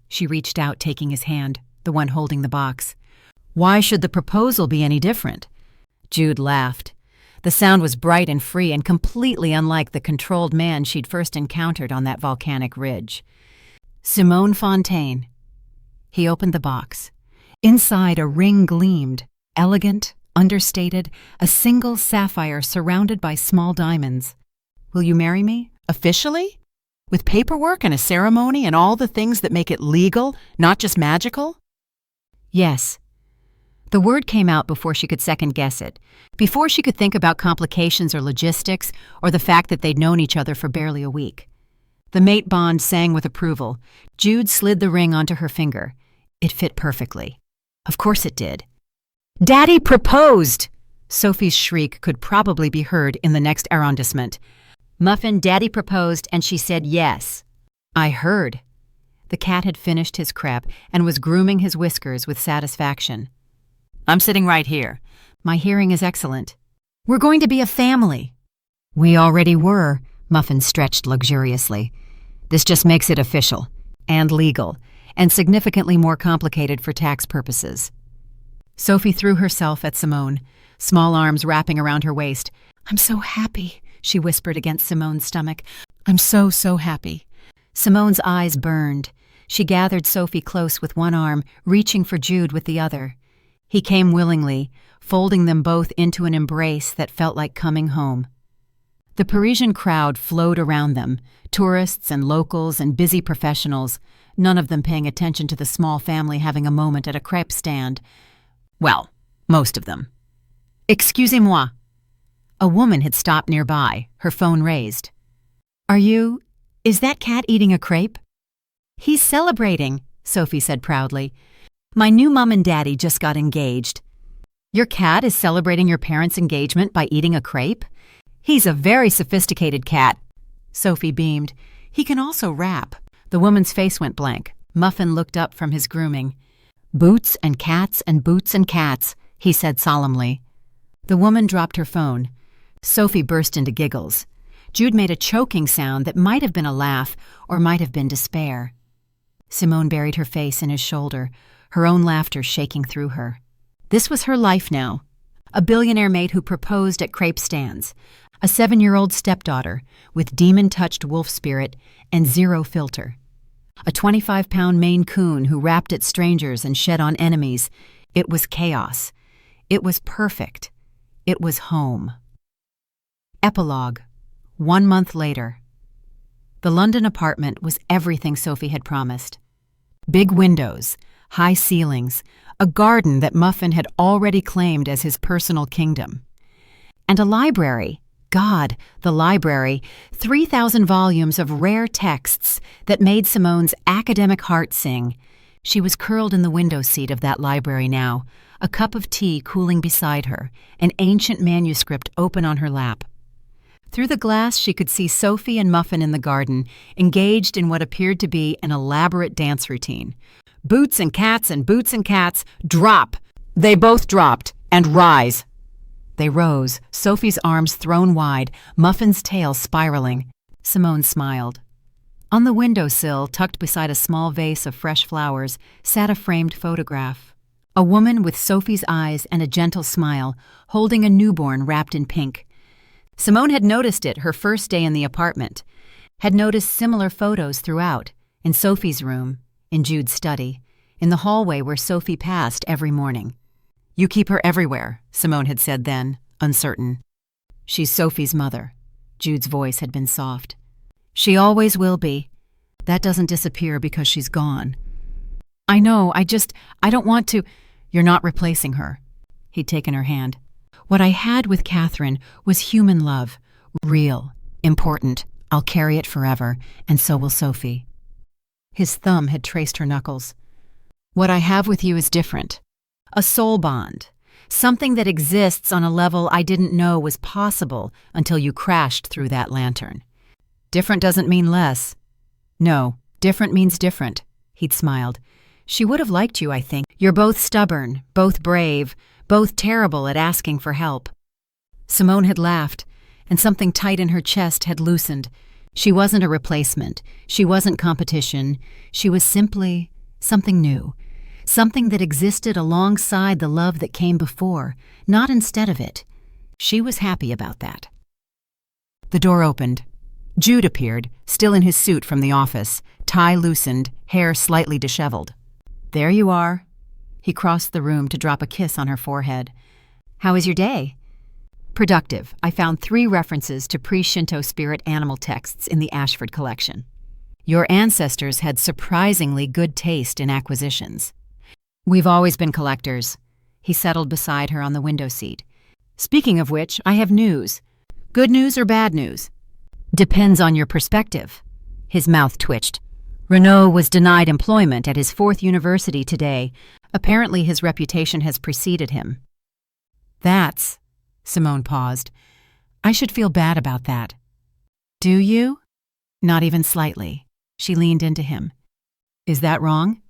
She reached out, taking his hand, the one holding the box. Why should the proposal be any different? Jude laughed. The sound was bright and free and completely unlike the controlled man she'd first encountered on that volcanic ridge. Simone Fontaine. He opened the box. Inside, a ring gleamed, elegant, understated, a single sapphire surrounded by small diamonds. Will you marry me? Officially? With paperwork and a ceremony and all the things that make it legal, not just magical? Yes. The word came out before she could second-guess it, before she could think about complications or logistics, or the fact that they'd known each other for barely a week. The mate bond sang with approval. Jude slid the ring onto her finger. It fit perfectly. Of course it did. Daddy proposed! Sophie's shriek could probably be heard in the next arrondissement. Muffin, Daddy proposed, and she said yes. I heard. The cat had finished his crepe and was grooming his whiskers with satisfaction. I'm sitting right here. My hearing is excellent. We're going to be a family. We already were, Muffin stretched luxuriously. This just makes it official, and legal, and significantly more complicated for tax purposes. Sophie threw herself at Simone, small arms wrapping around her waist. I'm so happy, she whispered against Simone's stomach. I'm so happy. Simone's eyes burned. She gathered Sophie close with one arm, reaching for Jude with the other. He came willingly, folding them both into an embrace that felt like coming home. The Parisian crowd flowed around them, tourists and locals and busy professionals, none of them paying attention to the small family having a moment at a crepe stand. Well, most of them. Excusez-moi. A woman had stopped nearby, her phone raised. Is that cat eating a crepe? He's celebrating, Sophie said proudly. My new mom and daddy just got engaged. Your cat is celebrating your parents' engagement by eating a crepe? He's a very sophisticated cat. Sophie beamed. He can also rap. The woman's face went blank. Muffin looked up from his grooming. Boots and cats and boots and cats, he said solemnly. The woman dropped her phone. Sophie burst into giggles. Jude made a choking sound that might have been a laugh or might have been despair. Simone buried her face in his shoulder, her own laughter shaking through her. This was her life now. A billionaire maid who proposed at crepe stands. A 7-year-old stepdaughter with demon-touched wolf spirit and zero filter. A 25-pound Maine Coon who rapped at strangers and shed on enemies. It was chaos. It was perfect. It was home. Epilogue. 1 month later. The London apartment was everything Sophie had promised. Big windows, high ceilings, a garden that Muffin had already claimed as his personal kingdom. And a library. God, the library, 3,000 volumes of rare texts that made Simone's academic heart sing. She was curled in the window seat of that library now, a cup of tea cooling beside her, an ancient manuscript open on her lap. Through the glass she could see Sophie and Muffin in the garden, engaged in what appeared to be an elaborate dance routine. Boots and cats, drop! They both dropped, and rise. They rose, Sophie's arms thrown wide, Muffin's tail spiraling. Simone smiled. On the windowsill, tucked beside a small vase of fresh flowers, sat a framed photograph. A woman with Sophie's eyes and a gentle smile, holding a newborn wrapped in pink. Simone had noticed it her first day in the apartment, had noticed similar photos throughout, in Sophie's room, in Jude's study, in the hallway where Sophie passed every morning. You keep her everywhere, Simone had said then, uncertain. She's Sophie's mother. Jude's voice had been soft. She always will be. That doesn't disappear because she's gone. I know, I don't want to. You're not replacing her. He'd taken her hand. What I had with Catherine was human love. Real. Important. I'll carry it forever, and so will Sophie. His thumb had traced her knuckles. What I have with you is different. A soul bond. Something that exists on a level I didn't know was possible until you crashed through that lantern. Different doesn't mean less. No, different means different. He'd smiled. She would have liked you, I think. You're both stubborn, both brave, both terrible at asking for help. Simone had laughed, and something tight in her chest had loosened. She wasn't a replacement. She wasn't competition. She was simply something new. Something that existed alongside the love that came before, not instead of it. She was happy about that. The door opened. Jude appeared, still in his suit from the office, tie loosened, hair slightly disheveled. There you are. He crossed the room to drop a kiss on her forehead. How was your day? Productive. I found 3 references to pre-Shinto spirit animal texts in the Ashford collection. Your ancestors had surprisingly good taste in acquisitions. We've always been collectors. He settled beside her on the window seat. Speaking of which, I have news. Good news or bad news? Depends on your perspective. His mouth twitched. Renaud was denied employment at his 4th university today. Apparently his reputation has preceded him. That's... Simone paused. I should feel bad about that. Do you? Not even slightly. She leaned into him. Is that wrong?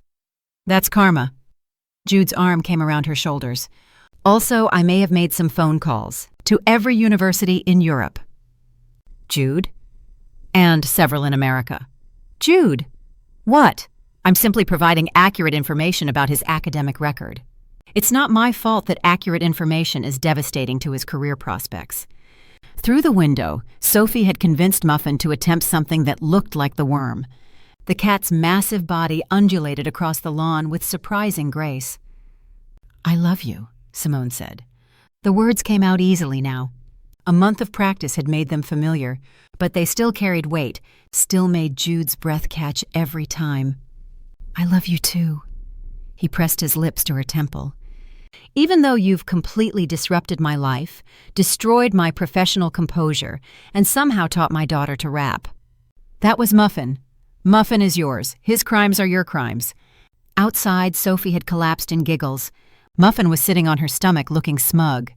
That's karma. Jude's arm came around her shoulders. Also, I may have made some phone calls to every university in Europe. Jude? And several in America. Jude? What? I'm simply providing accurate information about his academic record. It's not my fault that accurate information is devastating to his career prospects. Through the window, Sophie had convinced Muffin to attempt something that looked like the worm. The cat's massive body undulated across the lawn with surprising grace. I love you, Simone said. The words came out easily now. A month of practice had made them familiar, but they still carried weight, still made Jude's breath catch every time. I love you too. He pressed his lips to her temple. Even though you've completely disrupted my life, destroyed my professional composure, and somehow taught my daughter to rap. That was Muffin. Muffin is yours. His crimes are your crimes. Outside, Sophie had collapsed in giggles. Muffin was sitting on her stomach looking smug.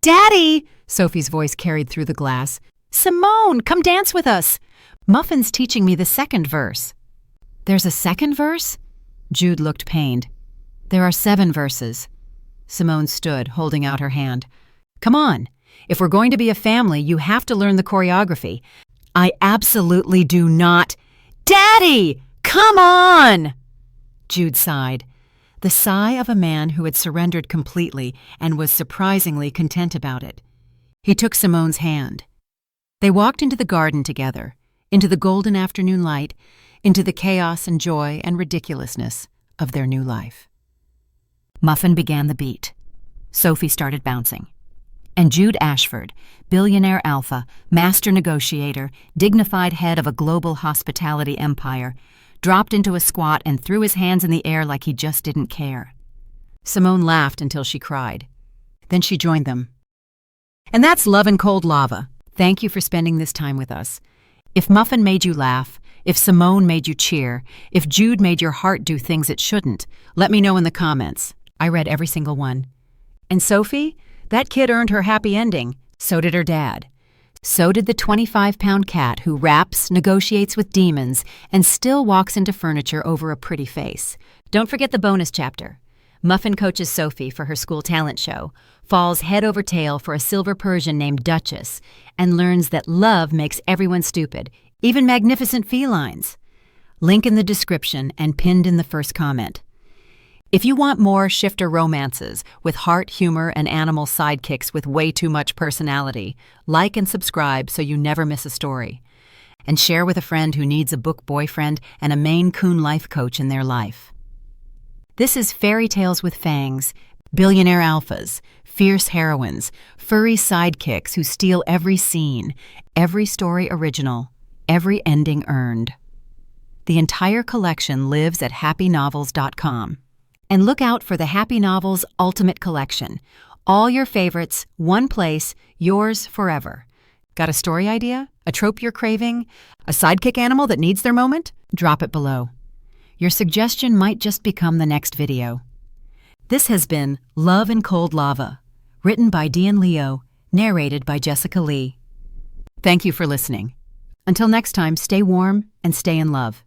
Daddy! Sophie's voice carried through the glass. Simone, come dance with us. Muffin's teaching me the 2nd verse. There's a 2nd verse? Jude looked pained. There are 7 verses. Simone stood, holding out her hand. Come on. If we're going to be a family, you have to learn the choreography. I absolutely do not. Daddy! Come on! Jude sighed. The sigh of a man who had surrendered completely and was surprisingly content about it. He took Simone's hand. They walked into the garden together, into the golden afternoon light, into the chaos and joy and ridiculousness of their new life. Muffin began the beat. Sophie started bouncing. And Jude Ashford, billionaire alpha, master negotiator, dignified head of a global hospitality empire, dropped into a squat and threw his hands in the air like he just didn't care. Simone laughed until she cried. Then she joined them. And that's Love and Cold Lava. Thank you for spending this time with us. If Muffin made you laugh, if Simone made you cheer, if Jude made your heart do things it shouldn't, let me know in the comments. I read every single one. And Sophie? That kid earned her happy ending. So did her dad. So did the 25-pound cat who raps, negotiates with demons, and still walks into furniture over a pretty face. Don't forget the bonus chapter. Muffin coaches Sophie for her school talent show, falls head over tail for a silver Persian named Duchess, and learns that love makes everyone stupid, even magnificent felines. Link in the description and pinned in the first comment. If you want more shifter romances with heart, humor, and animal sidekicks with way too much personality, like and subscribe so you never miss a story. And share with a friend who needs a book boyfriend and a Maine Coon life coach in their life. This is Fairy Tales with Fangs, Billionaire Alphas, fierce heroines, furry sidekicks who steal every scene, every story original, every ending earned. The entire collection lives at happynovels.com. And look out for the Happy Novels Ultimate Collection. All your favorites, one place, yours forever. Got a story idea? A trope you're craving? A sidekick animal that needs their moment? Drop it below. Your suggestion might just become the next video. This has been Love in Cold Lava, written by Dean Leo, narrated by Jessica Lee. Thank you for listening. Until next time, stay warm and stay in love.